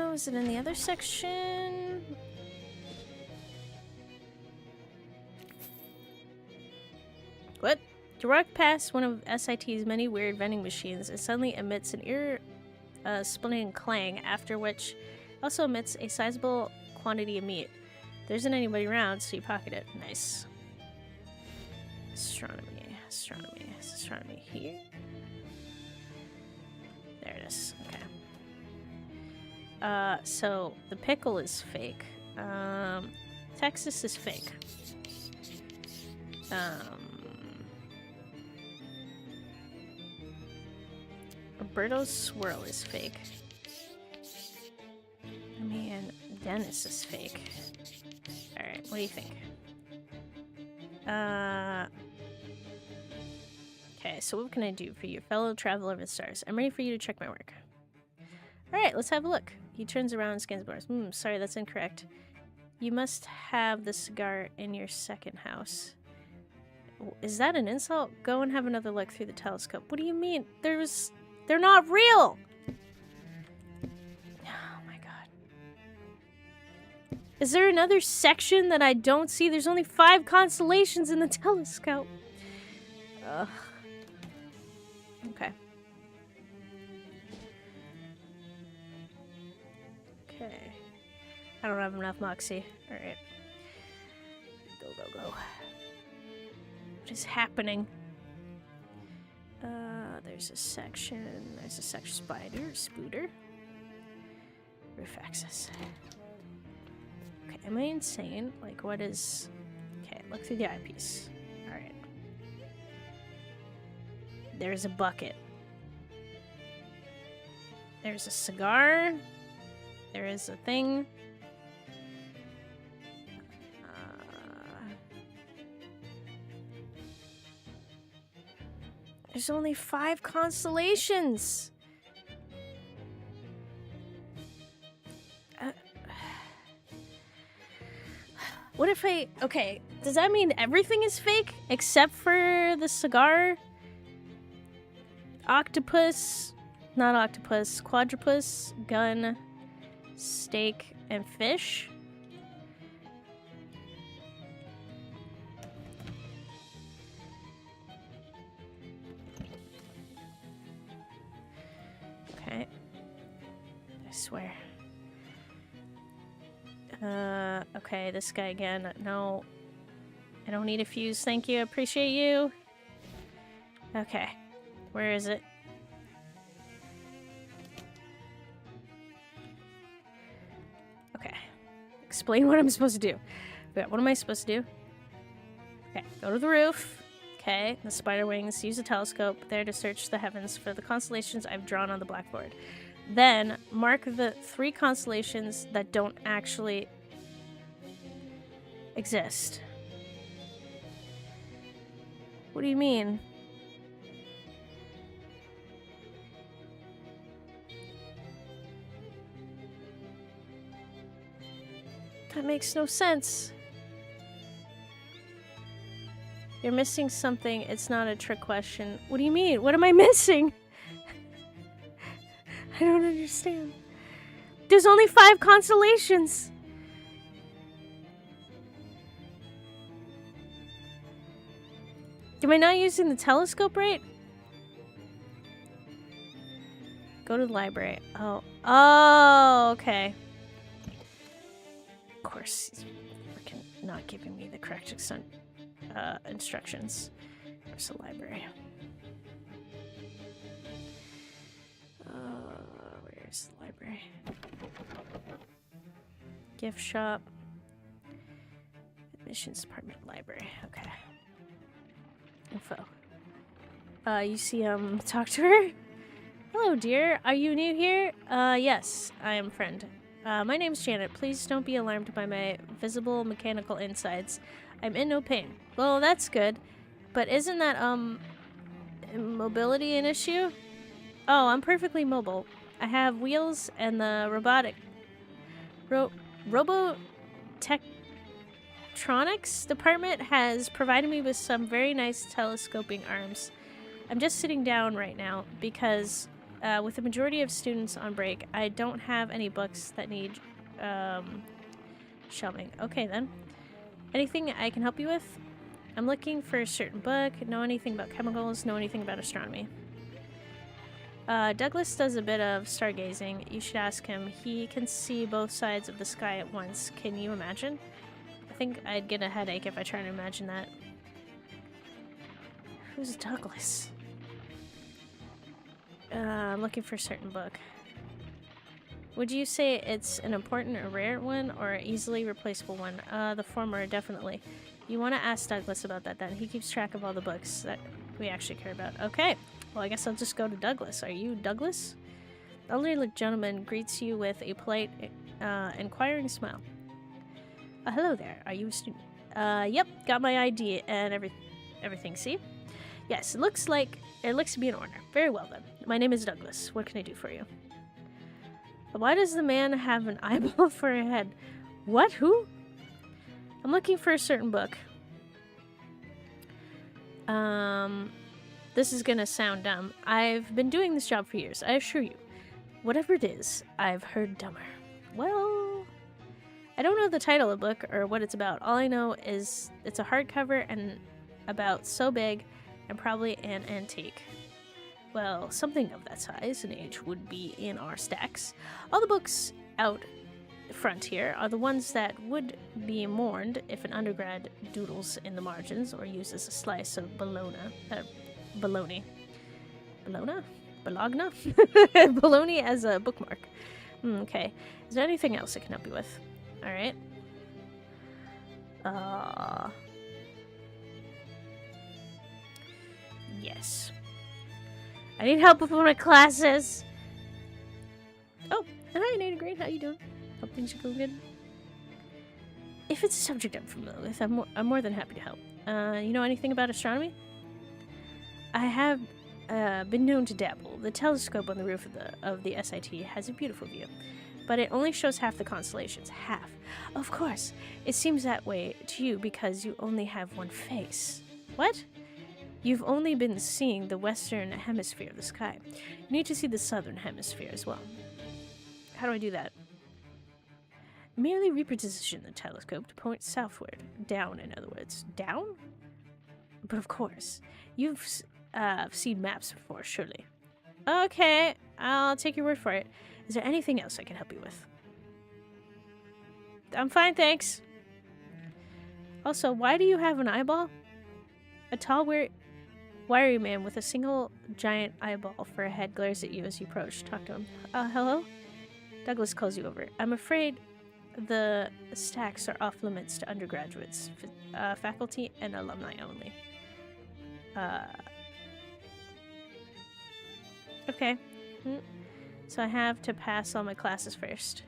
Was it in the other section? What? To walk past one of SIT's many weird vending machines, it suddenly emits an ear-splitting clang, after which also emits a sizable quantity of meat. There isn't anybody around, so you pocket it. Nice. Astronomy. Astronomy. Is astronomy here? There it is. Okay. So the pickle is fake. Texas is fake. Roberto's swirl is fake. I mean, Dennis is fake. Alright, what do you think? Okay, so what can I do for you, fellow traveler of the stars? I'm ready for you to check my work. Alright, let's have a look. He turns around and scans the bars. Sorry, that's incorrect. You must have the cigar in your second house. Is that an insult? Go and have another look through the telescope. What do you mean? They're not real! Oh my god. Is there another section that I don't see? There's only 5 constellations in the telescope. Ugh. Okay. Okay. I don't have enough moxie. Alright. Go, go, go. What is happening? There's a section spider, spooter. Roof access. Okay, am I insane? Like, what is... Okay, look through the eyepiece. Alright. There's a bucket. There's a cigar. There is a thing. There's only 5 constellations. What if I... Okay, does that mean everything is fake except for the cigar? Octopus, not octopus, quadrupus, gun, steak, and fish? Okay. I swear. Okay, this guy again. No. I don't need a fuse, thank you. I appreciate you. Okay. Where is it? Okay. Explain what I'm supposed to do. Okay, what am I supposed to do? Okay, go to the roof. Okay, the spider wings. Use a telescope there to search the heavens for the constellations I've drawn on the blackboard. Then, mark the 3 constellations that don't actually exist. What do you mean? That makes no sense. You're missing something. It's not a trick question. What do you mean? What am I missing? I don't understand. There's only 5 constellations. Am I not using the telescope right? Go to the library. Oh. Oh, okay. Of course, he's freaking not giving me the correct instructions. Where's the library? Where's the library? Gift shop. Admissions department, library. Okay. Info. You see, talk to her? Hello, dear. Are you new here? Yes, I am friend. My name's Janet. Please don't be alarmed by my visible mechanical insides. I'm in no pain. Well, that's good. But isn't that, mobility an issue? Oh, I'm perfectly mobile. I have wheels and the robotic... Robotectronics department has provided me with some very nice telescoping arms. I'm just sitting down right now because with the majority of students on break, I don't have any books that need shelving. Okay then. Anything I can help you with? I'm looking for a certain book, know anything about chemicals, know anything about astronomy. Douglas does a bit of stargazing. You should ask him. He can see both sides of the sky at once. Can you imagine? I think I'd get a headache if I tried to imagine that. Who's Douglas? I'm looking for a certain book. Would you say it's an important or rare one, or an easily replaceable one? The former, definitely. You want to ask Douglas about that then. He keeps track of all the books that we actually care about. Okay. Well, I guess I'll just go to Douglas. Are you Douglas? The elderly gentleman greets you with a polite, inquiring smile. Hello there. Are you a student? Yep. Got my ID and everything. See? Yes. It looks to be in order. Very well then. My name is Douglas. What can I do for you? Why does the man have an eyeball for a head? What? Who? I'm looking for a certain book. This is gonna sound dumb. I've been doing this job for years, I assure you. Whatever it is, I've heard dumber. Well, I don't know the title of the book or what it's about. All I know is it's a hardcover and about so big and probably an antique. Well, something of that size and age would be in our stacks. All the books out front here are the ones that would be mourned if an undergrad doodles in the margins or uses a slice of bologna. Bologna? Bologna as a bookmark. Okay. Is there anything else I can help you with? Alright. Yes. I need help with one of my classes. Oh, hi, Nada Green. How you doing? Hope things are going good. If it's a subject I'm familiar with, I'm more than happy to help. You know anything about astronomy? I have been known to dabble. The telescope on the roof of the SIT has a beautiful view, but it only shows half the constellations. Half. Of course. It seems that way to you because you only have one face. What? You've only been seeing the western hemisphere of the sky. You need to see the southern hemisphere as well. How do I do that? Merely reposition the telescope to point southward. Down, in other words. Down? But of course. You've seen maps before, surely. Okay, I'll take your word for it. Is there anything else I can help you with? I'm fine, thanks. Also, why do you have an eyeball? A tall, wiry man with a single giant eyeball for a head glares at you as you approach. Talk to him. Hello? Douglas calls you over. I'm afraid the stacks are off limits to undergraduates, faculty, and alumni only. Okay. So I have to pass all my classes first.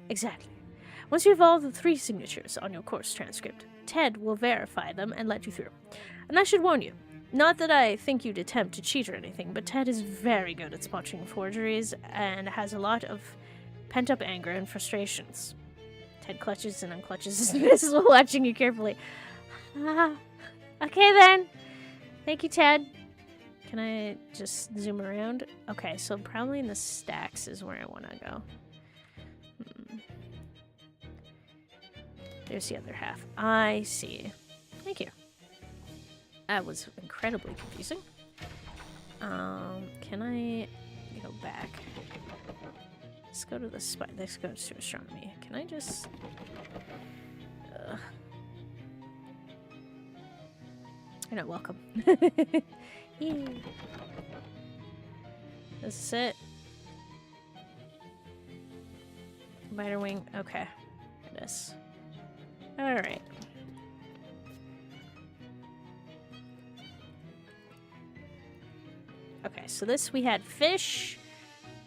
Exactly. Once you have all the 3 signatures on your course transcript, Ted will verify them and let you through. And I should warn you, not that I think you'd attempt to cheat or anything, but Ted is very good at spotting forgeries and has a lot of pent-up anger and frustrations. Ted clutches and unclutches his pistol, watching you carefully. Okay then. Thank you, Ted. Can I just zoom around? Okay, so probably in the stacks is where I want to go. There's the other half. I see. Thank you. That was incredibly confusing. Can I go back? Let's go to the spot. Let's go to astronomy. Can I just... You're not welcome. Yay. This is it. Spider wing. Okay. It is. Alright. Okay, so this we had fish,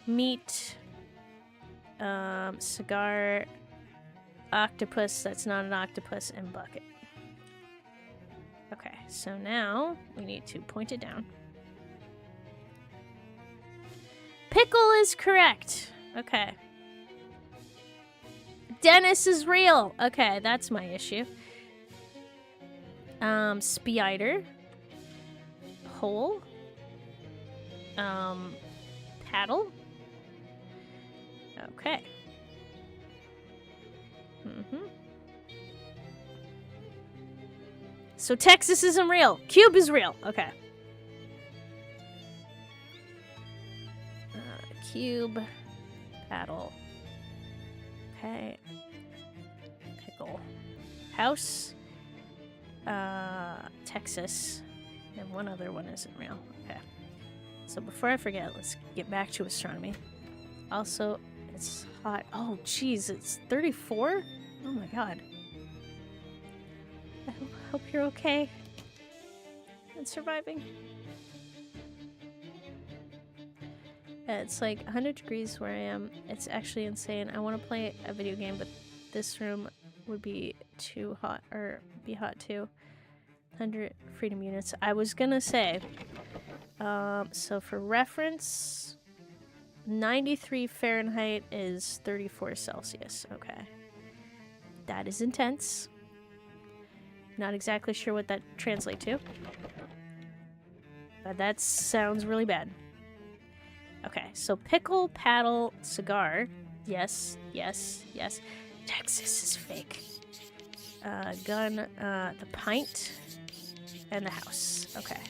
meat, cigar, octopus, that's not an octopus, and bucket. Okay, so now we need to point it down. Pickle is correct. Okay. Dennis is real. Okay, that's my issue. Spider. Hole. Paddle. Okay. So Texas isn't real. Cube is real. Okay. Cube. Paddle. Okay. Pickle. House. Texas. And one other one isn't real. Okay. So before I forget, let's get back to astronomy. Also, it's hot. Oh, jeez, it's 34? Oh my god. I hope you're okay and surviving. Yeah, it's like 100 degrees where I am. It's actually insane. I want to play a video game, but this room would be too hot, or be hot too. 100 freedom units. I was gonna say, so for reference, 93 Fahrenheit is 34 Celsius. Okay. That is intense. Not exactly sure what that translates to. But that sounds really bad. Okay, so pickle, paddle, cigar. Yes, yes, yes. Texas is fake. Gun, the pint, and the house. Okay.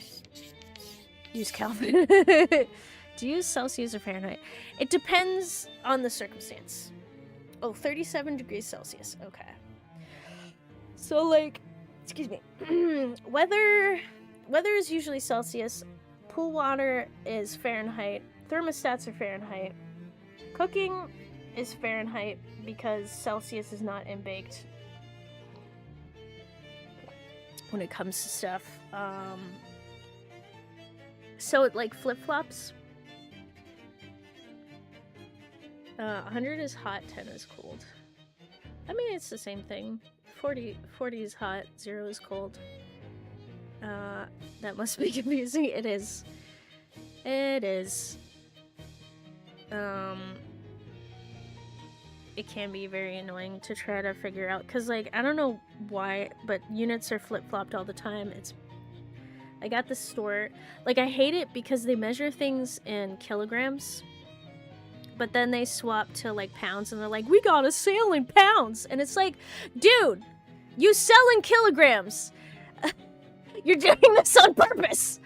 Use Kelvin. Do you use Celsius or Fahrenheit? It depends on the circumstance. Oh, 37 degrees Celsius. Okay. So, like, excuse me. Weather is usually Celsius. Pool water is Fahrenheit. Thermostats are Fahrenheit. Cooking is Fahrenheit because Celsius is not in baked when it comes to stuff. So it like flip-flops. 100 is hot, 10 is cold. I mean, it's the same thing. 40 is hot, 0 is cold. That must be confusing. It is. It is. It can be very annoying to try to figure out, because, like, I don't know why, but units are flip-flopped all the time. I got this store, like, I hate it because they measure things in kilograms, but then they swap to, like, pounds, and they're like, we got a sale in pounds, and it's like, dude, you sell in kilograms. You're doing this on purpose.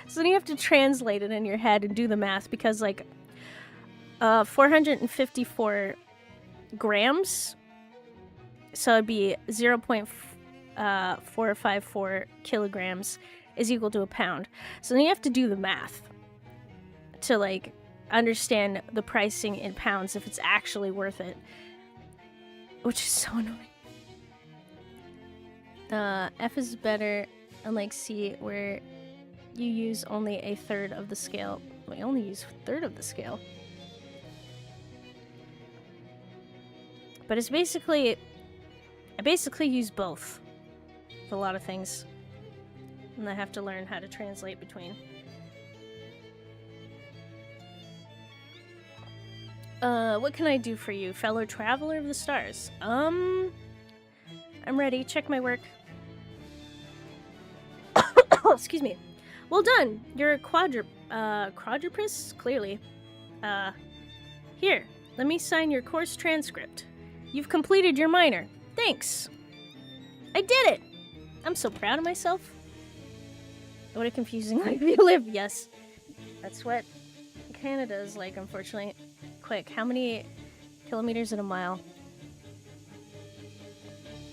So then you have to translate it in your head and do the math, because, like, 454 grams, so it'd be 0.454 kilograms is equal to a pound. So then you have to do the math to, like, understand the pricing in pounds if it's actually worth it, which is so annoying. F is better, unlike C, where you use only a third of the scale. We only use a third of the scale. But it's basically, I basically use both for a lot of things. And I have to learn how to translate between. What can I do for you, fellow traveler of the stars? I'm ready. Check my work. Oh, excuse me. Well done. You're a quadrupus? Clearly. Here, let me sign your course transcript. You've completed your minor. Thanks. I did it! I'm so proud of myself. What a confusing life you live. Yes. That's what Canada is like, unfortunately. Quick, how many kilometers in a mile?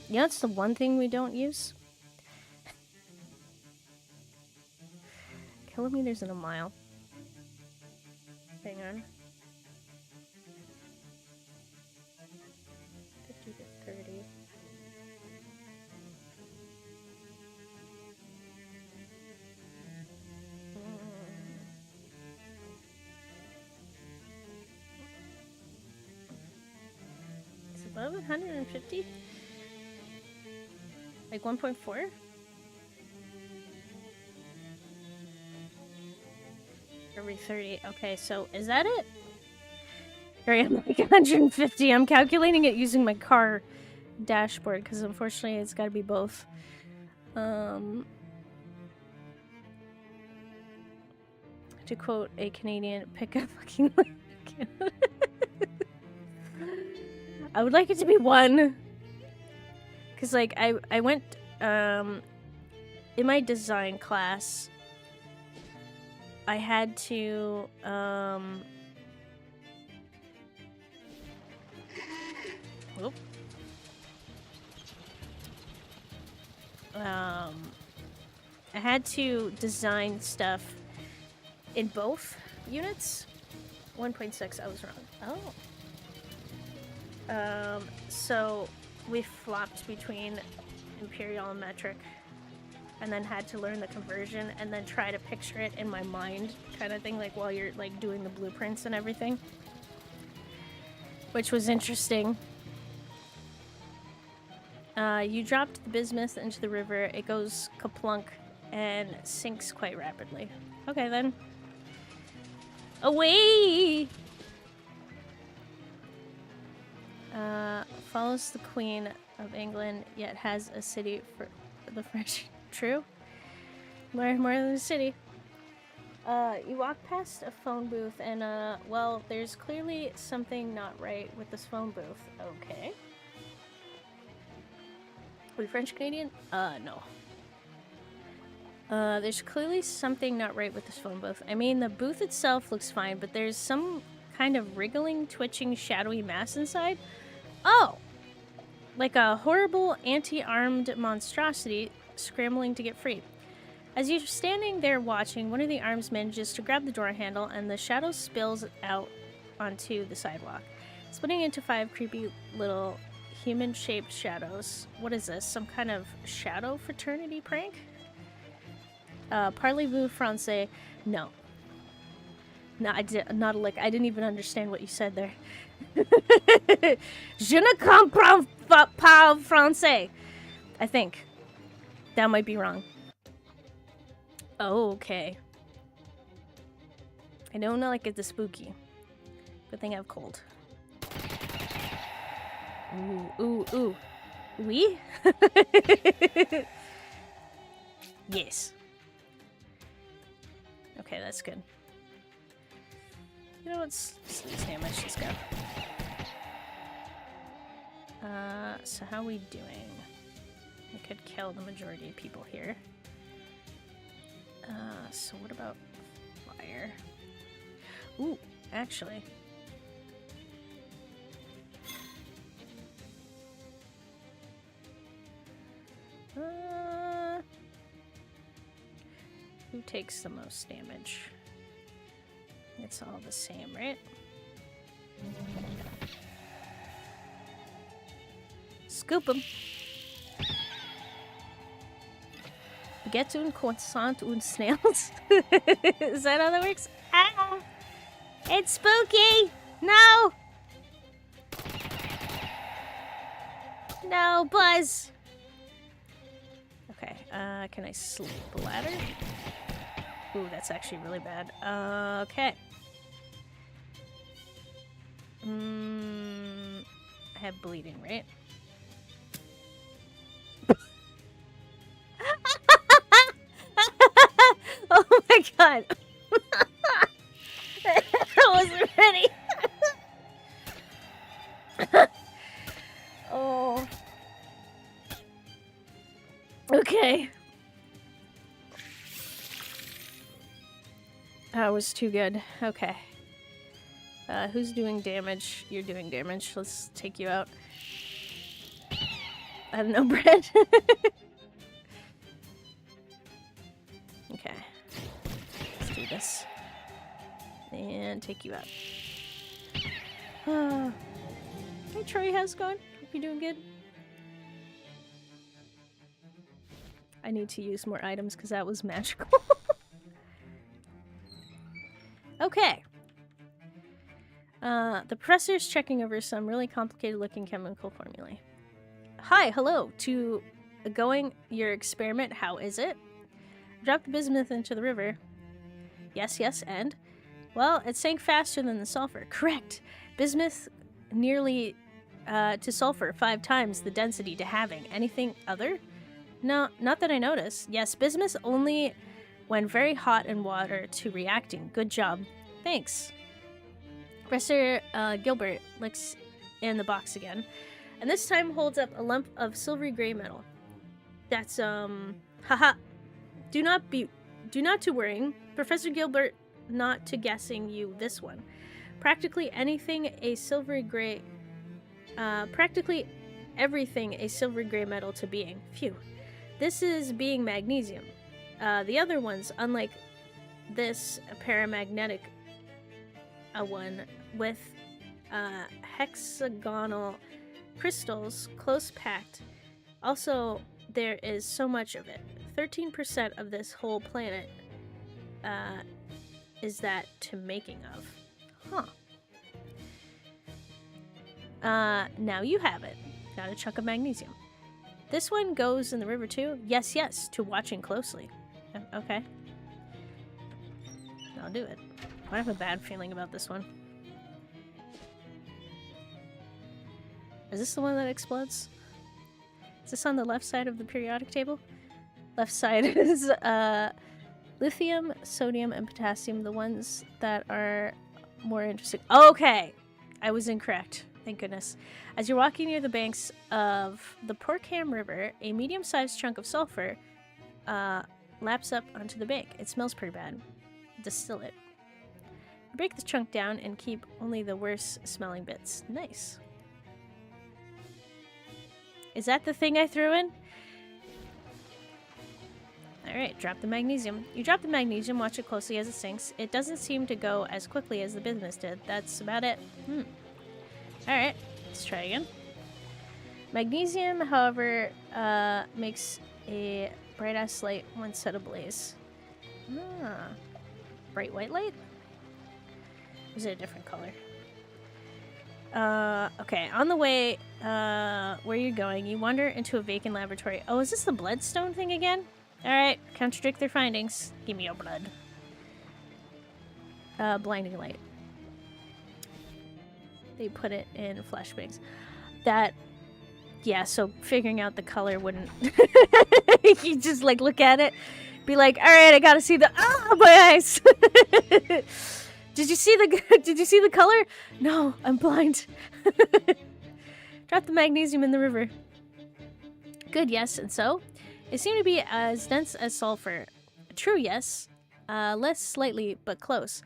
Yeah, that's the one thing we don't use. kilometers in a mile. Hang on. 50 to 30. It's above 150? Like 1.4? Every 30. Okay, so is that it? Here I am, like 150. I'm calculating it using my car dashboard because unfortunately it's got to be both. To quote a Canadian, pick a fucking I would like it to be one. Because, like, I went, in my design class, I had to, whoop. I had to design stuff in both units. 1.6, I was wrong. Oh. So we flopped between imperial and metric, and then had to learn the conversion and then try to picture it in my mind, kind of thing, like while you're like doing the blueprints and everything, which was interesting. You dropped the bismuth into the river. It goes kaplunk and sinks quite rapidly. Okay then. Away! Follows the Queen of England, yet has a city for the French. True? More than a city. You walk past a phone booth and, well, there's clearly something not right with this phone booth. Okay. Are we French Canadian? No. There's clearly something not right with this phone booth. I mean, the booth itself looks fine, but there's some kind of wriggling, twitching, shadowy mass inside. Oh! Like a horrible anti-armed monstrosity scrambling to get free. As you're standing there watching, one of the arms manages to grab the door handle and the shadow spills out onto the sidewalk, splitting into 5 creepy little human-shaped shadows. What is this? Some kind of shadow fraternity prank? Parlez-vous français? No. No, not a lick. I didn't even understand what you said there. Je ne comprends pas français. I think. That might be wrong. Oh, okay. I don't like it the spooky. Good thing I have cold. Ooh. Oui? Yes. Okay, that's good. You know what? Let's damage. Let's go. So how are we doing? We could kill the majority of people here. So what about fire? Ooh, actually. Who takes the most damage? It's all the same, right? Scoop him. Get un croissant und snails. Is that how that works? Ah! It's spooky! No! No, Buzz! Okay, can I sleep ladder? Ooh, that's actually really bad. Okay. I have bleeding, right? Oh my god. I wasn't ready. Oh. Okay. That was too good. Okay. Who's doing damage? You're doing damage. Let's take you out. I have no bread. Okay. this. And take you out. Hey Troy, how's it going? Hope you're doing good. I need to use more items because that was magical. Okay. The professor's checking over some really complicated looking chemical formulae. Hi, hello. To going your experiment, how is it? Drop the bismuth into the river. Yes, yes, and? Well, it sank faster than the sulfur. Correct. Bismuth nearly to sulfur 5 times the density to halving. Anything other? No, not that I noticed. Yes, bismuth only when very hot in water to reacting. Good job. Thanks. Professor Gilbert looks in the box again, and this time holds up a lump of silvery gray metal. That's, haha. Do not to worrying. Professor Gilbert not to guessing you this one. Practically everything a silvery gray metal to being. Phew. This is being magnesium. The other ones, unlike this paramagnetic one with hexagonal crystals close packed. Also, there is so much of it. 13% of this whole planet is that to making of. Huh. Now you have it. Got a chunk of magnesium. This one goes in the river too? Yes, yes, to watching closely. Okay. I'll do it. I have a bad feeling about this one. Is this the one that explodes? Is this on the left side of the periodic table? Left side is lithium, sodium, and potassium, the ones that are more interesting. Okay! I was incorrect. Thank goodness. As you're walking near the banks of the Porkham River, a medium-sized chunk of sulfur laps up onto the bank. It smells pretty bad. Distill it. Break the chunk down and keep only the worst smelling bits. Nice. Is that the thing I threw in? Alright, drop the magnesium. You drop the magnesium, watch it closely as it sinks. It doesn't seem to go as quickly as the bismuth did. That's about it. Alright, let's try again. Magnesium, however, makes a bright-ass light when set ablaze. Bright white light? Or is it a different color? Okay, on the way, where you're going, you wander into a vacant laboratory. Oh, is this the bloodstone thing again? Alright, contradict their findings. Give me your blood. Blinding light. They put it in flashbangs. That, yeah, so figuring out the color wouldn't... You just, like, look at it, be like, alright, I gotta see the... Ah, my eyes! Did you see the color? No, I'm blind. Drop the magnesium in the river. Good, yes, and so? It seemed to be as dense as sulfur. True, yes. Less slightly, but close.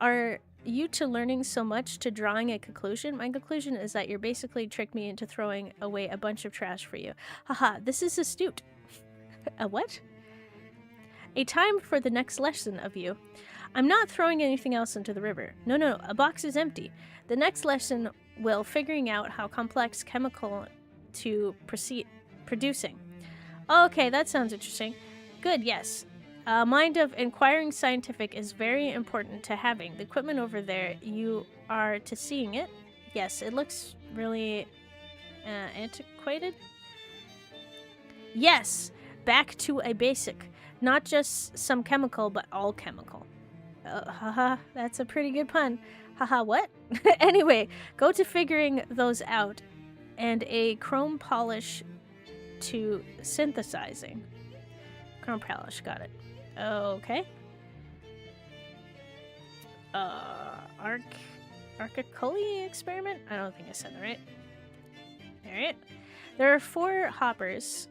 Are you to learning so much to drawing a conclusion? My conclusion is that you're basically tricked me into throwing away a bunch of trash for you. Haha, this is astute. A what? A time for the next lesson of you. I'm not throwing anything else into the river. No, a box is empty. The next lesson will figuring out how complex chemical to proceed producing. Okay, that sounds interesting. Good, yes. A mind of inquiring scientific is very important to having. The equipment over there, you are to seeing it? Yes, it looks really antiquated. Yes, back to a basic. Not just some chemical, but all chemical. Haha, that's a pretty good pun. Haha, what? Anyway, go to figuring those out. And a chrome polish to synthesizing. Chrome polish, got it. Okay. Archicoli experiment? I don't think I said that right. Alright. There are 4 hoppers,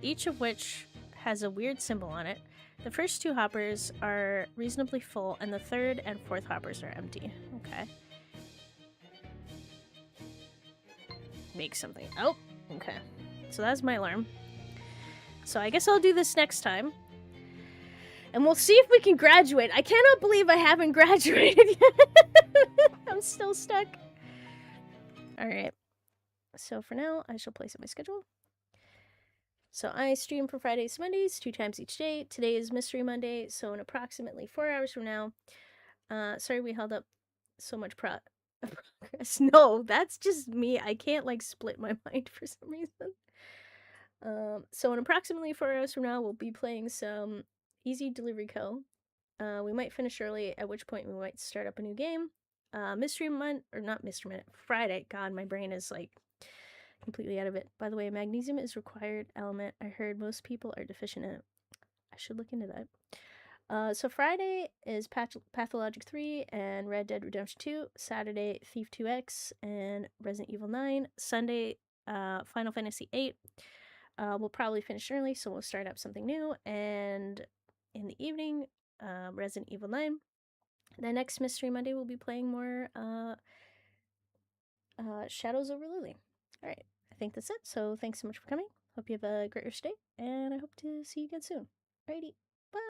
each of which has a weird symbol on it. The first 2 hoppers are reasonably full, and the 3rd and 4th hoppers are empty. Okay. Make something. Oh, okay. So that's my alarm. So I guess I'll do this next time. And we'll see if we can graduate. I cannot believe I haven't graduated yet. I'm still stuck. Alright. So for now, I shall place up my schedule. So I stream for Fridays to Mondays, 2 times each day. Today is Mystery Monday, so in approximately 4 hours from now. Sorry we held up so much progress. No, that's just me. I can't, like, split my mind for some reason. So in approximately 4 hours from now, we'll be playing some Easy Delivery Co. We might finish early, at which point we might start up a new game. Friday. God, my brain is, like, completely out of it. By the way, magnesium is a required element. I heard most people are deficient in it. I should look into that. So Friday is Pathologic 3 and Red Dead Redemption 2. Saturday, Thief 2X and Resident Evil 9. Sunday, Final Fantasy 8. We'll probably finish early, so we'll start up something new. And in the evening, Resident Evil 9. The next Mystery Monday, we'll be playing more Shadows over Lily. Alright, I think that's it. So thanks so much for coming. Hope you have a great rest of your day, and I hope to see you again soon. Alrighty.